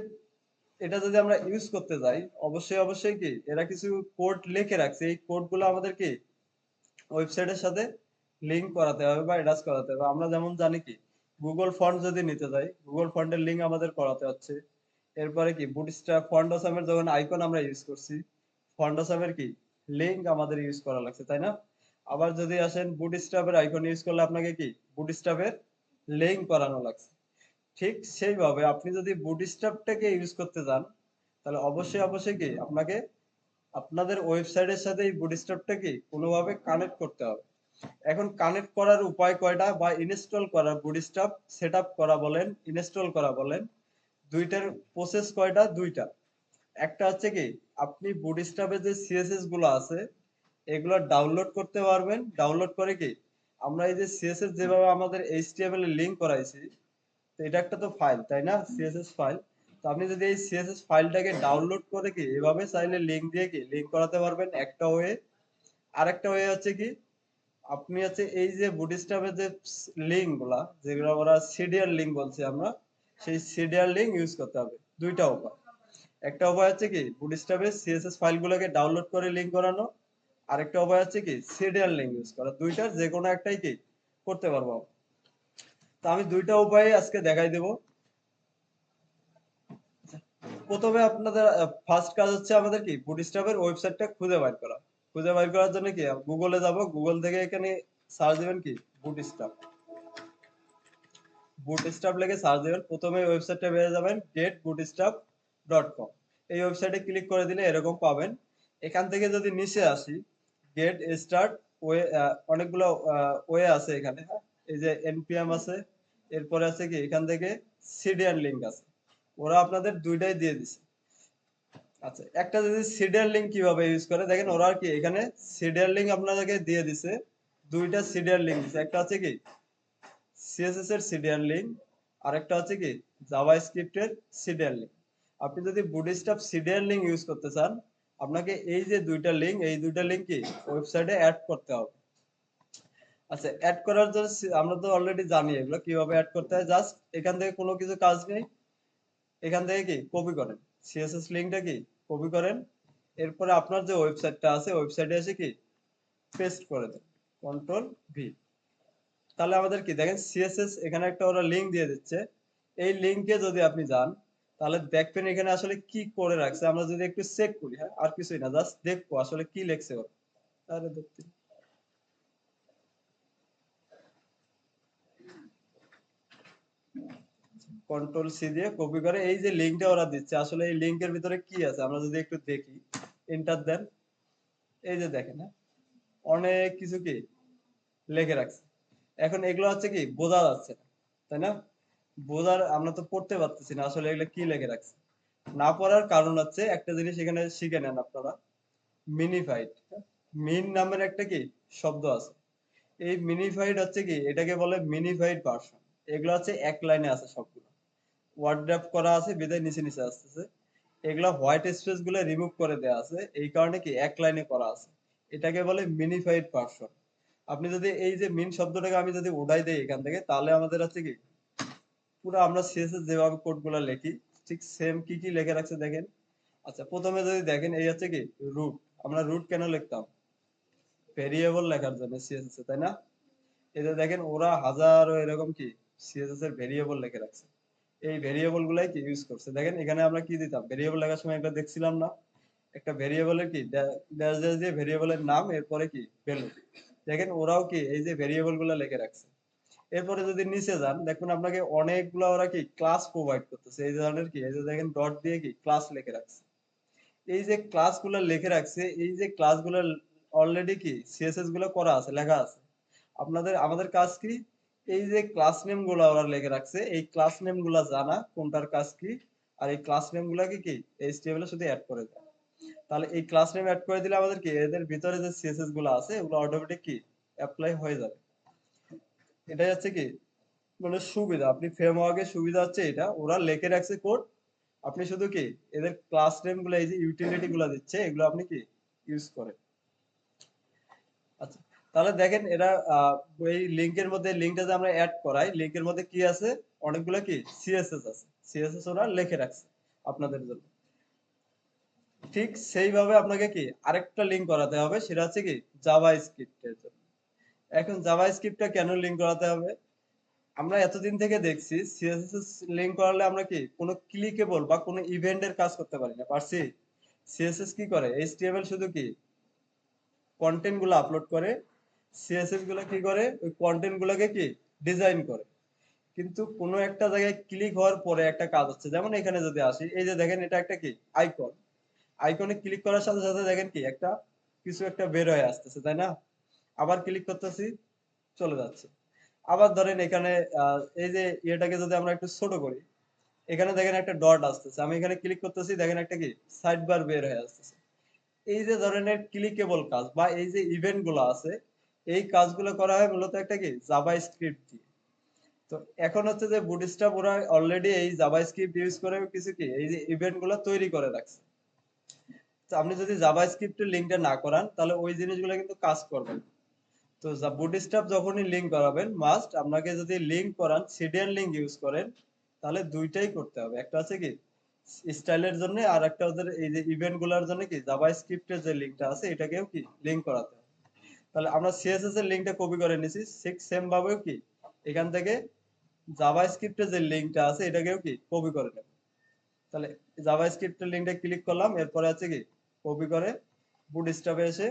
Speaker 1: এটা যদি আমরা ইউজ করতে যাই, অবশ্যই অবশ্যই কি এরা কিছু কোড লিখে রাখছে, এই কোডগুলো আমাদের কি ওয়েবসাইটের সাথে লিংক করাতে হবে বা অ্যাটাচ করাতে হবে। আমরা যেমন জানি কি গুগল ফন্ট যদি নিতে যাই, গুগল ফন্টের লিংক আমাদের করাতে হচ্ছে। এরপরে কি বুটস্ট্র্যাপ ফন্ডাসামের যখন আইকন আমরা ইউজ করছি, ফন্ডাসামের কি লিংক আমাদের ইউজ করা লাগছে, তাই না? আবার যদি আসেন বুটস্ট্র্যাপের আইকন ইউজ করলে আপনাকে কি বুটস্ট্র্যাপের লিংক করানো লাগছে। ঠিক সেইভাবে আপনি যদি বুটস্ট্র্যাপটাকে ইউজ করতে যান, তাহলে অবশ্যই অবশ্যই কি আপনাকে আপনাদের ওয়েবসাইটের সাথে এই বুটস্ট্র্যাপটা কি কোনোভাবে কানেক্ট করতে হবে। এখন কানেক্ট করার উপায় কয়টা, বা ইনস্টল করা বুটস্ট্র্যাপ সেটআপ করা বলেন, ইনস্টল করা বলেন, দুইটার প্রসেস কয়টা, দুইটা। একটা হচ্ছে কি আপনি বুটস্ট্র্যাপে যে সিএসএস গুলো আছে এগুলো ডাউনলোড করতে পারবেন। ডাউনলোড করে কি আমরা এই যে সিএসএস যেভাবে আমাদের এইচটিএমএল এর লিংক করাইছি, তো এটা একটা তো ফাইল, তাই না, সিএসএস ফাইল। তো আপনি যদি এই সিএসএস ফাইলটাকে ডাউনলোড করে কি এভাবে চাইলে লিংক দিয়ে কি লিংক করাতে পারবেন, একটা ওয়ে। আরেকটা ওয়ে হচ্ছে কি আপনি হচ্ছে এই যে বুটস্ট্র্যাপের যে লিংক গুলা, যেগুলো ওরা সিডিআর লিংক বলছি আমরা, সেই সিডিআর লিংক ইউজ করতে হবে। দুইটা উপায়। একটা উপায় হচ্ছে কি বুটস্ট্র্যাপের সিএসএস ফাইলগুলোকে ডাউনলোড করে লিংক করানো, আরেকটা উপায় হচ্ছে কি সিডিআর লিংক ইউজ করা। দুইটার যে কোনো একটাই কি করতে পারবো আমরা। তো আমি দুইটা উপায় আজকে দেখাই দেব। প্রথমে আপনাদের ফার্স্ট কাজ হচ্ছে আমাদের কি বুটস্ট্র্যাপের ওয়েবসাইটটা খুঁজে বের করা। খুঁজে বের করার জন্য কি গুগলে যাব, গুগল থেকে এখানে সার্চ দিবেন কি বুটস্ট্র্যাপ। বুটস্ট্র্যাপ লিখে সার্চ দিবেন, প্রথমে ওয়েবসাইটটা পেয়ে যাবেন getbootstrap.com। এই ওয়েবসাইটে ক্লিক করে দিলে এরকম পাবেন। এখান থেকে যদি নিচে আসি, গেট স্টার্ট ওয়ে, অনেকগুলো ওয়ে আছে এখানে, হ্যাঁ? এই যে npm আছে, এরপরে আছে কি এখান থেকে সিডিআর লিংক আছে, ওরা আপনাদের দুইটাই দিয়ে দিছে। আচ্ছা, একটা যদি সিডিআর লিংক কিভাবে ইউজ করে দেখেন, ওরা কি এখানে সিডিআর লিংক আপনাদেরকে দিয়ে দিছে, দুইটা সিডিআর লিংক দিছে। একটা আছে কি সিএসএস এর সিডিআর লিংক, আরেকটা হচ্ছে কি জাভাস্ক্রিপ্ট এর সিডিআর লিংক। আপনি যদি বুটস্ট্র্যাপ সিডিআর লিংক ইউজ করতে চান, আপনাকে এই যে দুইটা লিংক, এই দুইটা লিংক কি ওয়েবসাইটে অ্যাড করতে হবে। আচ্ছা, অ্যাড করার জন্য আমরা তো অলরেডি জানি এগুলো কিভাবে অ্যাড করতে হয়। জাস্ট এখান থেকে কোনো কিছু কাজ নেই, এখান থেকে কি কপি করেন, সিএসএস লিংকটা কি কপি করেন, এরপরে আপনার যে ওয়েবসাইটটা আছে ওয়েবসাইটে এসে কি পেস্ট করে দেন, কন্ট্রোল ভি। তাহলে আমাদের কি দেখেন সিএসএস এখানে একটা ওরা লিংক দিয়ে দিচ্ছে। এই লিংকে যদি আপনি যান তাহলে দেখবেন এখানে আসলে কি করে রাখছে। আমরা যদি একটু চেক করি, হ্যাঁ, আর কিছুই না, জাস্ট দেখবো আসলে কি লেখছে ওরা। তাহলে দেখতে কন্ট্রোল সি দিয়ে কপি করে এই যে লিংকটা ওরা দিচ্ছে আসলে এই লিংকের ভিতরে কি আছে আমরা যদি একটু দেখি, এন্টার দেন, এই যে দেখেন, হ্যাঁ, অনেক কিছু কি লিখে রাখছে। এখন এগুলো হচ্ছে কি বোঝা যাচ্ছে না, তাই না? বোঝার আমরা তো পড়তে পারতেছি না আসলে এগুলো কি লিখে রাখছে। না পড়ার কারণ হচ্ছে একটা জিনিস এখানে শিখে নেন আপনারা, মিনিফাইড। মিন নামের একটা কি শব্দ আছে। এই মিনিফাইড হচ্ছে কি এটাকে বলে মিনিফাইড ভার্সন। এগুলো হচ্ছে এক লাইনে আছে সবগুলো, ওয়ার্ড ড্রাফট করা আছে বিদায় নিচে নিচে আসতেছে। এগুলা হোয়াইট স্পেস গুলো রিমুভ করে দেওয়া আছে, এই কারণে কি এক লাইনে করা আছে। এটাকে বলে মিনিফাইড ভার্সন। আপনি যদি এই যে মিন শব্দটাকে আমি যদি উঠাই দেই এখান থেকে তাহলে আমাদের হচ্ছে কি পুরো আমরা সিএসএস যেভাবে কোড গুলা লিখি ঠিক সেম কি কি লিখে রাখছে দেখেন। আচ্ছা, প্রথমে যদি দেখেন এই হচ্ছে কি রুট। আমরা রুট কেন লিখতাম? ভেরিয়েবল লেখার জন্য সিএসএস এ, তাই না? এই যে দেখেন ওরা হাজারো এরকম কি সিএসএস এর ভেরিয়েবল লিখে রাখছে। এই ভেরিয়েবল গুলাই কি ইউজ করছে দেখেন। এখানে আমরা কি দিতাম ভেরিয়েবল লেখার সময় একটা দেখছিলাম না, একটা ভেরিয়েবলের কি ড্যাশ ড্যাশ দিয়ে ভেরিয়েবলের নাম এরপরে কি ভ্যালু। দেখেন ওরাও কি এই যে ভেরিয়েবল গুলা লিখে রাখছে। এরপরে যদি নিচে যান দেখবেন আপনাকে অনেকগুলা ওরা কি ক্লাস প্রোভাইড করতেছে এই ধরনের কি এই যে দেখেন ডট দিয়ে কি ক্লাস লিখে রাখছে। এই যে ক্লাস গুলা লিখে রাখছে এই যে ক্লাস গুলা অলরেডি কি সিএসএস গুলো করা আছে, লেখা আছে। আমাদের কাজ কি এই যে ক্লাস নেম গুলা ওরা লিখে রাখছে এই ক্লাস নেম গুলা জানা কোনটার কাজ কি, আর এই ক্লাস নেম গুলাকে কি এইচটিএমএল এ শুধু অ্যাড করে দেয়। তাহলে এই ক্লাস নেম অ্যাড করে দিলে আমাদের কি এদের ভিতরে যে সিএসএস গুলো আছে ওগুলো অটোমেটিক কি অ্যাপ্লাই হয়ে যাবে। এটাই হচ্ছে কি মানে সুবিধা, আপনি ফ্রেমওয়ার্কের সুবিধা হচ্ছে এটা, ওরা লিখে রাখছে কোড, আপনি শুধু কি এদের ক্লাস নেম গুলো এই যে ইউটিলিটি গুলো দিচ্ছে এগুলো আপনি কি ইউজ করেন। আচ্ছা, তাহলে দেখেন এরা এই লিংকের মধ্যে লিংকটা যে আমরা অ্যাড করাই লিংকের মধ্যে কি আছে অনেকগুলো কি সিএসএস আছে, সিএসএস ওরা লিখে রাখছে আপনাদের জন্য। ঠিক সেইভাবে আপনাকে কি আরেকটা লিংক করাতে হবে, সেটা হচ্ছে কি জাভা স্ক্রিপ্টের জন্য। এখন জাভা স্ক্রিপ্টটা কেন লিংক করাতে হবে? আমরা এতদিন থেকে দেখছি সিএসএস লিংক করালে আমরা কি কোনো ক্লিকেবল বা কোনো ইভেন্টের কাজ করতে পারি না, পারছি? সিএসএস কি করে এইচটিএমএল শুধু কি কন্টেন্ট গুলো আপলোড করে, সিএসএস গুলো কি করে ওই কন্টেন্ট গুলোকে কি ডিজাইন করে। কিন্তু কোনো একটা জায়গায় ক্লিক হওয়ার পরে একটা কাজ হচ্ছে, যেমন এখানে যদি আসি এই যে দেখেন এটা একটা কি আইকন, আইকনে ক্লিক করার সাথে সাথে দেখেন কি একটা কিছু একটা বের হয়ে আসতেছে, তাই না? আবার ক্লিক করতেছি, চলে যাচ্ছে। আবার ধরেন এখানে এই যে এটাকে যদি আমরা একটু ছোট করি, এখানে দেখেন একটা ডট আসতেছে, আমি এখানে ক্লিক করতেছি দেখেন একটা কি সাইড বার বের হয়ে আসতেছে। এই যে ধরনের ক্লিকেবল কাজ বা এই যে ইভেন্ট গুলো আছে এই কাজগুলো করা হয় মূলত একটা কি জাভা স্ক্রিপ্ট দিয়ে। তো এখন হচ্ছে যে বুটস্ট্র্যাপ ওরা অলরেডি এই জাভা স্ক্রিপ্ট ইউজ করে কিছু কি এই যে ইভেন্ট গুলো তৈরি করে রাখছে। তো আপনি যদি জাভা স্ক্রিপ্টের লিঙ্কটা না করান তাহলে ওই জিনিসগুলো কিন্তু কাজ করবে না। তো বুটস্ট্র্যাপ যখনই লিংক করাবেন মাস্ট আপনাকে যদি লিংক করান সিডিএন লিংক ইউজ করেন তাহলে দুইটাই করতে হবে। একটা আছে কি স্টাইলের জন্য আর একটা ওদের এই যে ইভেন্ট গুলার জন্য কি জাভা স্ক্রিপ্টের যে লিংকটা আছে এটাকেও কি লিংক করাতে হবে। তাহলে আমরা সিএসএস এর লিংকটা কপি করে নিছি, ঠিক সেম ভাবেও কি এখান থেকে জাভা স্ক্রিপ্টের যে লিংকটা আছে এটাকেও কি কপি করে নেব। তাহলে জাভা স্ক্রিপ্টের লিংকটা ক্লিক করলাম, এরপরে আছে কি কপি করে বুটস্ট্র্যাপে এসে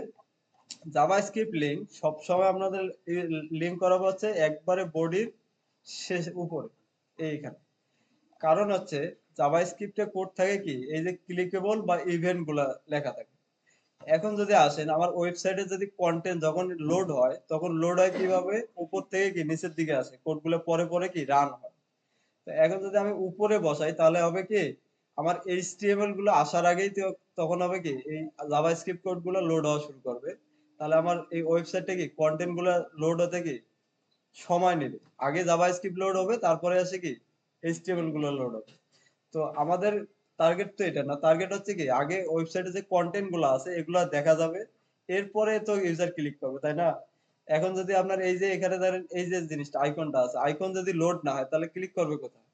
Speaker 1: জাভাস্ক্রিপ্ট লিংক সবসময় আপনাদের লিংক করাবো হচ্ছে একবারে বডির শেষ উপরে এইখানে। কারণ হচ্ছে জাভাস্ক্রিপ্টে কোড থাকে কি এই যে ক্লিকেবল বা ইভেন্ট গুলা লেখা থাকে। এখন যদি আসেন আমার ওয়েবসাইটে যদি কন্টেন্ট যখন লোড হয় তখন লোড হয় কিভাবে উপর থেকে কি নিচের দিকে আসে কোডগুলো পরে পরে কি রান হয়। তো এখন যদি আমি উপরে বসাই তাহলে হবে কি আমার এইচটিএমএল গুলো আসার আগেই তো তখন হবে কি এই জাভাস্ক্রিপ্ট কোড গুলো লোড হওয়া শুরু করবে। তাহলে আমার এই ওয়েবসাইটে কি কন্টেন্ট গুলো লোড হতে কি সময় নেবে। আগে জাভাস্ক্রিপ্ট লোড হবে তারপরে আসে কি এইচটিএমএল গুলো লোড হবে। তো আমাদের টার্গেট তো এটা না, টার্গেট হচ্ছে কি আগে ওয়েবসাইটে যে কন্টেন্ট গুলো আছে এগুলো দেখা যাবে, এরপরে তো ইউজার ক্লিক করবে, তাই না? এখন যদি আপনার এই যে এখানে ধরেন এই যে জিনিসটা আইকনটা আছে আইকন যদি লোড না হয় তাহলে ক্লিক করবে কোথায়?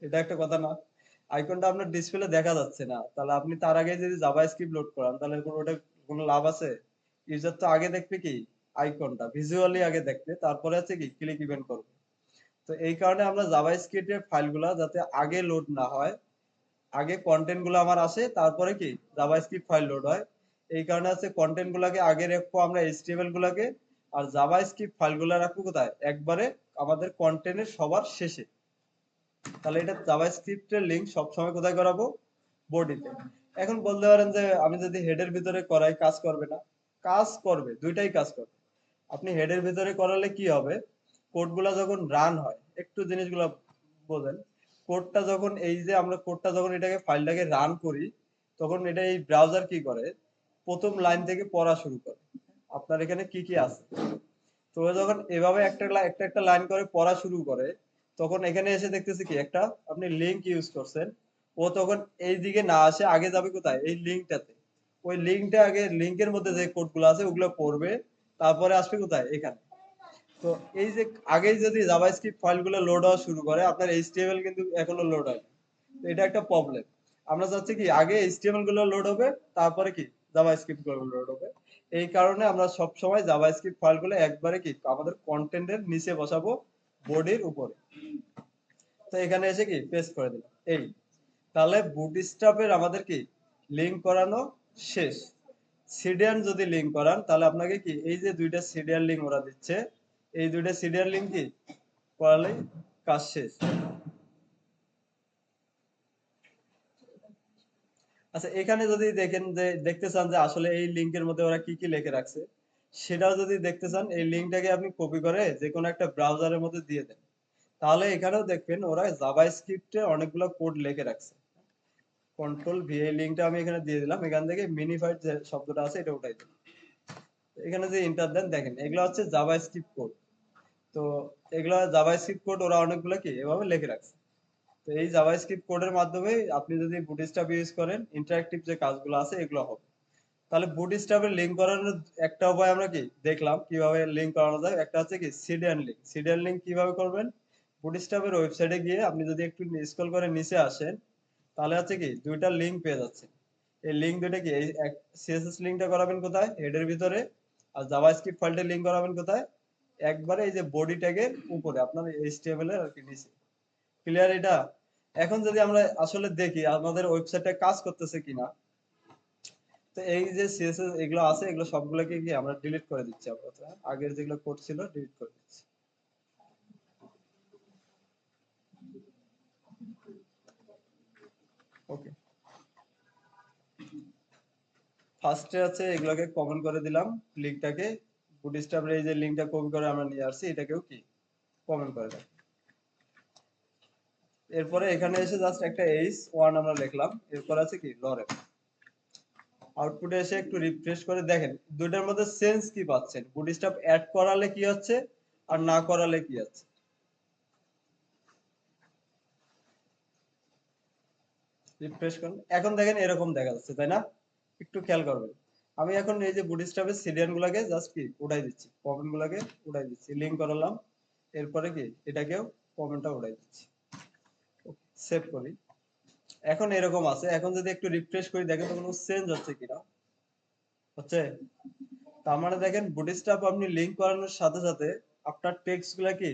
Speaker 1: এটা একটা কথা না? আইকনটা আপনার ডিসপ্লে দেখা যাচ্ছে না, তাহলে আপনি তার আগে যদি জাভাস্ক্রিপ্ট লোড করান তাহলে ওটা কোনো লাভ আছে? ইউজার তো আগে দেখবে কি আইকনটা ভিজুয়ালি আগে দেখবে, তারপরে আছে কি ক্লিক ইভেন্ট করবে। তো এই কারণে আমরা জাভাস্ক্রিপ্টের ফাইলগুলা যাতে আগে লোড না হয়, আগে কন্টেন্ট গুলো আমার আসে তারপরে কি জাভাস্ক্রিপ্ট ফাইল লোড হয়। এই কারণে আছে কন্টেন্ট গুলাকে আগে রাখবো আমরা এইচটিএমএল গুলাকে, আর জাভাস্ক্রিপ্ট ফাইল গুলা রাখবো কোথায় একবারে আমাদের কন্টেন্টের সবার শেষে। তাহলে এটা জাভাস্ক্রিপ্টের লিংক সবসময় কোথায় করাবো? বডিতে। এখন বলতে পারেন যে আমি যদি হেডের ভিতরে করাই কাজ করবে না? কাজ করবে, দুইটাই কাজ করবে। আপনি হেডের ভিতরে করালে কি হবে, কোডগুলা যখন রান হয়, একটু জিনিসগুলো বোঝেন। কোডটা যখন এই যে আমরা কোডটা যখন এটাকে ফাইলটাকে রান করি, তখন এটা এই ব্রাউজার কি করে, প্রথম লাইন থেকে পড়া শুরু করে আপনার এখানে কি কি আছে। তো ও যখন এভাবে একটা একটা লাইন করে পড়া শুরু করে, তখন এখানে এসে দেখতেছে কি একটা আপনি লিংক ইউজ করছেন, ও তখন এই দিকে না আসে আগে যাবে কোথায়, এই লিংকটাতে। ওই লিংকটা আগে লিংকের মধ্যে যে কোডগুলো আছে ওগুলো পড়বে, তারপরে আসবে কোথায় এখানে। তো এই যে আগেই যদি জাভাস্ক্রিপ্ট ফাইলগুলো লোড হওয়া শুরু করে, আপনার এইচটিএমএল কিন্তু এখনো লোড হয় না। তো এটা একটা প্রবলেম। আমরা চাচ্ছি কি আগে এইচটিএমএল গুলো লোড হবে, তারপরে কি জাভাস্ক্রিপ্ট গুলো লোড হবে। এই কারণে আমরা সব সময় জাভাস্ক্রিপ্ট ফাইলগুলো একবারে কি আমাদের কন্টেন্টের নিচে বসাবো, বডির উপরে। তো এখানে এসে কি পেস্ট করে দিলাম এই। তাহলে বুটস্ট্র্যাপের আমাদের কি লিংক করানো শেষ। সিডিয়ান যদি লিংক করান তাহলে আপনাকে কি এই যে দুইটা সিডিয়াল লিংক ওরা দিচ্ছে, এই দুইটা সিডিয়াল লিংক কি করালেই কাজ শেষ। আচ্ছা, এখানে যদি দেখেন যে দেখতে চান যে আসলে এই লিংকের মধ্যে ওরা কি কি লিখে রাখছে, সেটাও যদি দেখতে চান এই লিংকটাকে আপনি কপি করে যে কোনো একটা ব্রাউজারের মধ্যে দিয়ে দেন, তাহলে এখানেও দেখবেন ওরা জাভাস্ক্রিপ্টে অনেকগুলো কোড লিখে রাখছে। কন্ট্রোল ভি, এই লিংকটা আমি এখানে দিয়ে দিলাম, এখান থেকে মিনিফাইড যে শব্দটা আছে এটা উঠাই দিন। এখানে যে ইন্টার দেন দেখেন এগুলো হচ্ছে জাভাস্ক্রিপ্ট কোড। তো এগুলো জাভাস্ক্রিপ্ট কোড ওরা অনেকগুলো কি এভাবে লিখে রাখছে। তো এই জাভাস্ক্রিপ্ট কোডের মাধ্যমে আপনি যদি বুটস্ট্র্যাপ ইউজ করেন, ইন্টারেক্টিভ যে কাজগুলো আছে এগুলো হবে। তাহলে বুটস্ট্র্যাপের লিংক করানোর একটা উপায় আমরা কি দেখলাম কিভাবে লিংক করানো যায়, একটা হচ্ছে কি সিডিয়ান লিংক। সিডিয়ান লিংক কিভাবে করবেন, বুটস্ট্র্যাপের ওয়েবসাইটে গিয়ে আপনি যদি একটু স্ক্রল করে নিচে আসেন, তাহলে হচ্ছে কি দুইটা লিংক পেয়ে যাচ্ছে। এই লিংক দুইটা কি এই সিএসএস লিংকটা করাবেন কোথায়, হেডের ভিতরে। আর জাভাস্ক্রিপ্ট ফাইলটা লিংক করাবেন কোথায়, একবারে এই যে বডি ট্যাগের উপরে আপনার এইচটিএমএল এর আর কি নিচে। ক্লিয়ার এটা? এখন যদি আমরা আসলে দেখি আমাদের ওয়েবসাইটটা কাজ করতেছে কিনা, তো এই যে সিএসএস এগুলো আছে এগুলো সবগুলোকে কি আমরা ডিলিট করে দিচ্ছি আপাতত। আগের যেগুলো কোড ছিল ডিলিট করে দিচ্ছি। ওকে, ফার্স্টে আছে এগুলোকে কমেন্ট করে দিলাম, লিংকটাকে বুটস্ট্র্যাপের এই যে লিংকটা কপি করে আমরা নিয়ে আসছি এটাকেও কি কমেন্ট করে দিলাম। এরপরে এখানে এসে জাস্ট একটা h1 আমরা লিখলাম, এরপর আছে কি লরেন। আউটপুটে এসে একটু রিফ্রেশ করে দেখেন দুইটার মধ্যে সেন্স কি পাচ্ছেন, বুটস্ট্র্যাপ অ্যাড করালে কি হচ্ছে আর না করালে কি হচ্ছে। রিফ্রেশ করুন, এখন দেখেন এরকম দেখা যাচ্ছে তাই না? একটু খেয়াল করবেন। আমি এখন এই যে বুটস্ট্র্যাপের সিডিয়ান গুলাকে জাস্ট কি উঠাই দিচ্ছি, কমেন্ট গুলাকে উঠাই দিচ্ছি, লিংক করালাম। এরপরে কি এটাকেও কমেন্টটা উঠাই দিচ্ছি, সেভ করি। এখন এরকম আছে, এখন যদি একটু রিফ্রেশ করি দেখেন তো কোনো চেঞ্জ হচ্ছে কিনা। হচ্ছে। তার মানে দেখেন বুটস্ট্র্যাপ আপনি লিংক করানোর সাথে সাথে আপনার টেক্সট গুলা কি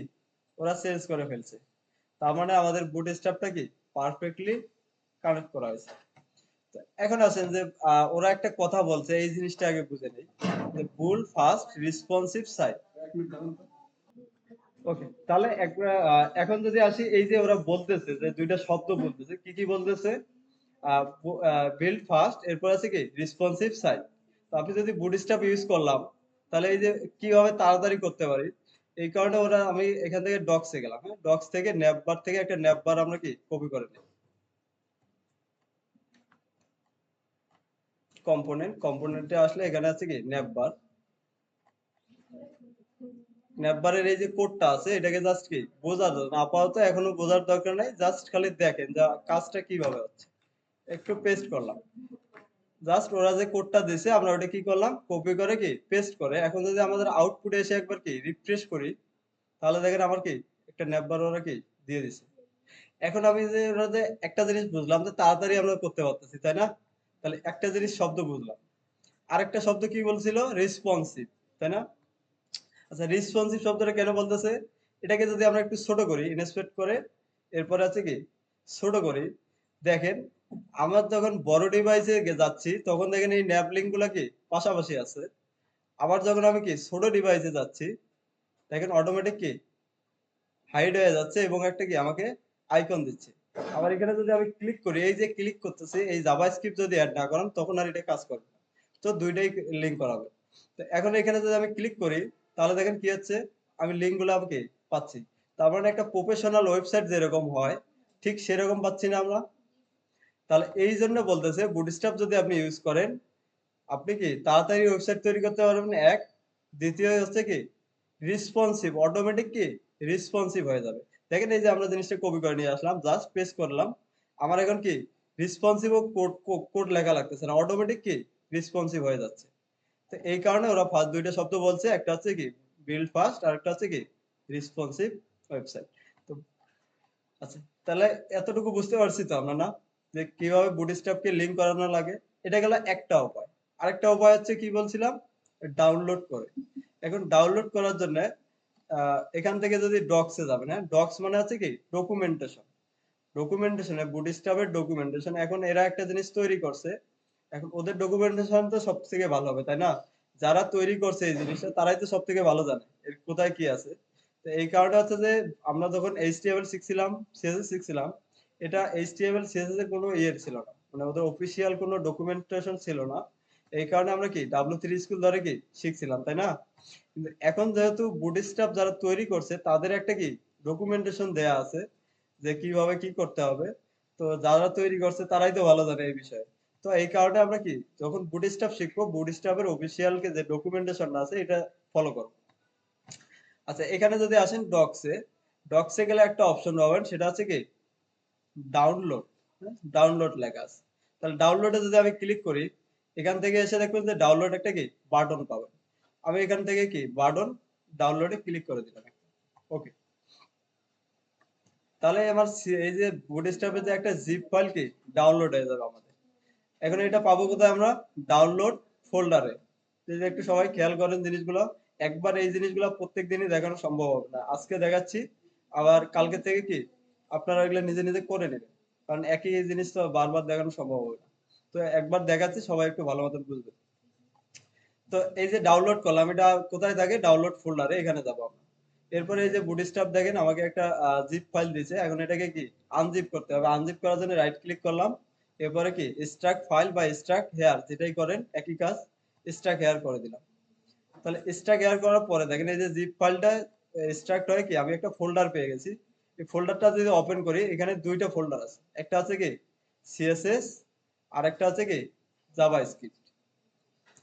Speaker 1: ওরা চেঞ্জ করে ফেলছে। তার মানে আমাদের বুটস্ট্র্যাপটা কি পারফেক্টলি কানেক্ট করা হয়েছে। তো এখন আসেন যে ওরা একটা কথা বলছে এই জিনিসটা আগে বুঝে নেই, যে বুল ফাস্ট রেসপন্সিভ সাইট। ওকে, তাহলে এখন যদি আসি এই যে ওরা বলতেছে যে দুইটা শব্দ বলতেছে, কি কি বলতেছে, বিল্ড ফাস্ট, এরপর আছে কি রেসপন্সিভ সাইট। তো আপনি যদি বুটস্ট্র্যাপ ইউজ করলাম, তাহলে এই যে কিভাবে তাড়াতাড়ি করতে পারি, এই কারণে ওরা আমি এখান থেকে ডক্সে গেলাম, হ্যাঁ ডক্স থেকে ন্যাপবার থেকে একটা ন্যাপবার আমরা কি কপি করে নিই। কম্পোনেন্টে আসলে এখানে আছে কি ন্যাপবার। ন্যাপবারের এই যে কোডটা আছে এটাকে জাস্ট কি বোঝার জন্য, আপাতত এখনো বোঝার দরকার নাই, জাস্ট খালি দেখেন যে কাজটা কিভাবে হচ্ছে। একটু পেস্ট করলাম, জাস্ট ওরা যে কোডটা দিছে আমরা ওটা কি করলাম কপি করে কি পেস্ট করে, এখন যদি আমাদের আউটপুটে এসে একবার কি রিফ্রেশ করি, তাহলে দেখেন আমার কি একটা ন্যাপবার ওরা কি দিয়ে দিছে। এখন আমি যে ওরা যে একটা জিনিস বুঝলাম যে তাড়াতাড়ি আমরা করতে পারতেছি, তাই না? তাহলে একটা জিনিস শব্দ বুঝলাম। আরেকটা শব্দ কি বলছিল? রেসপন্সিভ, তাই না? আচ্ছা, রেসপন্সিভ শব্দটা কেন বলতেছে? এটাকে যদি আমরা একটু ছোট করি, ইনস্পেক্ট করে এরপরে আছে কি ছোট করি, দেখেন আমার যখন বড় ডিভাইসে যাচ্ছি তখন দেখেন এই ন্যাপ লিঙ্ক গুলা কি পাশাপাশি আছে। আবার যখন আমি কি ছোট ডিভাইসে যাচ্ছি দেখেন অটোমেটিক কি হাইড হয়ে যাচ্ছে এবং একটা কি আমাকে আইকন দিচ্ছে। আবার এখানে যদি আমি ক্লিক করি, এই যে ক্লিক করতেছি, এই জাভাস্ক্রিপ্ট যদি অ্যাড না করেন তখন আর এটা কাজ করবে না। তো দুইটাই লিঙ্ক করাবে। তো এখন এখানে যদি আমি ক্লিক করি তাহলে দেখেন কি হচ্ছে, আমি লিঙ্ক গুলো আমাকে পাচ্ছি। তার মানে একটা প্রফেশনাল ওয়েবসাইট যেরকম হয় ঠিক সেরকম পাচ্ছি না আমরা। তাহলে এই জন্য বলতেছে বুটস্ট্র্যাপ যদি আপনি ইউজ করেন আপনি কি তাড়াতাড়ি ওয়েবসাইট তৈরি করতে পারবেন এক, দ্বিতীয় হচ্ছে কি রেসপন্সিভ, অটোমেটিক কি রেসপন্সিভ হয়ে যাবে। দেখেন এই যে আমরা জিনিসটা কপি করে নিয়ে আসলাম, জাস্ট পেস্ট করলাম, আমার এখন কি রেসপন্সিভ ও কোড কোড লেখা লাগতেছে না, অটোমেটিক কি রেসপন্সিভ হয়ে যাচ্ছে। তো এই কারণে ওরা ফার্স্ট দুইটা শব্দ বলছে, একটা হচ্ছে কি বিল্ড ফাস্ট আর একটা হচ্ছে কি রেসপন্সিভ ওয়েবসাইট। তো আচ্ছা, তাহলে এতটুকু বুঝতে পারছি তো আমরা, না যে কিভাবে বুটস্ট্র্যাপকে লিংক করানো লাগে। এটা গেল একটা উপায়। আরেকটা উপায় হচ্ছে কি বলছিলাম, ডাউনলোড করে। এখন ডাউনলোড করার জন্য এখান থেকে যদি ডক্সে যাবেন, হ্যাঁ ডক্স মানে হচ্ছে কি ডকুমেন্টেশন। ডকুমেন্টেশনে বুটস্ট্র্যাপের ডকুমেন্টেশন, এখন এরা একটা জিনিস তৈরি করছে, এখন ওদের ডকুমেন্টেশন তো সব থেকে ভালো হবে, তাই না? যারা তৈরি করছে এই জিনিসটা তারাই তো সব থেকে ভালো জানে এর কোথায় কি আছে। তো এই কারণে হচ্ছে যে আমরা যখন এইচটিএমএল শিখছিলাম, সিএসএস শিখছিলাম, এটা এইচটিএমএল সিএসএস এর কোনো ইয়ে ছিল না, মানে ওদের অফিসিয়াল কোনো ডকুমেন্টেশন ছিল না। এই কারণে আমরা কি W3 স্কুল ধরে কি শিখছিলাম, তাই না? কিন্তু এখন যেহেতু বুটস্ট্র্যাপ যারা তৈরি করছে তাদের একটা কি ডকুমেন্টেশন দেয়া আছে যে কিভাবে কি করতে হবে। তো যারা তৈরি করছে তারাই তো ভালো জানে এই বিষয়ে। তো এই কারণে আমরা কি যখন বুটস্ট্র্যাপ শিখবো বুটস্ট্র্যাপের অফিসিয়াল কে যে ডকুমেন্টেশনটা আছে এটা ফলো করব। আচ্ছা, এখানে যদি আসেন ডক্সে, ডক্সে গেলে একটা অপশন পাবেন, সেটা হচ্ছে কি ডাউনলোড। ডাউনলোড লেখা আছে। তাহলে ডাউনলোডে যদি আমি ক্লিক করি, এখান থেকে এসে দেখবেন যে ডাউনলোড একটা কি বাটন পাবেন। আমি এখান থেকে কি বাটন ডাউনলোডে ক্লিক করে দিলাম। ওকে, তাহলে আমার এই যে বুটস্ট্র্যাপের যে একটা জিপ ফাইল কি ডাউনলোড হয়ে যাবে আমাদের। এখন এটা পাবো কোথায় আমরা? ডাউনলোড ফোল্ডারে। যদি একটু সবাই খেয়াল করেন জিনিসগুলো, একবার এই জিনিসগুলো প্রত্যেক দিনই দেখানো সম্ভব হবে না, আজকে দেখাচ্ছি, আবার কালকে থেকে কি আপনারা এগুলো নিজে নিজে করে নেবেন, কারণ একই এই জিনিস তো বারবার দেখানো সম্ভব হবে না। তো একবার দেখাচ্ছি, সবাই একটু ভালো মতন বুঝবে। তো এই যে ডাউনলোড করলাম, এটা কোথায় থাকে? ডাউনলোড ফোল্ডারে, এখানে যাবো আমরা। এরপরে এই যে বুটস্ট্র্যাপ দেখেন আমাকে একটা জিপ ফাইল দিয়েছে, এখন এটাকে কি আনজিপ করতে হবে। আনজিপ করার জন্য রাইট ক্লিক করলাম, এরপরে কি এক্সট্রাক্ট ফাইল বা এক্সট্রাক্ট হেয়ার, যেটাই করেন একই কাজ, এক্সট্রাক্ট হেয়ার করে দিলাম। তাহলে এক্সট্রাক্ট হেয়ার করার পরে দেখেন এই যে জিপ ফাইলটা এক্সট্রাক্ট হয়ে কি আমি একটা ফোল্ডার পেয়ে গেছি। এই ফোল্ডারটা যদি ওপেন করি, এখানে দুইটা ফোল্ডার আছে, একটা আছে কি সিএসএস আর একটা আছে কি জাভাস্ক্রিপ্ট।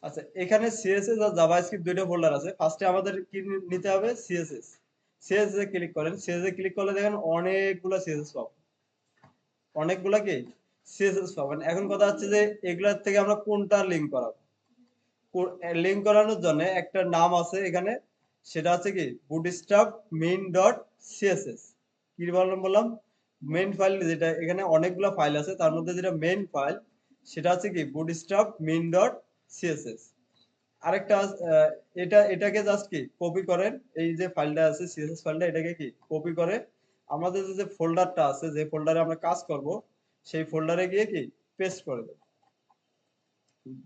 Speaker 1: আচ্ছা, এখানে সিএসএস আর জাভাস্ক্রিপ্ট দুইটা ফোল্ডার আছে। ফার্স্টে আমাদের কি নিতে হবে? সিএসএস। সিএসএস এ ক্লিক করেন, সিএসএস এ ক্লিক করলে দেখেন অনেকগুলা সিএসএস পাবেন, অনেকগুলা কি সিএসএস পাবেন। এখন কথা হচ্ছে যে এগুলার থেকে আমরা কোনটা লিংক করাবো। লিংক করানোর জন্য একটা নাম আছে এখানে, সেটা হচ্ছে কি বুটস্ট্র্যাপ মেইন ডট সিএসএস। কি বললাম? মেইন ফাইল, যেটা এখানে অনেকগুলা ফাইল আছে তার মধ্যে যেটা মেইন ফাইল সেটা হচ্ছে কি বুটস্ট্র্যাপ মেইন ডট সিএসএস। আরেকটা এটাকে জাস্ট কি কপি করেন, এই যে ফাইলটা আছে সিএসএস ফাইলটা, এটাকে কি কপি করে আমাদের যে ফোল্ডারটা আছে, যে ফোল্ডারে আমরা কাজ করব, সেই ফোল্ডারে গিয়ে কি পেস্ট করে দেব।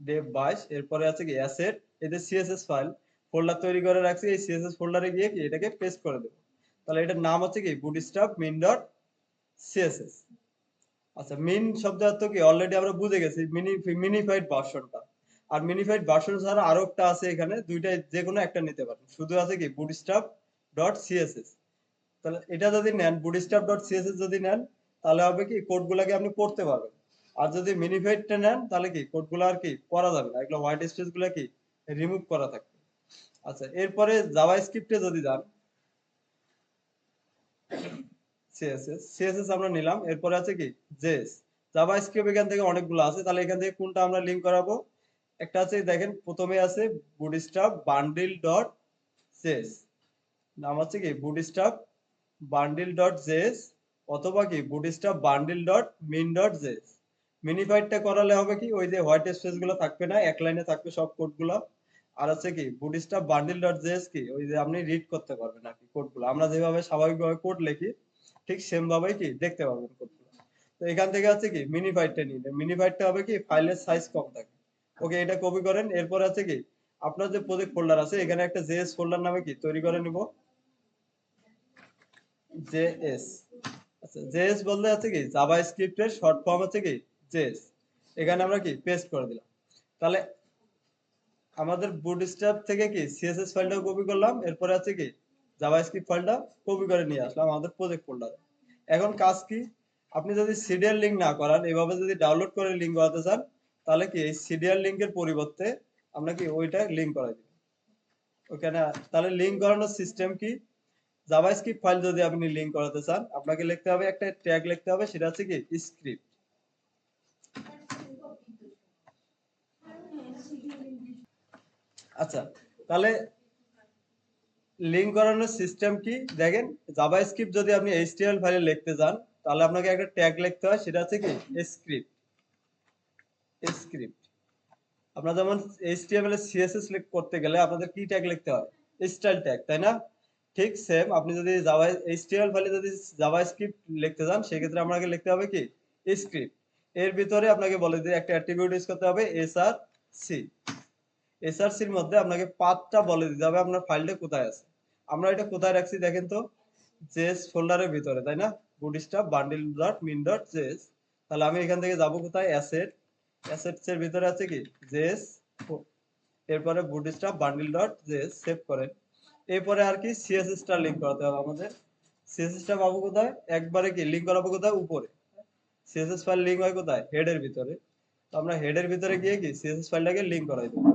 Speaker 1: ডেভ 22, এরপরে আছে কি অ্যাসেট, এই যে সিএসএস ফাইল ফোল্ডার তৈরি করে রাখছি, এই সিএসএস ফোল্ডারে গিয়ে কি এটাকে পেস্ট করে দেব। তাহলে এটার নাম হচ্ছে কি বুটস্ট্র্যাপ মেইন ডট সিএসএস। আচ্ছা, মেইন শব্দ অর্থ কি অলরেডি আমরা বুঝে গেছি, মিনিফাইড ভার্সনটা। আর মিনিফাইড ভার্সন ছাড়া আরো একটা আছে, এখানে দুইটা যে কোনো একটা নিতে পারেন, শুধু আছে কি বুটস্ট্র্যাপ ডট সিএসএস। তাহলে এটা যদি নেন বুটস্ট্র্যাপ ডট সিএসএস যদি নেন, তাহলে হবে কি কোডগুলোকে আপনি পড়তে পারবেন। আর যদি মিনিফাইডটা নেন তাহলে কি কোডগুলো আর কি পড়া যাবে না, এগুলো হোয়াইট স্পেস গুলো কি রিমুভ করা থাকবে। আচ্ছা, এরপরে জাভাস্ক্রিপ্টে যদি যান, সিএসএস আমরা নিলাম, এরপরে আছে কি জেএস। জাভাস্ক্রিপ্ট এখান থেকে অনেকগুলো আছে, তাহলে এখান থেকে কোনটা আমরা লিংক করাবো? একটা আছে দেখেন, প্রথমে আছে বুটস্ট্র্যাপ বান্ডিল ডট জেএস, নাম হচ্ছে কি বুটস্ট্র্যাপ বান্ডিল ডট জেএস। অথবা কি bootstrap bundle dot min dot JS. মিনিফাইডটা করালে হবে কি ওই যে হোয়াইট স্পেস গুলো থাকবে না, এক লাইনে থাকবে সব কোড গুলো। আর হচ্ছে কি বুটস্ট্র্যাপ বান্ডিল ডট জেএস কি ওই যে আপনি রিড করতে পারবেন আর কি কোড গুলো। আমরা যেভাবে স্বাভাবিকভাবে কোড লিখি ঠিক সেম ভাবেই কি দেখতে পারবেন কোড গুলো। তো এখান থেকে হচ্ছে কি মিনিফাইডটা নিলে মিনিফাইডটা হবে কি ফাইলের সাইজ কম থাকে। ওকে, এটা কপি করেন। এরপর আছে কি আপনার যে প্রজেক্ট ফোল্ডার আছে এখানে একটা জেএস ফোল্ডার নামে কি তৈরি করে নিব, জেএস। আচ্ছা, জেএস বলতে আছে কি জাভা স্ক্রিপ্টের শর্ট ফর্ম হচ্ছে কি জেএস। এখানে আমরা কি পেস্ট করে দিলাম। তাহলে আমাদের বুটস্ট্র্যাপ থেকে কি সিএসএস ফাইলটাও কপি করলাম, এরপরে আছে কি জাভাস্ক্রিপ্ট ফাইলটা কপি করে নিয়ে আসলাম আমাদের প্রজেক্ট ফোল্ডারে। এখন কাজ কি, আপনি যদি সিরিয়াল লিংক না করান, এভাবে যদি ডাউনলোড করে লিংক করাতে চান, তাহলে কি এই সিরিয়াল লিংকের পরিবর্তে আমরা কি ওইটা লিংক করাই দিব ওখানে। তাহলে লিংক করানোর সিস্টেম কি, জাভাস্ক্রিপ্ট ফাইল যদি আপনি লিংক করাতে চান আপনাকে লিখতে হবে একটা ট্যাগ লিখতে হবে, সেটা হচ্ছে কি স্ক্রিপ্ট। আচ্ছা, তাহলে লিংক করানোর সিস্টেম কি দেখেন, জাভাস্ক্রিপ্ট যদি আপনি এইচটিএমএল ফাইলে লিখতে যান তাহলে আপনাকে একটা ট্যাগ লিখতে হয়, সেটা হচ্ছে কি স্ক্রিপ্ট। স্ক্রিপ্ট আপনার যেমন এইচটিএমএল এর সিএসএস করতে গেলে আপনাদের কি ট্যাগ লিখতে হয়, স্টাইল ট্যাগ, তাই না? ঠিক সেম আপনি যদি জাভা এইচটিএমএল ফাইলে যদি জাভাস্ক্রিপ্ট লিখতে যান সেক্ষেত্রে আপনাকে লিখতে হবে কি স্ক্রিপ্ট। এর ভিতরে আপনাকে বলে যে একটা অ্যাট্রিবিউট ইউজ করতে হবে এসআরসি। এসআরসির মধ্যে আপনাকে পাথটা বলে দিতে হবে আপনার ফাইলটা কোথায় আছে। আমরা এটা কোথায় রাখছি দেখেন তো, জেএস ফোল্ডারের ভিতরে, তাই না? Bootstrap bundle dot min dot JS. তাহলে আমি এখান থেকে যাব কোথায়, অ্যাসেট। অ্যাসেটস এর ভিতরে আছে কি জেএস, এরপরে bootstrap bundle dot JS save করেন। এরপরে আর কি সিএসএস টা লিংক করাতে হবে আমাদের। সিএসএস টা পাবো কোথায়, একবারে কি লিংক করাবো কোথায়, উপরে। সিএসএস ফাইল লিংক হয় কোথায়, হেডের ভিতরে। তো আমরা হেডের ভিতরে গিয়ে কি সিএসএস ফাইলটাকে লিংক করাই দেবো।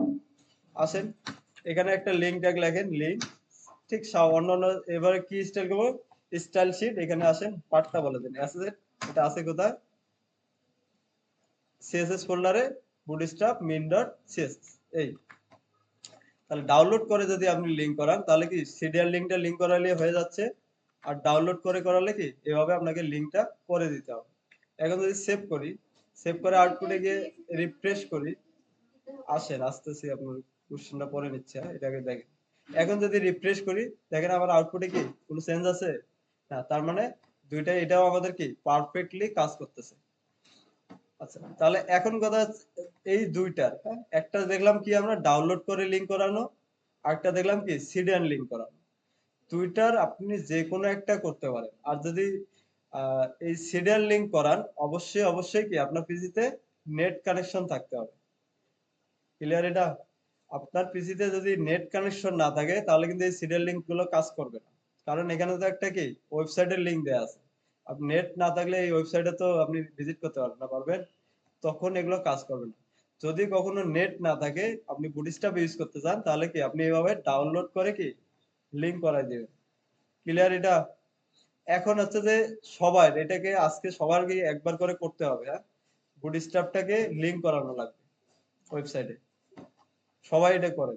Speaker 1: আসেন, এখানে একটা লিংক ট্যাগ লেখেন, লিংক। ঠিক অন্যান্য এবারে কি স্টাইল করবো, স্টাইল শিট। এখানে আসেন, পার্টটা বলে দেন অ্যাসেট। এটা আছে কোথায়, সিএসএস ফোল্ডারে বুটস্ট্র্যাপ মিন ডট সিএসএস। এই তাহলে ডাউনলোড করে যদি আপনি লিংক করান তাহলে কি সিরিয়াল লিংকটা লিংক করালে হয়ে যাচ্ছে। আর ডাউনলোড করে করালে কি এভাবে আপনাকে লিংকটা করে দিতে হবে। এখন যদি সেভ করি, সেভ করে আউটপুটে গিয়ে রিফ্রেশ করি, আসেন আসতেছি আপনার কোশ্চেনটা পরে নিচ্ছে, এটাকে দেখেন। এখন যদি রিফ্রেশ করি দেখেন আমার আউটপুটে কি কোনো চেঞ্জ আছে না, তার মানে দুইটাই এটাও আমাদের কি পারফেক্টলি কাজ করতেছে। আচ্ছা, তাহলে এখন কথা এই দুইটার, হ্যাঁ, একটা দেখলাম কি আমরা ডাউনলোড করে লিংক করানো, আরেকটা দেখলাম কি সিডিএন লিংক করানো। দুইটার আপনি যে কোনো একটা করতে পারেন। আর যদি এই সিডিএন লিংক করান অবশ্যই অবশ্যই কি আপনার পিসিতে নেট কানেকশন থাকতে হবে। ক্লিয়ার এটা? আপনার পিসিতে যদি নেট কানেকশন না থাকে তাহলে কিন্তু এই সিরিয়াল লিংক গুলো কাজ করবে না। কারণ এখানে তো একটা কি ওয়েবসাইটের লিংক দেয়া আছে। আপনি নেট না থাকলে এই ওয়েবসাইটে তো আপনি ভিজিট করতে পারবেন না, পারবেন? তখন এগুলো কাজ করবে না। যদি কখনো নেট না থাকে আপনি বুটস্ট্র্যাপ ইউজ করতে চান তাহলে কি আপনি এভাবে ডাউনলোড করে কি লিংক করাই দিবেন। ক্লিয়ার এটা? এখন হচ্ছে যে সবার এটাকে আজকে সবার কি একবার করে করতে হবে, হ্যাঁ? বুটস্ট্র্যাপটাকে লিংক করানো লাগবে ওয়েবসাইটে। সবাই এটা করে।